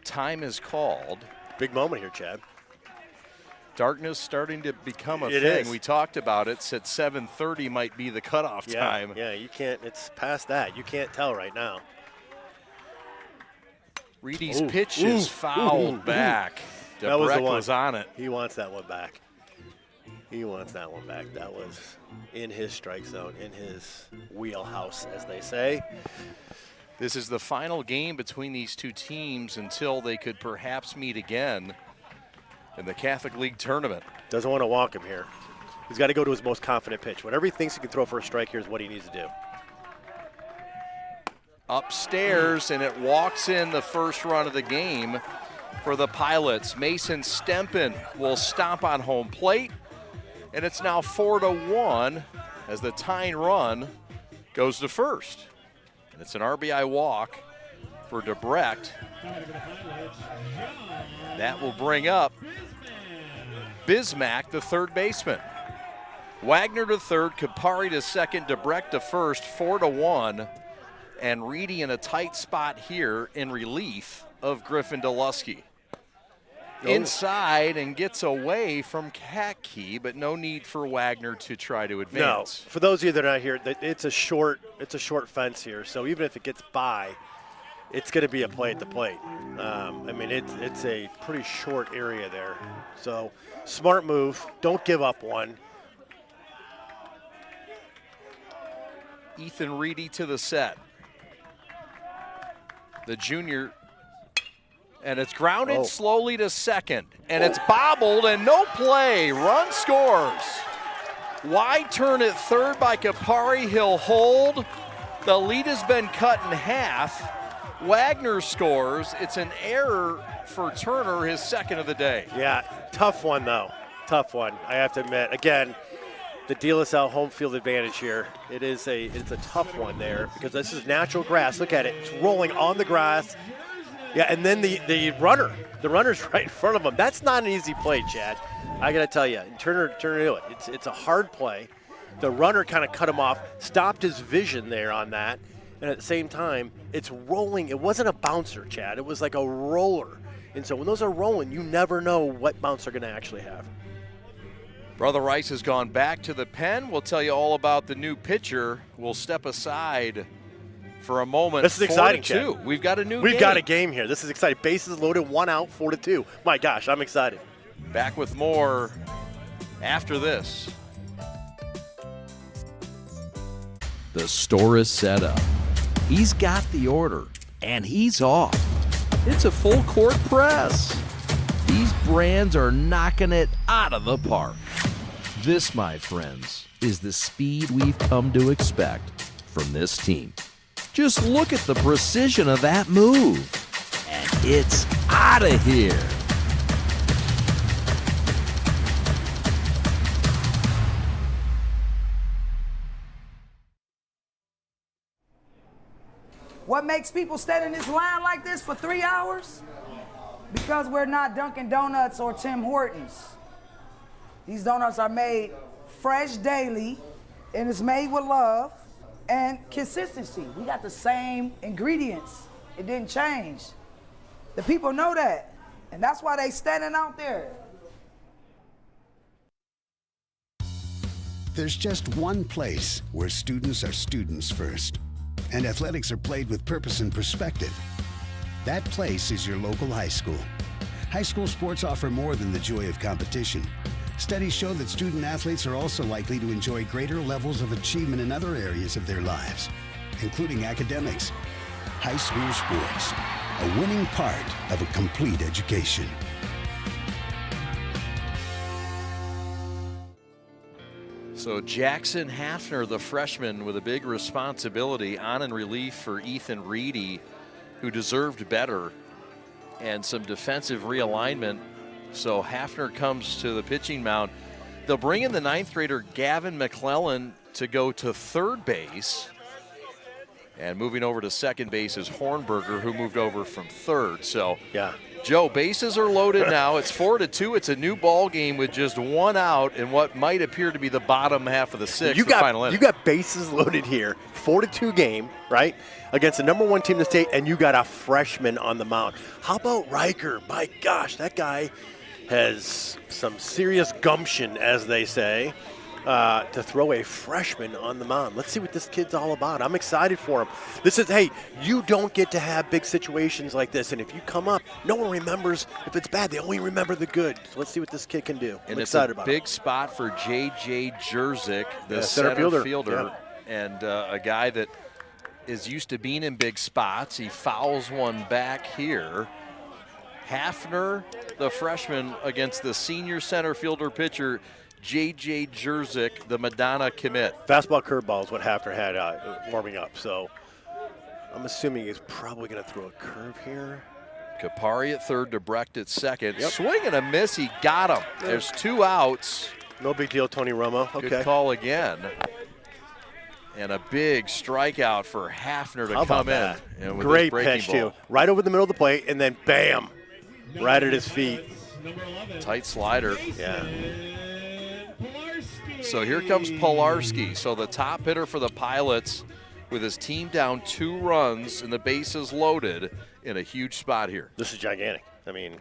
Speaker 2: Time is called.
Speaker 3: Big moment here, Chad.
Speaker 2: Darkness starting to become a
Speaker 3: It
Speaker 2: thing.
Speaker 3: is.
Speaker 2: We talked about it. Said 7:30 might be the cutoff time.
Speaker 3: Yeah, you can't. It's past that. You can't tell right now.
Speaker 2: Reedy's pitch is fouled back.
Speaker 3: That was the
Speaker 2: Debrecht
Speaker 3: one.
Speaker 2: was on it.
Speaker 3: He wants that one back. He wants that one back. That was in his strike zone, in his wheelhouse, as they say.
Speaker 2: This is the final game between these two teams until they could perhaps meet again in the Catholic League tournament.
Speaker 3: Doesn't want to walk him here. He's got to go to his most confident pitch. Whatever he thinks he can throw for a strike here is what he needs to do.
Speaker 2: Upstairs, and it walks in the first run of the game for the Pilots. Mason Stempen will stomp on home plate, and it's now 4-1 as the tying run goes to first. And it's an RBI walk for Debrecht. That will bring up Bismack, the third baseman. Wagner to third, Kapari to second, Debrecht to first, 4-1. And Reedy in a tight spot here in relief of Griffin Delusky. Inside and gets away from Kaki, but no need for Wagner to try to advance.
Speaker 3: No, for those of you that are not here, it's a short fence here. So even if it gets by, it's going to be a play at the plate. It's a pretty short area there. So smart move. Don't give up one.
Speaker 2: Ethan Reedy to the set. The junior, and it's grounded slowly to second, and it's bobbled and no play. Run scores. Wide turn at third by Kapari. He'll hold. The lead has been cut in half. Wagner scores. It's an error for Turner, his second of the day.
Speaker 3: Yeah, tough one though. Tough one, I have to admit. Again, the De La Salle home field advantage here. It's a tough one there because this is natural grass. Look at it. It's rolling on the grass. Yeah, and then the runner's right in front of him. That's not an easy play, Chad. I got to tell you. Turner knew it. It's a hard play. The runner kind of cut him off, stopped his vision there on that. And at the same time, it's rolling. It wasn't a bouncer, Chad. It was like a roller. And so when those are rolling, you never know what bounce they're going to actually have.
Speaker 2: Brother Rice has gone back to the pen. We'll tell you all about the new pitcher. We'll step aside for a moment.
Speaker 3: This is exciting,
Speaker 2: 4-2.
Speaker 3: Chad.
Speaker 2: We've got a new game.
Speaker 3: We've got a game here. This is exciting. Bases loaded, 1 out, 4-2. My gosh, I'm excited.
Speaker 2: Back with more after this.
Speaker 14: The store is set up. He's got the order, and he's off. It's a full court press.
Speaker 4: These brands are knocking it out of the park. This, my friends, is the speed we've come to expect from this team. Just look at the precision of that move. And it's out of here.
Speaker 8: What makes people stand in this line like this for 3 hours? Because we're not Dunkin' Donuts or Tim Hortons. These donuts are made fresh daily, and it's made with love and consistency. We got the same ingredients. It didn't change. The people know that, and that's why they standing out there.
Speaker 10: There's just one place where students are students first, and athletics are played with purpose and perspective. That place is your local high school. High school sports offer more than the joy of competition. Studies show that student athletes are also likely to enjoy greater levels of achievement in other areas of their lives, including academics. High school sports, a winning part of a complete education.
Speaker 2: So Jackson Hafner, the freshman, with a big responsibility on in relief for Ethan Reedy, who deserved better, and some defensive realignment. So Hafner comes to the pitching mound. They'll bring in the 9th grader Gavin McClellan to go to third base. And moving over to second base is Hornberger, who moved over from third. So,
Speaker 3: yeah,
Speaker 2: Joe, bases are loaded now. It's 4-2. It's a new ball game with just one out in what might appear to be the bottom half of the sixth. Final inning.
Speaker 3: You got bases loaded here. 4-2 game, right, against the #1 team in the state, and you got a freshman on the mound. How about Riker? My gosh, that guy has some serious gumption, as they say, to throw a freshman on the mound. Let's see what this kid's all about. I'm excited for him. This is, hey, you don't get to have big situations like this, and if you come up, no one remembers if it's bad. They only remember the good. So let's see what this kid can do.
Speaker 2: And
Speaker 3: I'm
Speaker 2: it's
Speaker 3: excited
Speaker 2: a
Speaker 3: about
Speaker 2: big
Speaker 3: it.
Speaker 2: spot for J.J. Jerzik, the
Speaker 3: center
Speaker 2: fielder, and a guy that is used to being in big spots. He fouls one back here. Hafner, the freshman, against the senior center fielder pitcher, J.J. Jerzik, the Madonna commit.
Speaker 3: Fastball curveball is what Hafner had warming up, so I'm assuming he's probably going to throw a curve here.
Speaker 2: Kapari at third, DeBrecht at second. Yep. Swing and a miss, he got him. There's 2 outs.
Speaker 3: No big deal, Tony Romo. Okay.
Speaker 2: Good call again. And a big strikeout for Hafner to come in. And with
Speaker 3: great
Speaker 2: this breaking
Speaker 3: pitch,
Speaker 2: ball.
Speaker 3: too. Right over the middle of the plate, and then bam, right at his feet.
Speaker 2: Tight slider.
Speaker 3: Yeah.
Speaker 2: So here comes Pilarski. So the top hitter for the Pilots with his team down 2 runs and the bases loaded in a huge spot here.
Speaker 3: This is gigantic. I mean,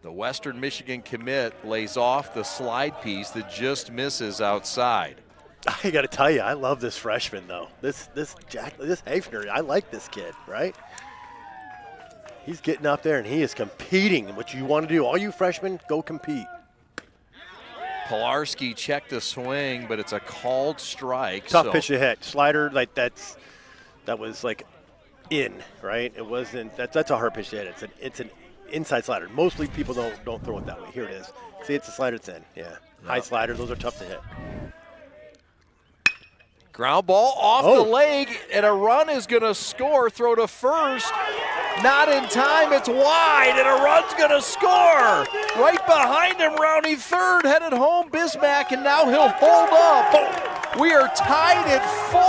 Speaker 2: the Western Michigan commit lays off the slide piece that just misses outside.
Speaker 3: I got to tell you, I love this freshman though. This Hafner, I like this kid, right? He's getting up there and he is competing. What you want to do, all you freshmen, go compete.
Speaker 2: Pilarski checked the swing, but it's a called strike.
Speaker 3: Tough pitch to hit. Slider, like that was like in, right? It wasn't. That's a hard pitch to hit. It's an inside slider. Mostly people don't throw it that way. Here it is. See, it's a slider. It's in. Yeah. Yep. High slider. Those are tough to hit.
Speaker 2: Ground ball off the leg, and a run is going to score. Throw to first. Not in time. It's wide, and a run's going to score. Right behind him, rounding third, headed home, Bismack, and now he'll hold up. We are tied at 4.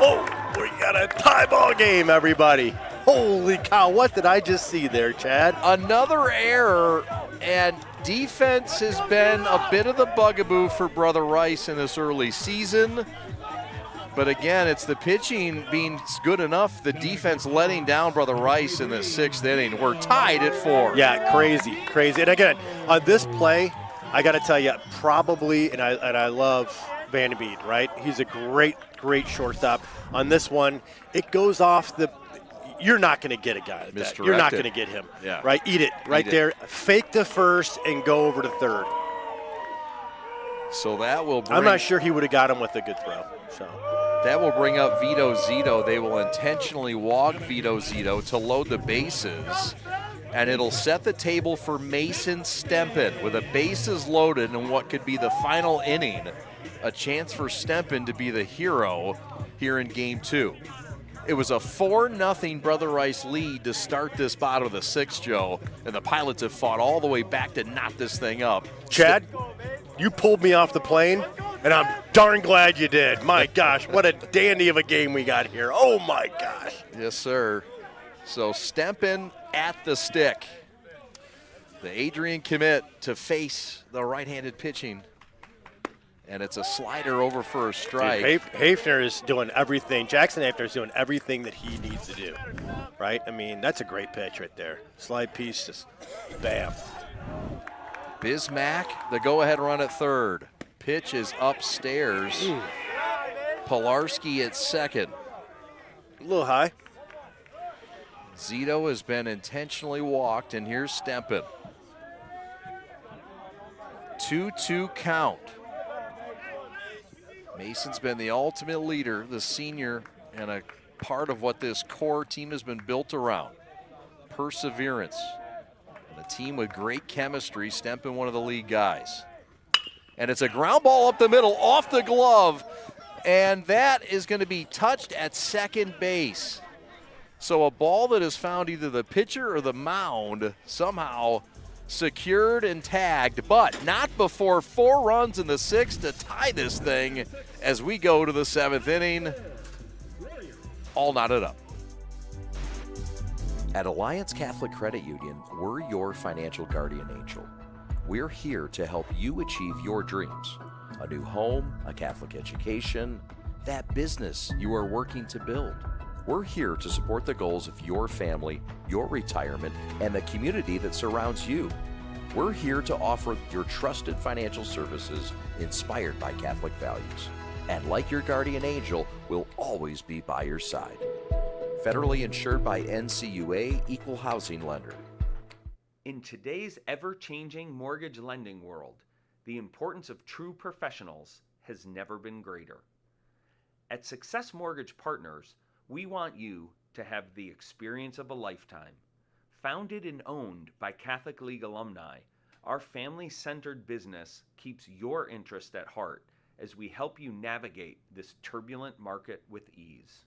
Speaker 3: Oh, we got a tie ball game, everybody. Holy cow, what did I just see there, Chad?
Speaker 2: Another error, and defense has been a bit of the bugaboo for Brother Rice in this early season. But again, it's the pitching being good enough, the defense letting down Brother Rice in the 6th inning. We're tied at 4.
Speaker 3: Yeah, crazy. And again, on this play, I got to tell you, probably, and I love Vanameid, right? He's a great shortstop. On this one, it goes off the – you're not going to get a guy like that. You're not going to get him, right? Eat it there. Fake to first and go over to third.
Speaker 2: So that will bring –
Speaker 3: I'm not sure he would have got him with a good throw, so –
Speaker 2: That will bring up Vito Zito. They will intentionally walk Vito Zito to load the bases, and it'll set the table for Mason Stempen with the bases loaded in what could be the final inning. A chance for Stempen to be the hero here in Game 2. It was a 4-0 Brother Rice lead to start this bottom of the sixth, Joe, and the Pilots have fought all the way back to knot this thing up.
Speaker 3: Chad, you pulled me off the plane, and I'm darn glad you did. My gosh, what a dandy of a game we got here. Oh, my gosh.
Speaker 2: Yes, sir. So Stempen at the stick. The Adrian commit to face the right-handed pitching. And it's a slider over for a strike.
Speaker 3: Dude, Hafner is doing everything. Jackson Hafner is doing everything that he needs to do, right? I mean, that's a great pitch right there. Slide piece, just bam.
Speaker 2: Bismack, the go-ahead run at third. Pitch is upstairs. Pilarski at second.
Speaker 3: A little high.
Speaker 2: Zito has been intentionally walked, and here's Stempen. 2-2 count. Mason's been the ultimate leader, the senior, and a part of what this core team has been built around. Perseverance. And a team with great chemistry. Stempen, one of the lead guys. And it's a ground ball up the middle, off the glove, and that is going to be touched at second base. So a ball that has found either the pitcher or the mound somehow secured and tagged, but not before 4 runs in the 6th to tie this thing as we go to the 7th inning. All knotted up.
Speaker 14: At Alliance Catholic Credit Union, we're your financial guardian angel. We're here to help you achieve your dreams. A new home, a Catholic education, that business you are working to build. We're here to support the goals of your family, your retirement, and the community that surrounds you. We're here to offer your trusted financial services inspired by Catholic values. And like your guardian angel, we'll always be by your side. Federally insured by NCUA, Equal Housing Lender.
Speaker 9: In today's ever-changing mortgage lending world, the importance of true professionals has never been greater. At Success Mortgage Partners, we want you to have the experience of a lifetime. Founded and owned by Catholic League alumni, our family-centered business keeps your interest at heart as we help you navigate this turbulent market with ease.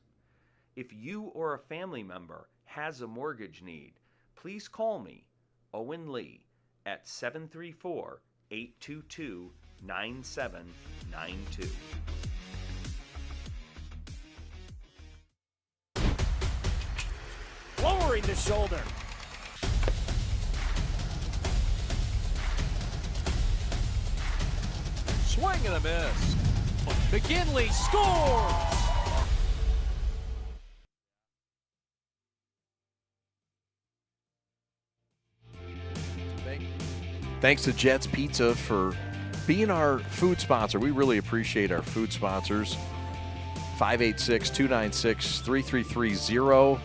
Speaker 9: If you or a family member has a mortgage need, please call me, Owen Lee, at 734-822-9792.
Speaker 19: Lowering the shoulder.
Speaker 1: Swing and a miss. McKinley scores!
Speaker 2: Thanks to Jets Pizza for being our food sponsor. We really appreciate our food sponsors. 586-296-3330,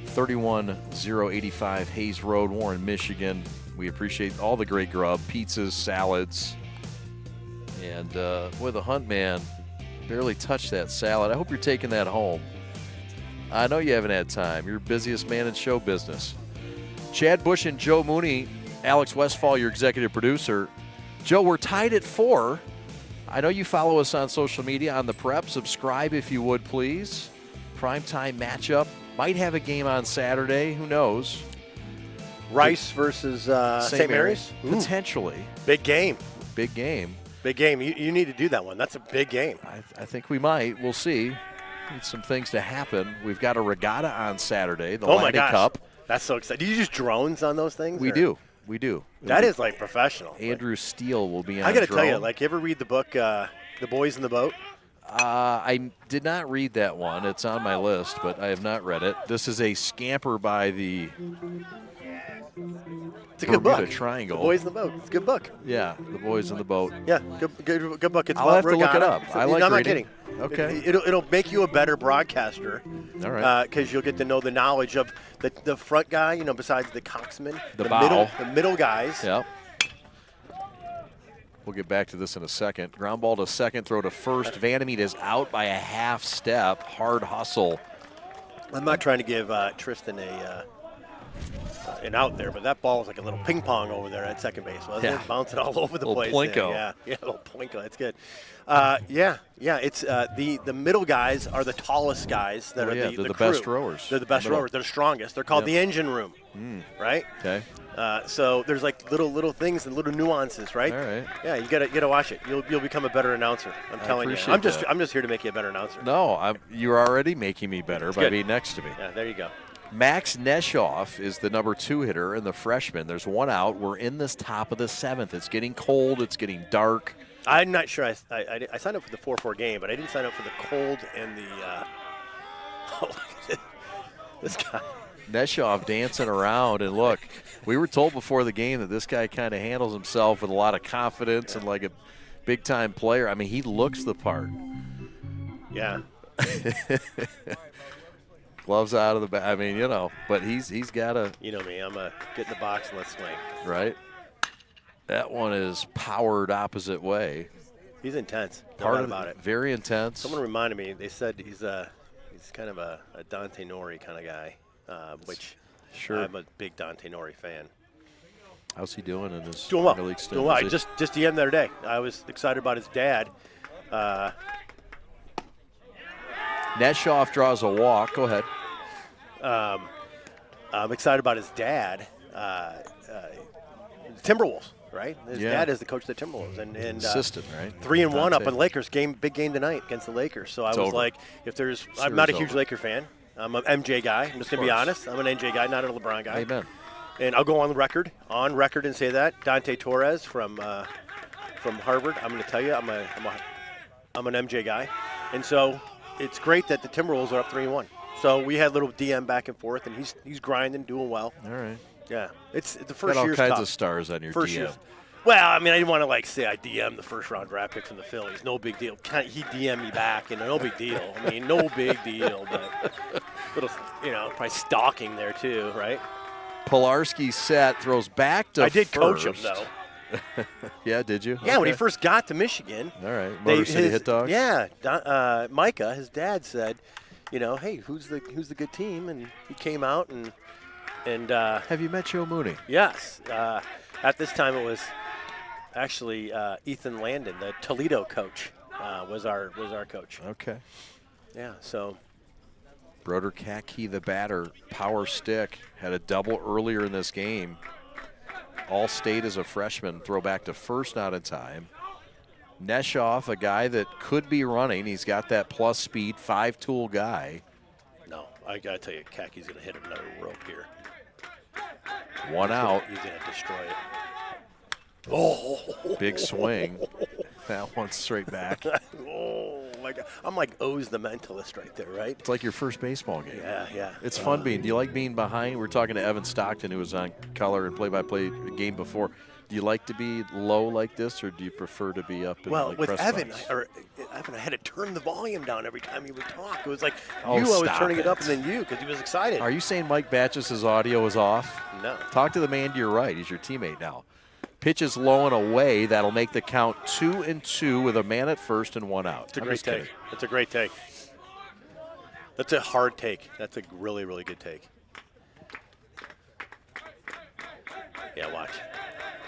Speaker 2: 31085 Hayes Road, Warren, Michigan. We appreciate all the great grub, pizzas, salads. And boy, the Hunt man barely touched that salad. I hope you're taking that home. I know you haven't had time. You're busiest man in show business. Chad Bush and Joe Mooney, Alex Westfall, your executive producer. Joe, we're tied at 4. I know you follow us on social media on the prep. Subscribe if you would, please. Primetime matchup. Might have a game on Saturday. Who knows?
Speaker 3: Rice versus St. Mary's?
Speaker 2: Potentially.
Speaker 3: Big game.
Speaker 2: Big game.
Speaker 3: Big game. You need to do that one. That's a big game.
Speaker 2: I think we might. We'll see. Need some things to happen. We've got a regatta on Saturday, the Lighted Cup.
Speaker 3: That's so exciting. Do you use drones on those things?
Speaker 2: We do. We do.
Speaker 3: That is like professional.
Speaker 2: Andrew Steele will be on
Speaker 3: I got to
Speaker 2: drone.
Speaker 3: tell you, like, you ever read the book, The Boys in the Boat?
Speaker 2: I did not read that one. It's on my list, but I have not read it. This is a scamper by the
Speaker 3: It's a good book.
Speaker 2: Bermuda Triangle.
Speaker 3: The Boys in the Boat. It's a good book.
Speaker 2: Yeah, The Boys in the Boat.
Speaker 3: Yeah, good book. It's
Speaker 2: I'll have to look it up. I like
Speaker 3: I'm not
Speaker 2: reading.
Speaker 3: kidding.
Speaker 2: Okay.
Speaker 3: It'll make you a better broadcaster.
Speaker 2: All right.
Speaker 3: Because you'll get to know the knowledge of the front guy, besides the coxsman.
Speaker 2: The bow.
Speaker 3: middle guys.
Speaker 2: Yep. We'll get back to this in a second. Ground ball to second, throw to first. Vanameid is out by a half step. Hard hustle.
Speaker 3: I'm not trying to give Tristan an out there, but that ball was like a little ping pong over there at second base, wasn't it? Bouncing all over the place.
Speaker 2: Plinko.
Speaker 3: Yeah, a little plinko. That's good. It's the middle guys are the tallest guys that are
Speaker 2: they're
Speaker 3: the
Speaker 2: the
Speaker 3: crew.
Speaker 2: best rowers.
Speaker 3: They're the best rowers. They're the strongest. They're called
Speaker 2: Yep.
Speaker 3: the engine room, right?
Speaker 2: Okay.
Speaker 3: So there's like little things and little nuances, right?
Speaker 2: All right.
Speaker 3: Yeah, you gotta watch it. You'll become a better announcer. I'm telling you.
Speaker 2: appreciate
Speaker 3: I'm just
Speaker 2: that.
Speaker 3: here to make you a better announcer.
Speaker 2: No, you're already making me better by
Speaker 3: good.
Speaker 2: being next to me.
Speaker 3: Yeah, there you go.
Speaker 2: Max Neshoff is the number 2 hitter and the freshman. There's one out. We're in this top of the 7th. It's getting cold. It's getting dark.
Speaker 3: I'm not sure. I signed up for the 4-4 game, but I didn't sign up for the cold and the. This guy.
Speaker 2: Neshoff dancing around, and look, we were told before the game that this guy kind of handles himself with a lot of confidence and like a big-time player. I mean, he looks the part.
Speaker 3: Yeah.
Speaker 2: Gloves out of the back. I mean, but he's got a.
Speaker 3: You know me. I'm a get in the box and let's swing.
Speaker 2: Right. That one is powered opposite way.
Speaker 3: He's intense. No
Speaker 2: Part
Speaker 3: doubt
Speaker 2: of
Speaker 3: about it.
Speaker 2: Very intense.
Speaker 3: Someone reminded me. They said he's kind of a Dante Nori kind of guy, which
Speaker 2: sure.
Speaker 3: I'm a big Dante Nori fan.
Speaker 2: How's he doing in his
Speaker 3: Doing well.
Speaker 2: minor league stint?
Speaker 3: Doing well. I
Speaker 2: Is it-
Speaker 3: just DM'd the other day. I was excited about his dad.
Speaker 2: Neshoff draws a walk. Go ahead.
Speaker 3: I'm excited about his dad, Timberwolves, right? His dad is the coach of the Timberwolves, and
Speaker 2: assistant, right?
Speaker 3: 3-1 up
Speaker 2: Dante.
Speaker 3: on Lakers big game tonight against the Lakers. So I was
Speaker 2: over.
Speaker 3: like, if there's, I'm
Speaker 2: Series
Speaker 3: not a huge
Speaker 2: over.
Speaker 3: Laker fan. I'm an MJ guy. I'm just gonna be
Speaker 2: course.
Speaker 3: honest. I'm an MJ guy, not a LeBron guy.
Speaker 2: Amen.
Speaker 3: And I'll go on record and say that Dante Torres from Harvard. I'm going to tell you, I'm an MJ guy, and so it's great that the Timberwolves are up 3-1. So we had a little DM back and forth, and he's grinding, doing well.
Speaker 2: All right.
Speaker 3: Yeah, it's the first
Speaker 2: Got all
Speaker 3: year's
Speaker 2: kinds
Speaker 3: tough.
Speaker 2: of stars on your
Speaker 3: First
Speaker 2: DM.
Speaker 3: year's. Well, I mean, I didn't want to say I DM the first round draft pick from the Phillies. No big deal. He DM me back, no big deal. I mean, no big deal, but little, probably stalking there too, right?
Speaker 2: Pilarski set, throws back to
Speaker 3: I did coach him
Speaker 2: first.
Speaker 3: though.
Speaker 2: Yeah, did you?
Speaker 3: Yeah, when he
Speaker 2: Okay.
Speaker 3: first got to Michigan.
Speaker 2: All right, Motor City Hit Dogs.
Speaker 3: Yeah, Micah, his dad said, hey, who's the good team? And he came out and
Speaker 2: have you met Joe Mooney?
Speaker 3: Yes. At this time, it was actually Ethan Landon, the Toledo coach, was our coach.
Speaker 2: Okay.
Speaker 3: Yeah. So.
Speaker 2: Broder Kaki, the batter, power stick, had a double earlier in this game. All state as a freshman, throw back to first, not in time. Neshoff, a guy that could be running. He's got that plus speed, 5-tool guy.
Speaker 3: No, I got to tell you, Kaki's going to hit another rope here.
Speaker 2: One out.
Speaker 3: He's going to destroy it. Oh.
Speaker 2: Big swing. That one's straight back.
Speaker 3: Oh, my God. I'm like O's the mentalist right there, right?
Speaker 2: It's like your first baseball game.
Speaker 3: Yeah.
Speaker 2: It's fun being. Do you like being behind? We're talking to Evan Stockton, who was on color and play-by-play game before. Do you like to be low like this, or do you prefer to be up in
Speaker 3: Well,
Speaker 2: like
Speaker 3: with
Speaker 2: press
Speaker 3: Evan,
Speaker 2: box?
Speaker 3: I had to turn the volume down every time he would talk. It was like
Speaker 2: Oh,
Speaker 3: I was
Speaker 2: stop
Speaker 3: turning it up,
Speaker 2: it.
Speaker 3: and then you, because he was excited.
Speaker 2: Are you saying Mike Batches's audio is off?
Speaker 3: No.
Speaker 2: Talk to the man to your right. He's your teammate now. Pitch is low and away. That'll make the count 2-2 with a man at first and one out.
Speaker 3: It's a great take. It's a great take. That's a hard take. That's a really, really good take. Yeah, watch.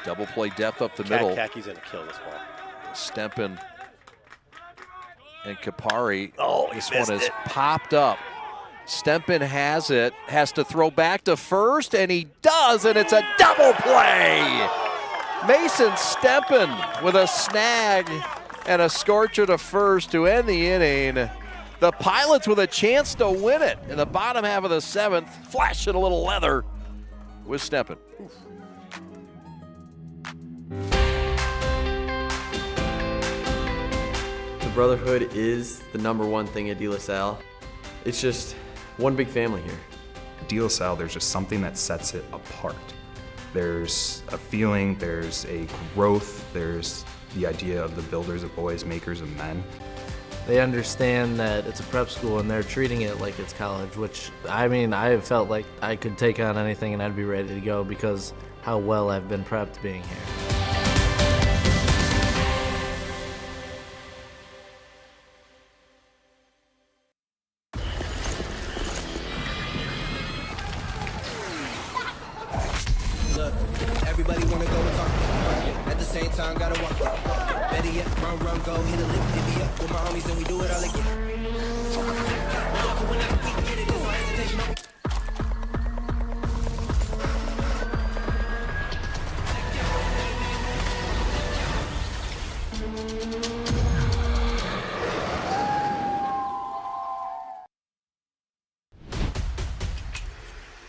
Speaker 2: Double play depth up the middle.
Speaker 3: Kaki's going to kill this ball.
Speaker 2: Stempin and Kapari.
Speaker 3: Oh, he
Speaker 2: this
Speaker 3: missed
Speaker 2: one is
Speaker 3: it.
Speaker 2: popped up. Stempin has it, has to throw back to first, and he does, and it's a double play. Mason Stempin with a snag and a scorcher to first to end the inning. The Pilots with a chance to win it in the bottom half of the 7th, flashing a little leather with Stempin.
Speaker 5: The brotherhood is the #1 thing at De La Salle. It's just one big family here.
Speaker 6: At De La Salle, there's just something that sets it apart. There's a feeling, there's a growth, there's the idea of the builders of boys, makers of men.
Speaker 7: They understand that it's a prep school and they're treating it like it's college, which, I mean, I have felt like I could take on anything and I'd be ready to go because how well I've been prepped being here.
Speaker 11: Everybody wanna go and talk that. At the same time, gotta walk that. Better yet, run, go, hit a lick, divvy up with my homies, and we do it all again.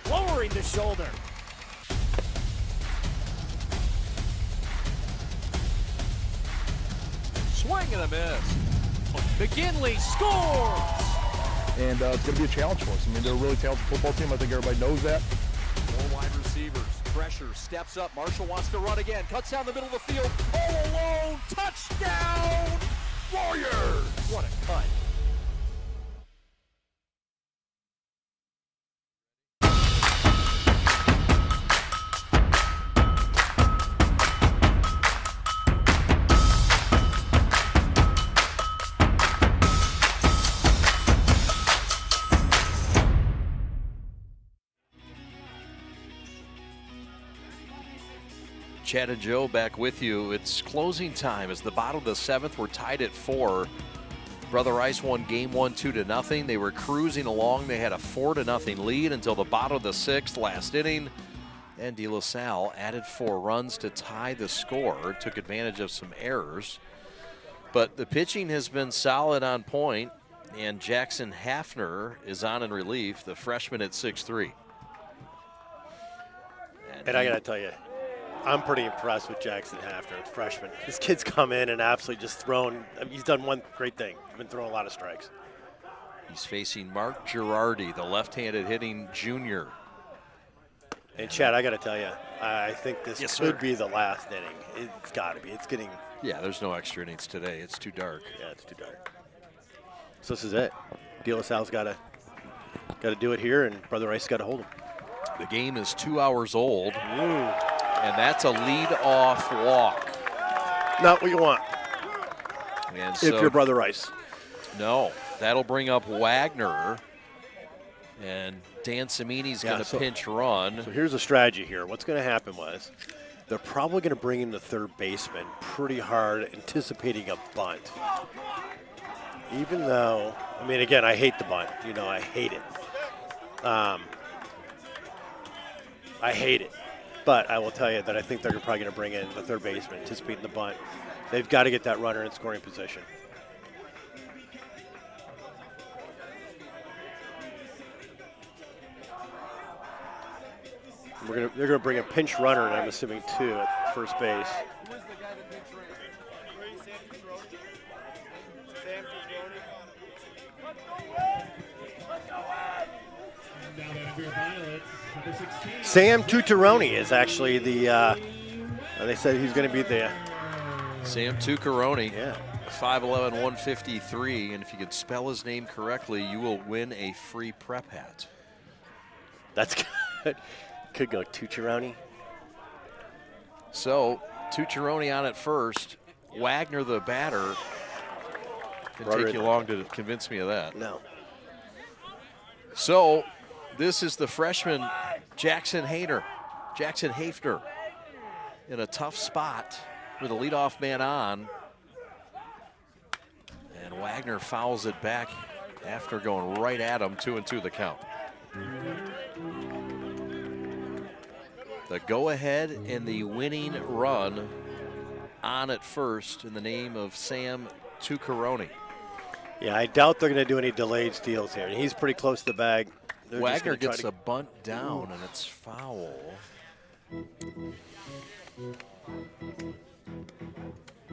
Speaker 19: Lowering the shoulder.
Speaker 1: Swing and a miss. McGinley scores!
Speaker 13: And it's going to be a challenge for us. I mean, they're a really talented football team. I think everybody knows that.
Speaker 1: Four wide receivers. Pressure, steps up. Marshall wants to run again. Cuts down the middle of the field. All alone. Touchdown! Warriors! What a cut.
Speaker 2: Chad and Joe back with you. It's closing time. As the bottom of the 7th, we're tied at 4. Brother Rice won game 1 2-0. They were cruising along. They had a 4-0 lead until the bottom of the 6th, last inning. And De La Salle added 4 runs to tie the score. Took advantage of some errors. But the pitching has been solid on point. And Jackson Hafner is on in relief, the freshman at 6'3".
Speaker 3: And I got to tell you, I'm pretty impressed with Jackson Hafner, the freshman. This kid's come in and absolutely just thrown. I mean, he's done one great thing. He's been throwing a lot of strikes.
Speaker 2: He's facing Mark Girardi, the left-handed hitting junior.
Speaker 3: And Chad, I got to tell you, I think this
Speaker 2: Yes,
Speaker 3: could
Speaker 2: sir.
Speaker 3: be the last inning. It's got to be. It's getting.
Speaker 2: Yeah, there's no extra innings today. It's too dark.
Speaker 3: Yeah, it's too dark. So this is it. De La Salle's got to do it here, and Brother Rice got to hold him.
Speaker 2: The game is 2 hours old, and that's a lead-off walk.
Speaker 3: Not what you want.
Speaker 2: And
Speaker 3: If you're Brother Rice.
Speaker 2: No, that'll bring up Wagner, and Dan Cimini's going to pinch run.
Speaker 3: So here's the strategy here. What's going to happen was they're probably going to bring in the third baseman pretty hard, anticipating a bunt. Even though, I mean, again, I hate the bunt. You know, I hate it. I hate it. But I will tell you that I think they're probably going to bring in the third baseman, anticipating the bunt. They've got to get that runner in scoring position. They're going to bring a pinch runner, and I'm assuming 2 at first base. Sam Tutoroni is actually the, they said he's going to be the.
Speaker 2: Sam Tucaroni.
Speaker 3: Yeah.
Speaker 2: 5'11", 153, and if you can spell his name correctly, you will win a free prep hat.
Speaker 3: That's good. Could go Tutoroni.
Speaker 2: So, Tucaroni on at first. Wagner, the batter. Didn't take you long to convince me of that.
Speaker 3: No.
Speaker 2: So, this is the freshman Jackson Hafner in a tough spot with a leadoff man on. And Wagner fouls it back after going right at him, 2-2 the count. The go-ahead and the winning run on at first in the name of Sam Tucaroni.
Speaker 3: Yeah, I doubt they're going to do any delayed steals here. He's pretty close to the bag.
Speaker 2: Wagner gets a bunt down, and it's foul.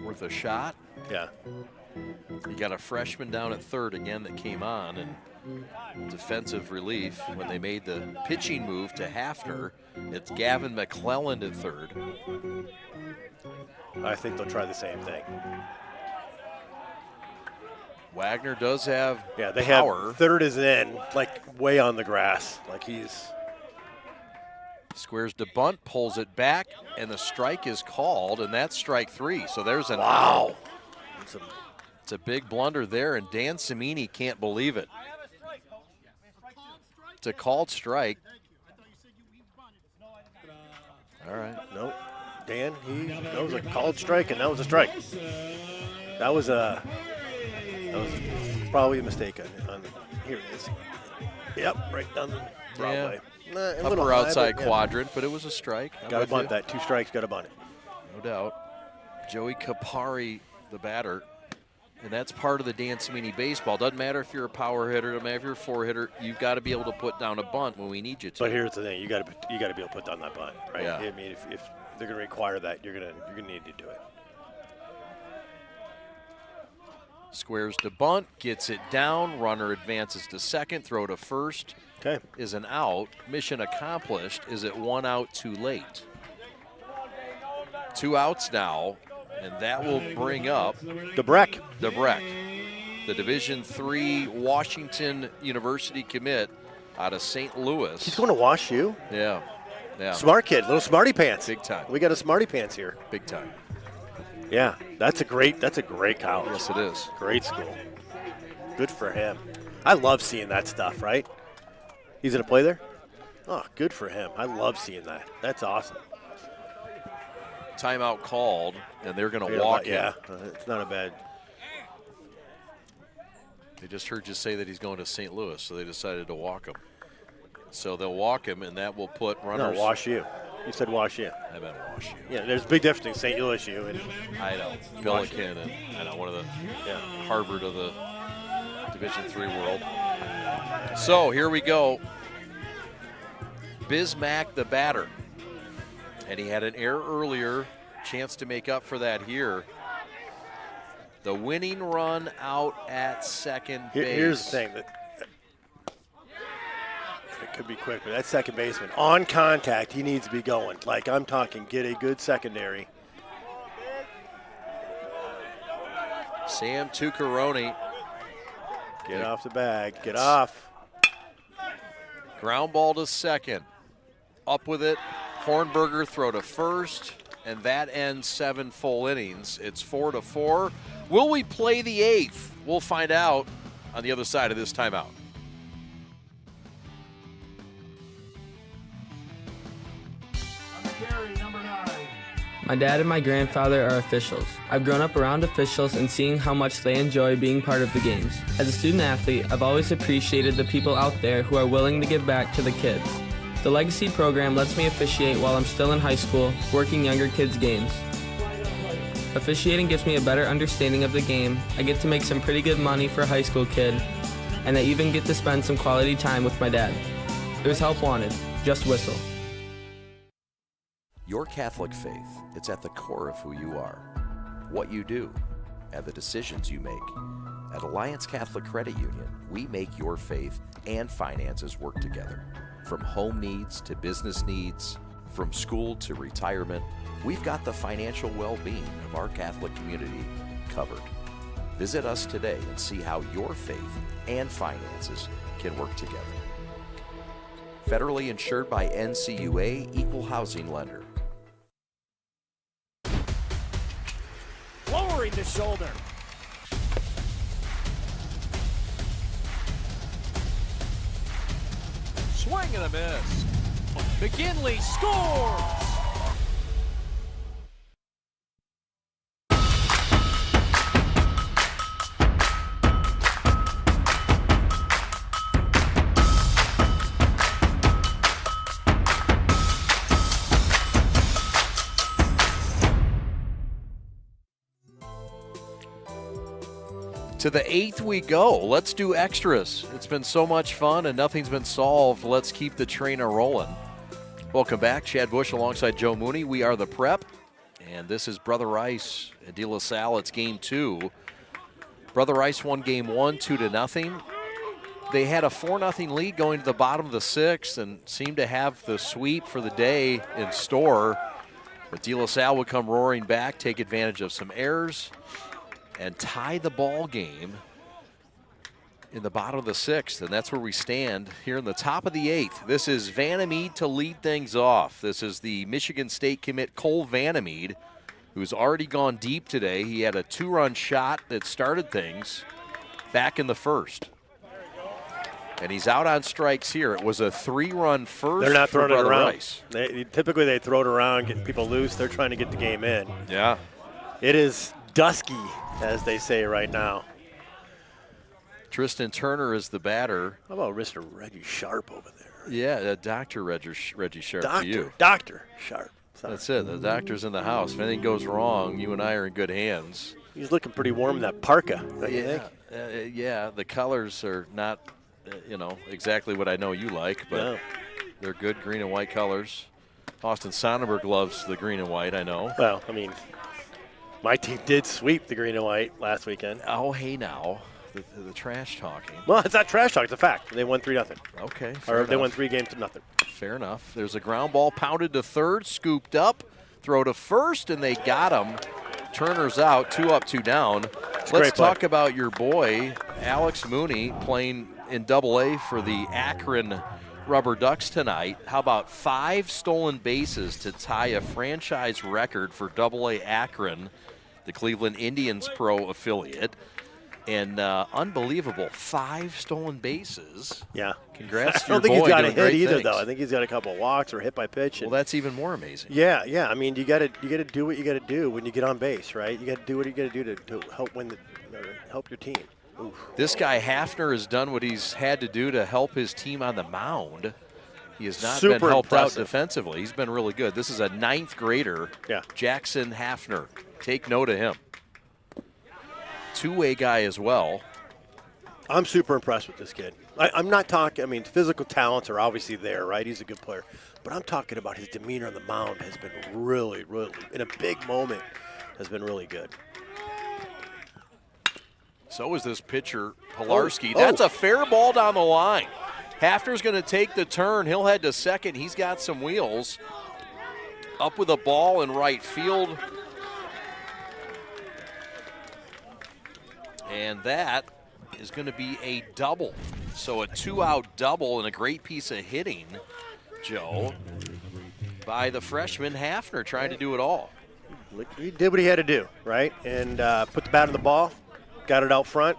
Speaker 2: Worth a shot.
Speaker 3: Yeah.
Speaker 2: You got a freshman down at third again that came on, and defensive relief when they made the pitching move to Hafner. It's Gavin McClelland at third.
Speaker 3: I think they'll try the same thing.
Speaker 2: Wagner does have
Speaker 3: they
Speaker 2: power.
Speaker 3: have third is in, like way on the grass. Like he's
Speaker 2: squares to bunt, pulls it back, and the strike is called, and that's strike 3. So there's an
Speaker 3: wow.
Speaker 2: It's a big blunder there, and Dan Cimini can't believe it. It's a called strike. All right.
Speaker 3: Nope. Dan. That was a called strike, and that was a strike. That was probably a mistake on here it is. Yep, right down the Broadway. A little
Speaker 2: Upper
Speaker 3: high,
Speaker 2: outside
Speaker 3: but, yeah.
Speaker 2: quadrant, but it was a strike.
Speaker 3: Got to bunt that. 2 strikes, got to bunt it.
Speaker 2: No doubt. Joey Kapari, the batter. And that's part of the Dan Cimini baseball. Doesn't matter if you're a power hitter, doesn't matter if you're a 4-hitter. You've got to be able to put down a bunt when we need you to.
Speaker 3: But here's the thing: you got to be able to put down that bunt, right?
Speaker 2: Yeah.
Speaker 3: I mean, if they're going to require that, you're going to need to do it.
Speaker 2: Squares to bunt, gets it down. Runner advances to second. Throw to first.
Speaker 3: Okay.
Speaker 2: Is an out. Mission accomplished. Is it 1 out too late? 2 outs now. And that will bring up
Speaker 3: DeBreck.
Speaker 2: The Division III Washington University commit out of St. Louis.
Speaker 3: He's going to wash you.
Speaker 2: Yeah.
Speaker 3: Smart kid, little smarty pants.
Speaker 2: Big time.
Speaker 3: We got a smarty pants here.
Speaker 2: Big time.
Speaker 3: Yeah, that's a great college.
Speaker 2: Yes, it is.
Speaker 3: Great school. Good for him. I love seeing that stuff, right? He's going to play there? Oh, good for him. I love seeing that. That's awesome.
Speaker 2: Timeout called, and they're going to walk him.
Speaker 3: Yeah, it's not a bad.
Speaker 2: They just heard you say that he's going to St. Louis, so they decided to walk him. So they'll walk him, and that will put runners.
Speaker 3: No, wash you. You said wash you.
Speaker 2: I meant wash you.
Speaker 3: Yeah, there's a big difference between St. Louis U and.
Speaker 2: I know. Billiken and I know one of the Harvard of the Division III world. So here we go. Bismack, the batter. And he had an error earlier, chance to make up for that here. The winning run out at second base.
Speaker 3: Here's the thing. It could be quick, but that second baseman, on contact, he needs to be going. Like I'm talking, get a good secondary.
Speaker 2: Sam Tucaroni.
Speaker 3: Get off the bag. Get off.
Speaker 2: Ground ball to second. Up with it. Hornberger throw to first, and that ends 7 full innings. It's 4-4. Will we play the 8th? We'll find out on the other side of this timeout.
Speaker 15: My dad and my grandfather are officials. I've grown up around officials and seeing how much they enjoy being part of the games. As a student athlete, I've always appreciated the people out there who are willing to give back to the kids. The Legacy program lets me officiate while I'm still in high school, working younger kids' games. Officiating gives me a better understanding of the game. I get to make some pretty good money for a high school kid, and I even get to spend some quality time with my dad. There's help wanted. Just whistle.
Speaker 14: Your Catholic faith, it's at the core of who you are, what you do, and the decisions you make. At Alliance Catholic Credit Union, we make your faith and finances work together. From home needs to business needs, from school to retirement, we've got the financial well-being of our Catholic community covered. Visit us today and see how your faith and finances can work together. Federally insured by NCUA, Equal Housing Lender.
Speaker 19: Lowering the shoulder. Swing and a miss. McKinley scores!
Speaker 2: To the 8th we go. Let's do extras. It's been so much fun and nothing's been solved. Let's keep the train a-rolling. Welcome back. Chad Bush alongside Joe Mooney. We are the Prep, and this is Brother Rice and De La Salle. It's game 2. Brother Rice won game 1, 2-0. They had a 4-0 lead going to the bottom of the 6th and seemed to have the sweep for the day in store. But De La Salle would come roaring back, take advantage of some errors, and tie the ball game in the bottom of the 6th, and that's where we stand here in the top of the 8th. This is Vanameid to lead things off. This is the Michigan State commit Cole Vanameid, who's already gone deep today. He had a 2-run shot that started things back in the 1st. And he's out on strikes here. It was a 3-run first.
Speaker 3: They're not throwing it
Speaker 2: Brother
Speaker 3: around.
Speaker 2: Rice.
Speaker 3: Typically they throw it around, getting people loose. They're trying to get the game in.
Speaker 2: Yeah.
Speaker 3: It is dusky, as they say right now.
Speaker 2: Tristan Turner is the batter.
Speaker 3: How about Mr. Reggie Sharp over there?
Speaker 2: Yeah, Dr. Reggie Sharp for you.
Speaker 3: Dr. Sharp. Sorry.
Speaker 2: That's it. The doctor's in the house. If anything goes wrong, you and I are in good hands.
Speaker 3: He's looking pretty warm in that parka, don't you think?
Speaker 2: Yeah, the colors are not, exactly what I know you like, but they're good green and white colors. Austin Sonnenberg loves the green and white, I know.
Speaker 3: Well, I mean, my team did sweep the green and white last weekend.
Speaker 2: Oh, hey now. The trash talking.
Speaker 3: Well, it's not trash talk. It's a fact. They won 3-0.
Speaker 2: Okay.
Speaker 3: Or they won 3 games to nothing.
Speaker 2: Fair enough. There's a ground ball pounded to third, scooped up, throw to first, and they got him. Turner's out, 2 up, 2 down. Let's talk about your boy, Alex Mooney, playing in Double-A for the Akron Rubber Ducks tonight. How about 5 stolen bases to tie a franchise record for Double-A Akron, the Cleveland Indians pro affiliate. And unbelievable, 5 stolen bases.
Speaker 3: Yeah.
Speaker 2: Congrats to your
Speaker 3: I don't think
Speaker 2: boy.
Speaker 3: he's got a
Speaker 2: doing
Speaker 3: hit
Speaker 2: great
Speaker 3: either,
Speaker 2: things.
Speaker 3: though. I think he's got a couple of walks or hit by pitch.
Speaker 2: Well, that's even more amazing.
Speaker 3: Yeah. I mean, you got to do what you got to do when you get on base, right? You got to do what you got to do to help help your team. Oof.
Speaker 2: This guy Hafner has done what he's had to do to help his team on the mound. He has not been helped out defensively. He's been really good. This is a 9th grader, Jackson Hafner. Take note of him. 2-way guy as well.
Speaker 3: I'm super impressed with this kid. I'm not talking, I mean, physical talents are obviously there, right? He's a good player. But I'm talking about his demeanor on the mound has been really, in a big moment, has been really good.
Speaker 2: So is this pitcher, Pilarski. That's a fair ball down the line. Hafner's going to take the turn. He'll head to second. He's got some wheels. Up with a ball in right field. And that is going to be a double. So a 2-out double and a great piece of hitting, Joe, by the freshman Hafner, trying to do it all.
Speaker 3: He did what he had to do, right? And put the bat on the ball, got it out front.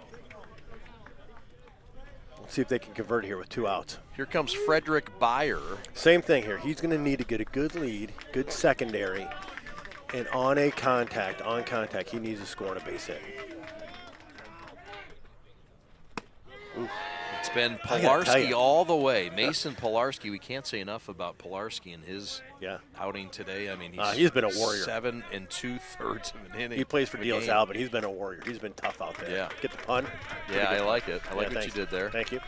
Speaker 3: Let's see if they can convert here with 2 outs.
Speaker 2: Here comes Frederick Beyer.
Speaker 3: Same thing here. He's going to need to get a good lead, good secondary, and on contact, he needs to score on a base hit. Oof.
Speaker 2: It's been Pilarski all the way. Mason Pilarski, we can't say enough about Pilarski and his outing today. I mean,
Speaker 3: he's been a warrior.
Speaker 2: 7 2/3 of an inning.
Speaker 3: He plays for De La Salle, but he's been a warrior. He's been tough out there.
Speaker 2: Yeah.
Speaker 3: Get the pun?
Speaker 2: Yeah, I like it. I like what
Speaker 3: thanks.
Speaker 2: you did there.
Speaker 3: Thank you.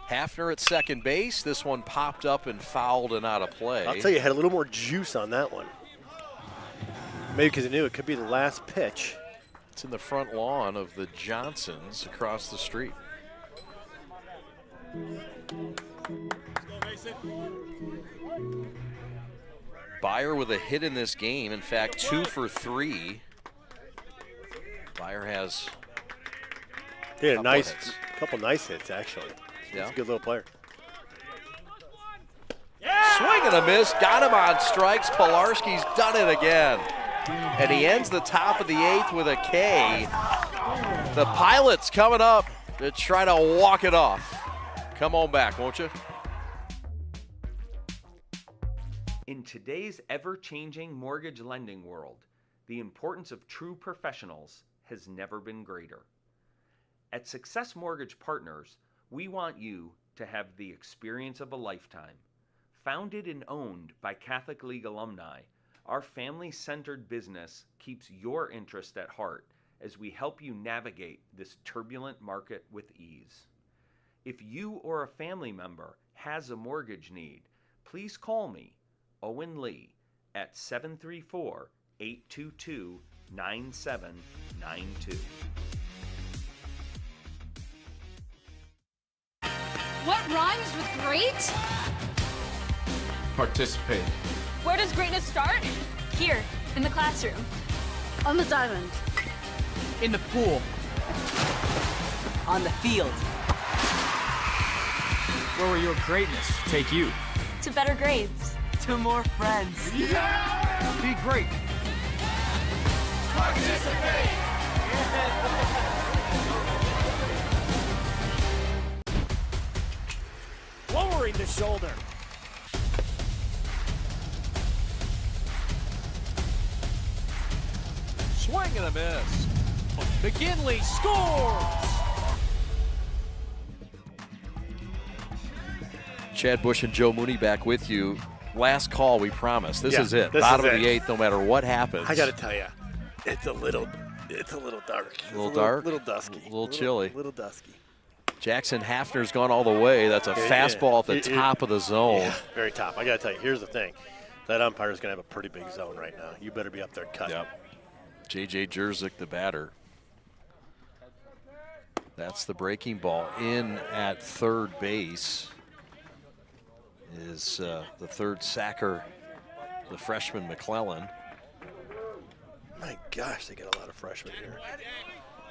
Speaker 2: Hafner at second base. This one popped up and fouled and out of play.
Speaker 3: I'll tell you, had a little more juice on that one. Maybe because he knew it could be the last pitch.
Speaker 2: It's in the front lawn of the Johnsons across the street. Beyer with a hit in this game. In fact, 2 for 3. Beyer has
Speaker 3: a couple nice hits, actually. He's a good little player.
Speaker 2: Swing and a miss. Got him on strikes. Pilarski's done it again. And he ends the top of the 8th with a K. The Pilots coming up to try to walk it off. Come on back, won't you?
Speaker 9: In today's ever-changing mortgage lending world, the importance of true professionals has never been greater. At Success Mortgage Partners, we want you to have the experience of a lifetime. Founded and owned by Catholic League alumni, our family-centered business keeps your interest at heart as we help you navigate this turbulent market with ease. If you or a family member has a mortgage need, please call me, Owen Lee, at 734-822-9792.
Speaker 16: What rhymes with great?
Speaker 17: Participate.
Speaker 16: Where does greatness start? Here, in the classroom. On the diamond.
Speaker 17: In the pool.
Speaker 18: On the field.
Speaker 17: Where will your greatness take you?
Speaker 16: To better grades.
Speaker 18: To more friends.
Speaker 17: Yeah! Be great.
Speaker 12: lowering the shoulder.
Speaker 19: Swing and a miss. McGinley scores!
Speaker 2: Chad Bush and Joe Mooney back with you. Last call, we promise. This is it.
Speaker 3: this
Speaker 2: Bottom
Speaker 3: is
Speaker 2: of the
Speaker 3: it.
Speaker 2: eighth, no matter what happens.
Speaker 3: I got to tell you, it's a little dark.
Speaker 2: A little dark?
Speaker 3: A little dusky.
Speaker 2: A little chilly.
Speaker 3: A little dusky.
Speaker 2: Jackson Hafner's gone all the way. That's a fastball at the top of the zone.
Speaker 3: Yeah, very top. I got to tell you, here's the thing. That umpire's going to have a pretty big zone right now. You better be up there cutting.
Speaker 2: Yep. J.J. Jerzyk, the batter. That's the breaking ball. In at third base is the third sacker, the freshman McClellan.
Speaker 3: My gosh, they got a lot of freshmen here.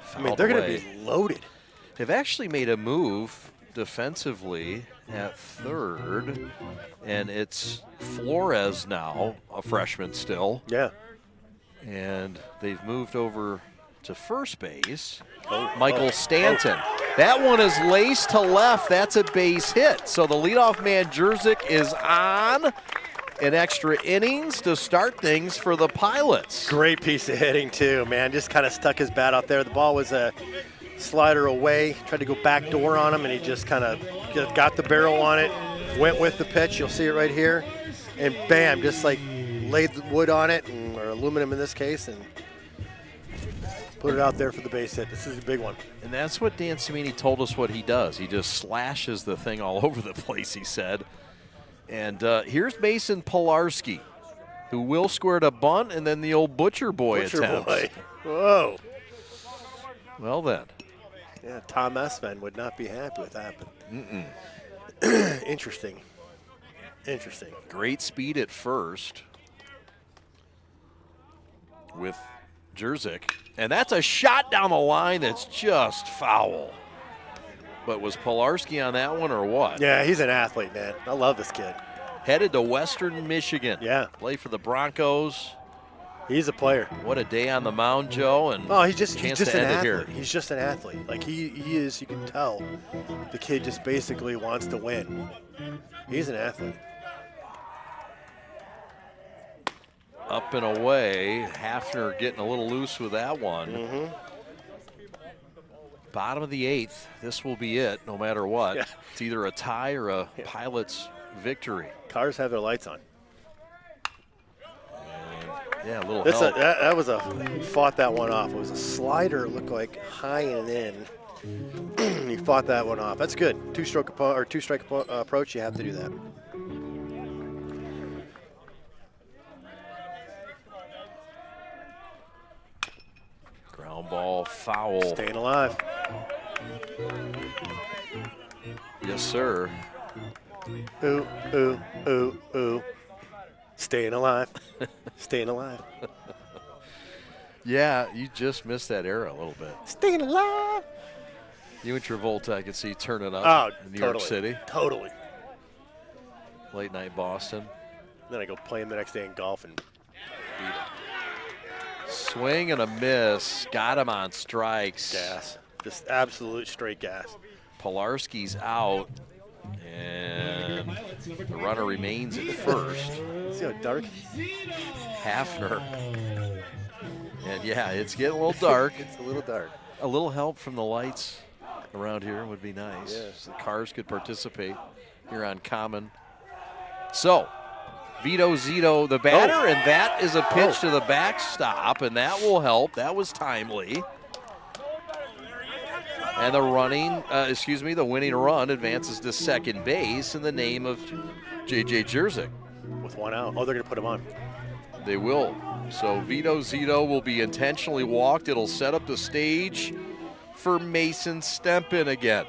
Speaker 2: Fouled
Speaker 3: they're going
Speaker 2: away.
Speaker 3: to be loaded.
Speaker 2: They've actually made a move defensively at third, and it's Flores now, a freshman still.
Speaker 3: Yeah.
Speaker 2: And they've moved over to first base.
Speaker 3: Oh,
Speaker 2: Michael Stanton. That one is laced to left. That's a base hit. So the leadoff man, Jerzyk, is on in extra innings to start things for the Pilots.
Speaker 3: Great piece of hitting, too, man. Just kind of stuck his bat out there. The ball was a slider away. Tried to go backdoor on him, and he just kind of got the barrel on it, went with the pitch. You'll see it right here. And bam, just like laid the wood on it, or aluminum in this case, and put it out there for the base hit. This is a big one.
Speaker 2: And that's what Dan Cimini told us what he does. He just slashes the thing all over the place, he said. And here's Mason Pilarski, who will square to bunt, and then the old Butcher Boy attempts.
Speaker 3: Boy. Whoa.
Speaker 2: Well then.
Speaker 3: Yeah, Tom Esven would not be happy with that. Interesting. Interesting.
Speaker 2: Great speed at first with Jerzyk. And that's a shot down the line that's just foul. But was Pilarski on that one or what?
Speaker 3: Yeah, he's an athlete, man. I love this kid.
Speaker 2: Headed to Western Michigan.
Speaker 3: Yeah.
Speaker 2: Play for the Broncos.
Speaker 3: He's a player.
Speaker 2: What a day on the mound, Joe. And
Speaker 3: he's just
Speaker 2: chance
Speaker 3: an
Speaker 2: to end
Speaker 3: athlete.
Speaker 2: it here.
Speaker 3: He's just an athlete. Like he is, you can tell the kid just basically wants to win. He's an athlete.
Speaker 2: Up and away. Hafner getting a little loose with that one. Bottom of the eighth. This will be it, no matter what.
Speaker 3: Yeah.
Speaker 2: It's either a tie or a Pilots victory.
Speaker 3: Cars have their lights on.
Speaker 2: Yeah, a little help.
Speaker 3: That was he fought that one off. It was a slider, it looked like high and in. He fought that one off. That's good. Two-strike approach, you have to do that.
Speaker 2: Ground ball foul.
Speaker 3: Staying alive.
Speaker 2: Yes, sir.
Speaker 3: Ooh, ooh, ooh, ooh. Staying alive. Staying alive.
Speaker 2: Yeah, you just missed that era a little bit.
Speaker 3: Staying alive.
Speaker 2: You and Travolta, I could see turning up in New York City.
Speaker 3: Totally.
Speaker 2: Late night Boston.
Speaker 3: Then I go play him the next day in golf and beat him.
Speaker 2: Swing and a miss. Got him on strikes.
Speaker 3: Gas. Just absolute straight gas.
Speaker 2: Pilarski's out. And the runner remains at first.
Speaker 3: See how dark?
Speaker 2: Hafner. And yeah, it's getting a little dark.
Speaker 3: It's a little dark.
Speaker 2: A little help from the lights around here would be nice.
Speaker 3: Yeah.
Speaker 2: So the cars could participate here on Common. So, Vito Zito, the batter, and that is a pitch to the backstop, and that will help. That was timely. And the the winning run advances to second base in the name of J.J. Jerzyk.
Speaker 3: With one out. Oh, they're going to put him on.
Speaker 2: They will. So Vito Zito will be intentionally walked. It'll set up the stage for Mason Stempen again.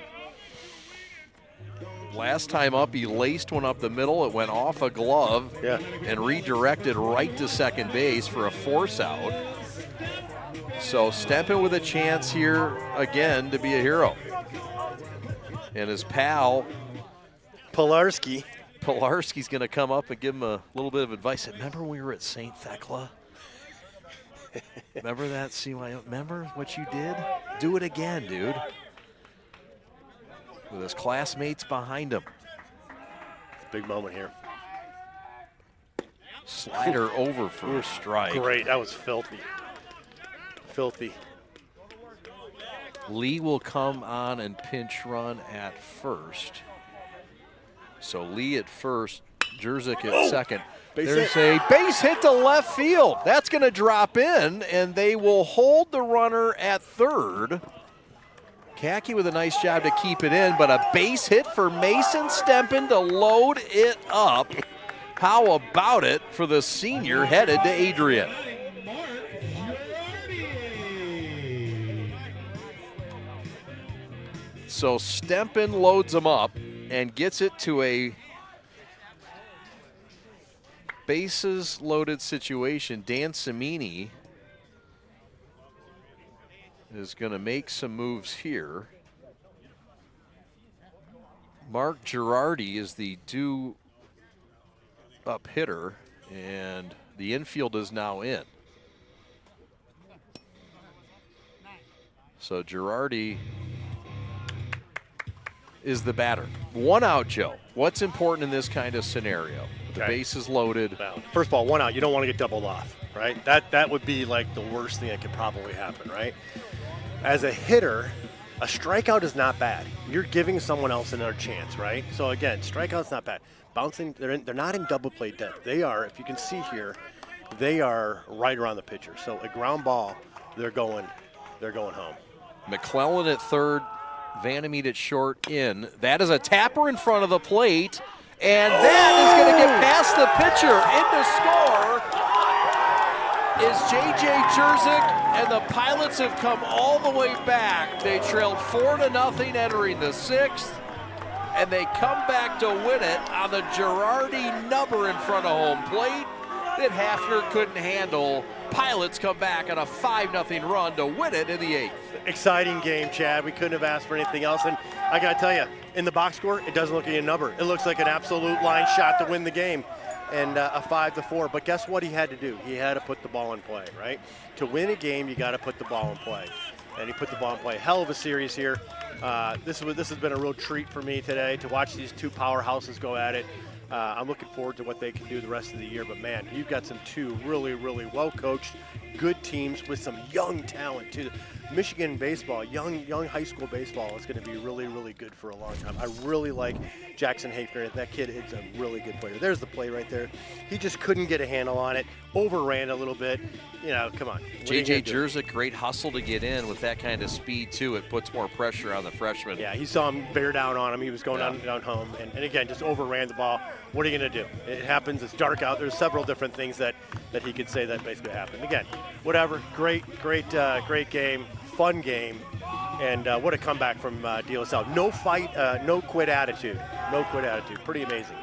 Speaker 2: Last time up, he laced one up the middle. It went off a glove and redirected right to second base for a force out. So Stempen with a chance here again to be a hero. And his pal,
Speaker 3: Pilarski's
Speaker 2: going to come up and give him a little bit of advice. Remember when we were at St. Thecla? Remember that CYO? Remember what you did? Do it again, dude. With his classmates behind him.
Speaker 3: Big moment here.
Speaker 2: Slider over for a strike.
Speaker 3: Great, that was filthy. Filthy.
Speaker 2: Lee will come on and pinch run at first. So Lee at first, Jerzyk at second. There's a base hit to left field. That's going to drop in, and they will hold the runner at third. Kaki with a nice job to keep it in, but a base hit for Mason Stempen to load it up. How about it for the senior headed to Adrian? So Stempen loads him up and gets it to a bases loaded situation. Dan Cimini is going to make some moves here. Mark Girardi is the due up hitter, and the infield is now in. So Girardi is the batter. One out, Joe. What's important in this kind of scenario? The base is loaded.
Speaker 3: Well, first of all, one out. You don't want to get doubled off, right? That would be like the worst thing that could probably happen, right? As a hitter, a strikeout is not bad. You're giving someone else another chance, right? So again, strikeout's not bad. Bouncing, they're not in double play depth. They are, if you can see here, they are right around the pitcher. So a ground ball, they're going home.
Speaker 2: McClellan at third, Vanameid at short in. That is a tapper in front of the plate, and that is going to get past the pitcher. In to score is J.J. Jerzyk, and the Pilots have come all the way back. They trailed 4-0 entering the sixth, and they come back to win it on the Girardi nubber in front of home plate that Hafner couldn't handle. Pilots come back on a 5-0 run to win it in the eighth.
Speaker 3: Exciting game, Chad. We couldn't have asked for anything else. And I got to tell you, in the box score, it doesn't look like a number. It looks like an absolute line shot to win the game, and a 5-4. But guess what he had to do? He had to put the ball in play, right? To win a game, you got to put the ball in play. And he put the ball in play. Hell of a series here. This has been a real treat for me today to watch these two powerhouses go at it. I'm looking forward to what they can do the rest of the year. But, man, you've got some two really, really well-coached, good teams with some young talent, too. Michigan baseball, young high school baseball is going to be really, really good for a long time. I really like Jackson Hafner. That kid is a really good player. There's the play right there. He just couldn't get a handle on it, overran a little bit. You know, come on.
Speaker 2: J.J. Jerzyk, great hustle to get in with that kind of speed, too. It puts more pressure on the freshman.
Speaker 3: Yeah, he saw him bear down on him. He was going down home. And again, just overran the ball. What are you going to do? It happens. It's dark out. There's several different things that he could say that basically happened. Again, whatever. Great game. Fun game. And what a comeback from De La Salle. No fight, no quit attitude. No quit attitude. Pretty amazing.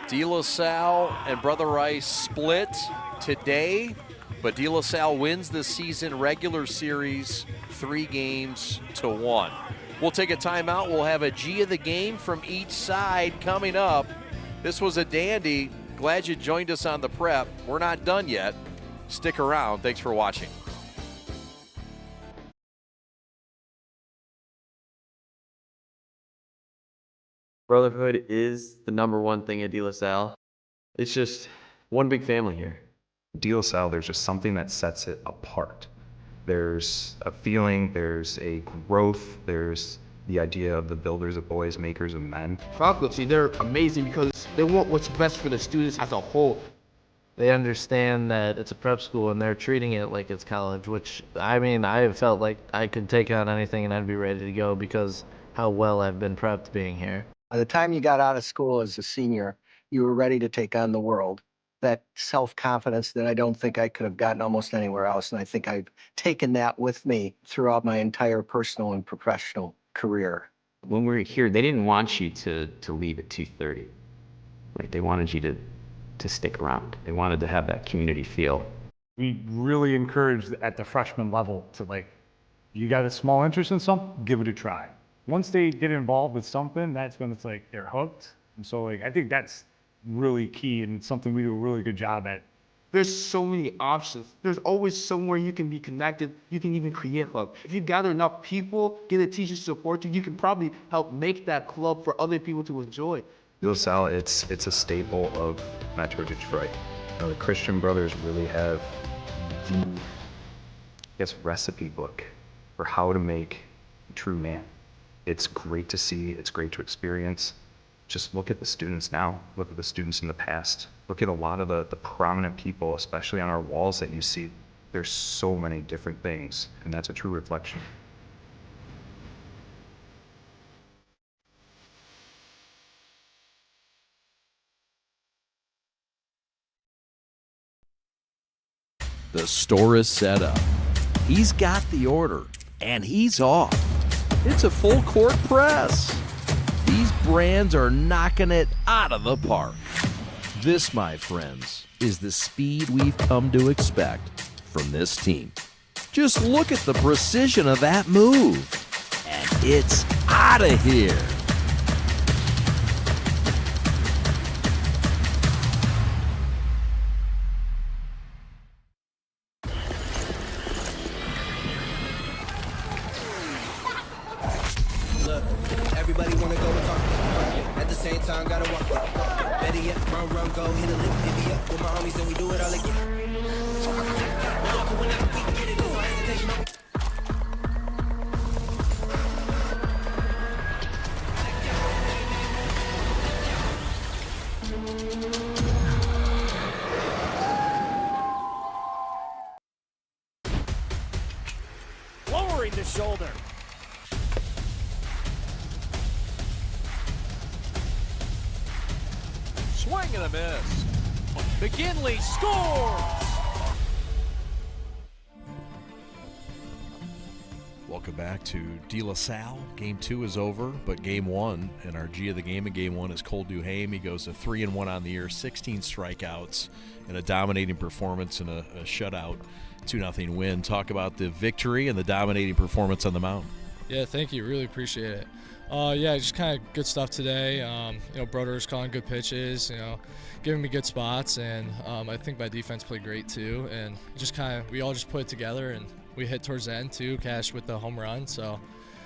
Speaker 2: De La Salle and Brother Rice split today, but De La Salle wins the season regular series 3-1. We'll take a timeout. We'll have a G of the game from each side coming up. This was a dandy. Glad you joined us on the prep. We're not done yet. Stick around. Thanks for watching.
Speaker 5: Brotherhood is the #1 thing at De La Salle. It's just one big family here.
Speaker 6: De La Salle, there's just something that sets it apart. There's a feeling, there's a growth, there's the idea of the builders of boys, makers of men.
Speaker 20: Faculty, they're amazing because they want what's best for the students as a whole.
Speaker 7: They understand that it's a prep school and they're treating it like it's college, which, I mean, I felt like I could take on anything and I'd be ready to go because how well I've been prepped being here.
Speaker 12: By the time you got out of school as a senior, you were ready to take on the world. That self-confidence that I don't think I could have gotten almost anywhere else. And I think I've taken that with me throughout my entire personal and professional career.
Speaker 21: When we were here, they didn't want you to leave at 2:30. Like, they wanted you to stick around. They wanted to have that community feel.
Speaker 23: We really encourage at the freshman level to, like, you got a small interest in something, give it a try. Once they get involved with something, that's when it's like they're hooked. And so, like, I think that's really key and something we do a really good job at.
Speaker 20: There's so many options. There's always somewhere you can be connected. You can even create a club. If you gather enough people, get a teacher to support you, you can probably help make that club for other people to enjoy.
Speaker 6: Salle, it's a staple of Metro Detroit. The Christian Brothers really have the, I guess, recipe book for how to make a true man. It's great to see, it's great to experience. Just look at the students now, look at the students in the past. Look at a lot of the prominent people, especially on our walls that you see. There's so many different things, and that's a true reflection.
Speaker 2: The store is set up. He's got the order, and he's off. It's a full court press. These brands are knocking it out of the park. This, my friends, is the speed we've come to expect from this team. Just look at the precision of that move, and it's out of here.
Speaker 11: Look, everybody wanna go and talk. At the same time, gotta walk it. Better yet, run, go, hit a lick, divvy up with my homies, and we do it all again.
Speaker 19: Lowering the shoulder. Swing and a miss. McGinley scores!
Speaker 2: Welcome back to De La Salle. Game 2 is over, but Game 1, and our G of the game in Game 1 is Cole Duhame. He goes to 3-1 on the year, 16 strikeouts, and a dominating performance in a shutout, 2-0 win. Talk about the victory and the dominating performance on the mound.
Speaker 4: Yeah, thank you. Really appreciate it. Yeah, just kind of good stuff today. Broder's calling good pitches, giving me good spots, and I think my defense played great too. And just we all just put it together, and we hit towards the end too, Cash with the home run. So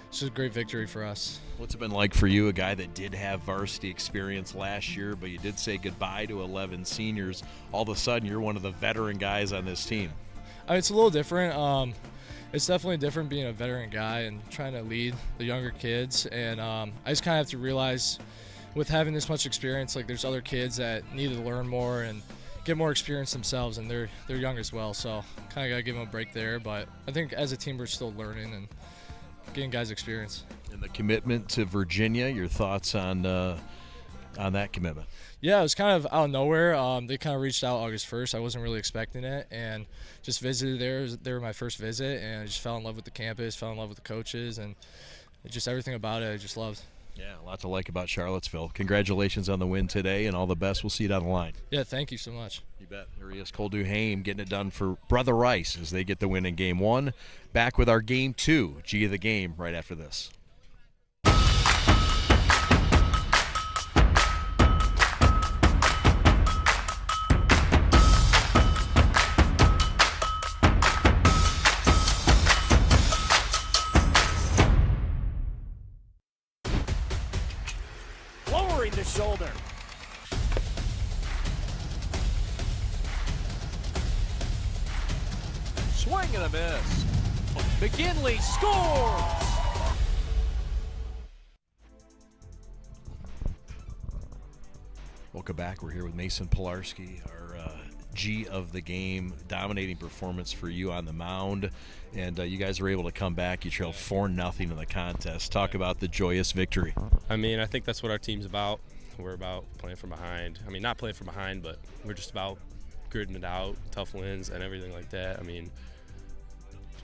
Speaker 4: it's just a great victory for us.
Speaker 2: What's it been like for you, a guy that did have varsity experience last year, but you did say goodbye to 11 seniors? All of a sudden, you're one of the veteran guys on this team.
Speaker 4: It's a little different. It's definitely different being a veteran guy and trying to lead the younger kids. And I just kind of have to realize with having this much experience, like there's other kids that need to learn more and get more experience themselves, and they're young as well. So kind of got to give them a break there. But I think as a team, we're still learning and getting guys experience.
Speaker 2: And the commitment to Virginia, your thoughts on that commitment?
Speaker 4: Yeah, it was kind of out of nowhere. They kind of reached out August 1st. I wasn't really expecting it, and just visited there. They were my first visit, and I just fell in love with the campus, fell in love with the coaches, and just everything about it I just loved.
Speaker 2: Yeah, a lot to like about Charlottesville. Congratulations on the win today, and all the best. We'll see you down the line.
Speaker 4: Yeah, thank you so much.
Speaker 2: You bet. Here he is, Cole Duhame, getting it done for Brother Rice as they get the win in Game 1. Back with our Game 2, G of the game, right after this.
Speaker 19: The shoulder. Swing and a miss. McGinley scores!
Speaker 2: Welcome back. We're here with Mason Pilarski, our G of the game. Dominating performance for you on the mound, and you guys were able to come back. You trailed 4-0 in the contest. Talk about the joyous victory.
Speaker 8: I mean, I think that's what our team's about. We're about playing from behind. I mean, not playing from behind, but we're just about gritting it out, tough wins, and everything like that. I mean,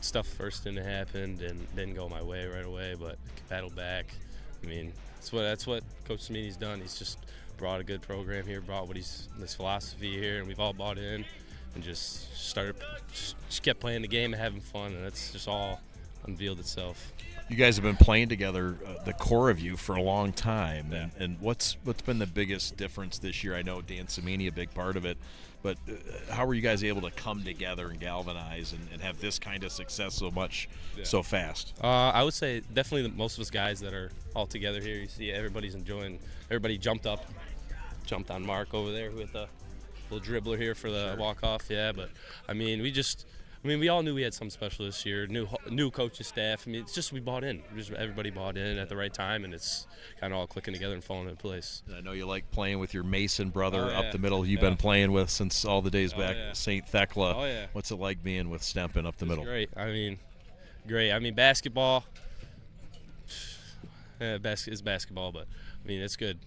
Speaker 8: stuff first didn't happen and didn't go my way right away, but battled back. I mean, that's what Coach Smeeny's done. He's just brought a good program here, brought this philosophy here, and we've all bought in and just kept playing the game and having fun, and that's just all unveiled itself.
Speaker 2: You guys have been playing together, the core of you, for a long time. And what's been the biggest difference this year? I know Dan Cimini, a big part of it, but how were you guys able to come together and galvanize and have this kind of success so fast?
Speaker 8: I would say definitely most of us guys that are all together here, you see everybody's enjoying. Everybody jumped on Mark over there with a little dribbler here for the walk-off. Yeah, but I mean, we all knew we had something special this year. New coaching staff. I mean, it's just we bought in. Everybody bought in at the right time, and it's kind of all clicking together and falling into place.
Speaker 2: And I know you like playing with your Mason brother up the middle. You've been playing with since all the days back at St. Thecla.
Speaker 8: Oh, yeah.
Speaker 2: What's it like being with Stempen up the middle?
Speaker 8: Great. I mean, great. I mean, basketball. It's basketball, but I mean, it's good.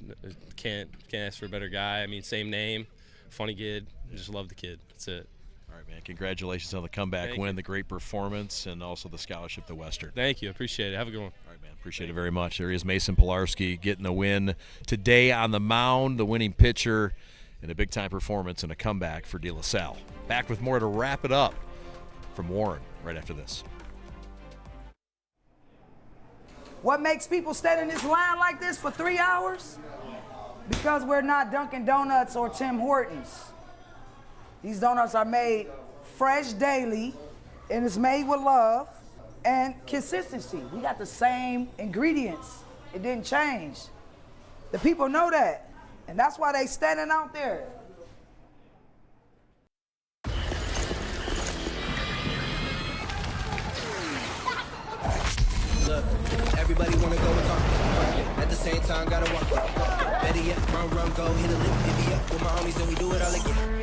Speaker 8: Can't ask for a better guy. I mean, same name, funny kid. Just love the kid. That's it.
Speaker 2: All right, man. Congratulations on the comeback win, the great performance, and also the scholarship to Western.
Speaker 8: Thank you. Appreciate it. Have a good one.
Speaker 2: All right, man. Appreciate it very much. There he is, Mason Pilarski, getting the win today on the mound, the winning pitcher, and a big-time performance and a comeback for De La Salle. Back with more to wrap it up from Warren right after this.
Speaker 10: What makes people stand in this line like this for 3 hours? Because we're not Dunkin' Donuts or Tim Hortons. These donuts are made fresh daily, and it's made with love and consistency. We got the same ingredients. It didn't change. The people know that, and that's why they standing out there.
Speaker 11: Look, everybody wanna go and talk. At the same time, gotta walk. Better yet, run, go, hit a lick, divvy up with my homies, and we do it all again.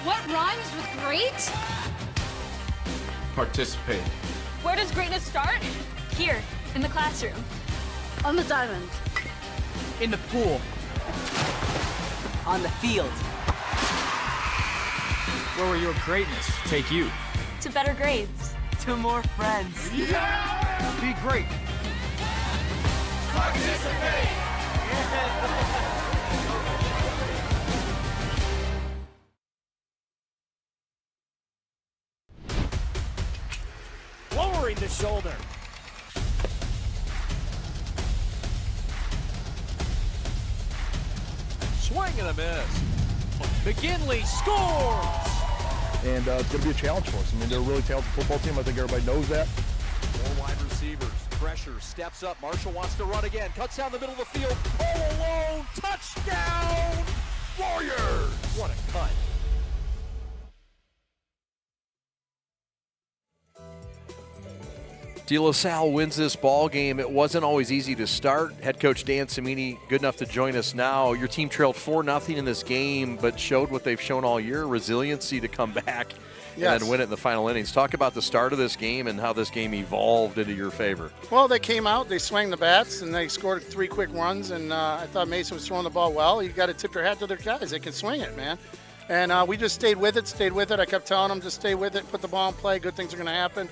Speaker 16: What rhymes with great?
Speaker 17: Participate.
Speaker 16: Where does greatness start? Here, in the classroom. On the diamond.
Speaker 18: In the pool. On the field.
Speaker 17: Where will your greatness take you?
Speaker 16: To better grades.
Speaker 18: To more friends.
Speaker 17: Yeah! Be great.
Speaker 11: Participate!
Speaker 19: Lowering the shoulder. Swing and a miss. McGinley scores!
Speaker 13: And it's going to be a challenge for us. I mean, they're a really talented football team. I think everybody knows that.
Speaker 1: Four wide receivers. Pressure. Steps up. Marshall wants to run again. Cuts down the middle of the field. All alone. Touchdown! Warriors! What a cut.
Speaker 2: De La Salle wins this ball game. It wasn't always easy to start. Head coach Dan Cimini, good enough to join us now. Your team trailed 4-0 in this game, but showed what they've shown all year, resiliency to come back and then win it in the final innings. Talk about the start of this game and how this game evolved into your favor.
Speaker 22: Well, they came out, they swung the bats, and they scored 3 quick runs, and I thought Mason was throwing the ball well. You got to tip your hat to their guys. They can swing it, man. And we just stayed with it. I kept telling them to stay with it, put the ball in play, good things are going to happen.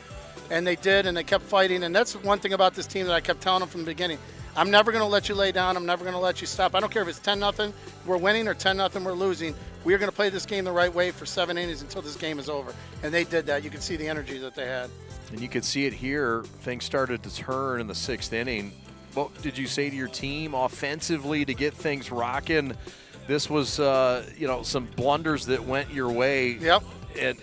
Speaker 22: And they did, and they kept fighting. And that's one thing about this team that I kept telling them from the beginning. I'm never going to let you lay down. I'm never going to let you stop. I don't care if it's 10-0, we're winning, or 10-0, we're losing. We're going to play this game the right way for 7 innings until this game is over. And they did that. You could see the energy that they had.
Speaker 2: And you could see it here. Things started to turn in the 6th inning. What did you say to your team offensively to get things rocking? This was, some blunders that went your way.
Speaker 22: Yep.
Speaker 2: And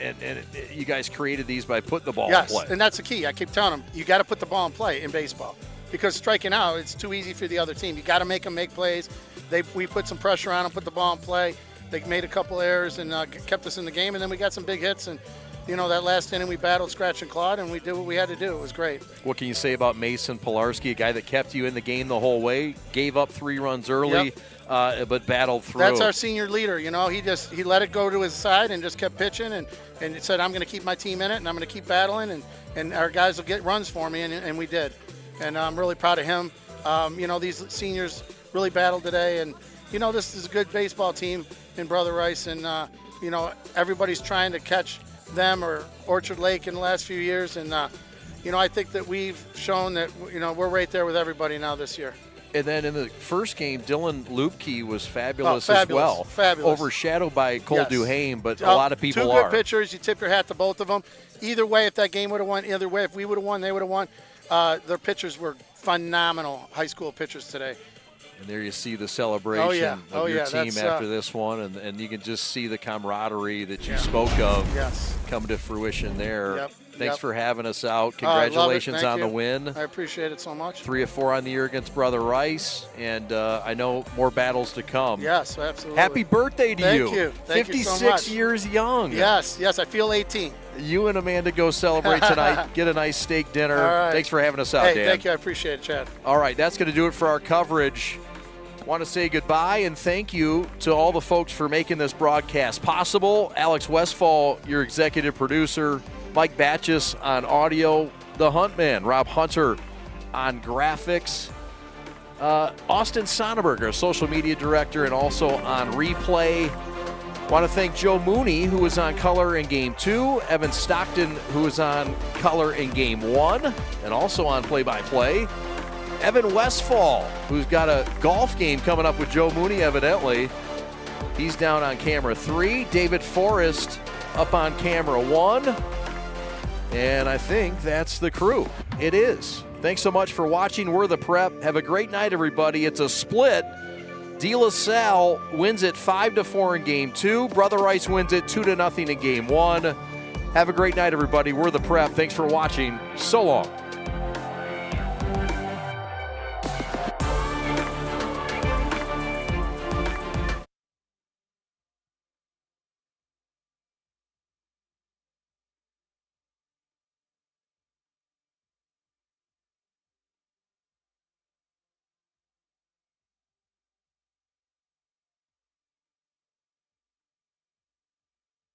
Speaker 2: you guys created these by putting the ball in play.
Speaker 22: Yes, and that's the key. I keep telling them, you got to put the ball in play in baseball. Because striking out, it's too easy for the other team. You got to make them make plays. We put some pressure on them, put the ball in play. They made a couple errors and kept us in the game. And then we got some big hits. And, that last inning we battled, scratch and clawed, and we did what we had to do. It was great.
Speaker 2: What can you say about Mason Pilarski, a guy that kept you in the game the whole way, gave up 3 runs early, but battled through?
Speaker 22: That's our senior leader. He let it go to his side and just kept pitching and he said, I'm going to keep my team in it and I'm going to keep battling and our guys will get runs for me, and we did. And I'm really proud of him. These seniors really battled today, and this is a good baseball team in Brother Rice, and everybody's trying to catch them or Orchard Lake in the last few years. And, I think that we've shown that, we're right there with everybody now this year.
Speaker 2: And then in the first game, Dylan Lupke was fabulous,
Speaker 22: fabulous
Speaker 2: as well.
Speaker 22: Fabulous.
Speaker 2: Overshadowed by Cole
Speaker 22: Yes.
Speaker 2: Duhame, but a lot of people
Speaker 22: Two
Speaker 2: are.
Speaker 22: good pitchers. You tip your hat to both of them. Either way, if that game would have won, either way, if we would have won, they would have won. Their pitchers were phenomenal high school pitchers today.
Speaker 2: And there you see the celebration of your team
Speaker 22: that's,
Speaker 2: after this one, and you can just see the camaraderie that you spoke of come to fruition there.
Speaker 22: Yep.
Speaker 2: Thanks for having us out.
Speaker 22: I love it.
Speaker 2: Congratulations
Speaker 22: Thank
Speaker 2: on
Speaker 22: you.
Speaker 2: the win.
Speaker 22: I appreciate it so much.
Speaker 2: 3 of 4 on the year against Brother Rice, and I know more battles to come.
Speaker 22: Yes, absolutely.
Speaker 2: Happy birthday to you.
Speaker 22: Thank you. Thank
Speaker 2: 56
Speaker 22: you so much.
Speaker 2: years young.
Speaker 22: Yes, I feel 18.
Speaker 2: You and Amanda go celebrate tonight. Get a nice steak dinner.
Speaker 22: All right.
Speaker 2: Thanks for having us out,
Speaker 22: Hey,
Speaker 2: Dan.
Speaker 22: thank you. I appreciate it, Chad.
Speaker 2: All right, that's going to do it for our coverage. Want to say goodbye and thank you to all the folks for making this broadcast possible. Alex Westfall, your executive producer. Mike Batchus on audio. The Huntman, Rob Hunter on graphics. Austin Sonnenberger, our social media director, and also on replay. Want to thank Joe Mooney, who was on color in Game 2. Evan Stockton, who was on color in Game 1, and also on play-by-play. Evan Westfall, who's got a golf game coming up with Joe Mooney, evidently. He's down on camera 3. David Forrest up on camera 1. And I think that's the crew. It is. Thanks so much for watching. We're the Prep. Have a great night, everybody. It's a split. De La Salle wins it 5-4 in Game 2. Brother Rice wins it 2-0 in Game 1. Have a great night, everybody. We're the Prep. Thanks for watching. So long.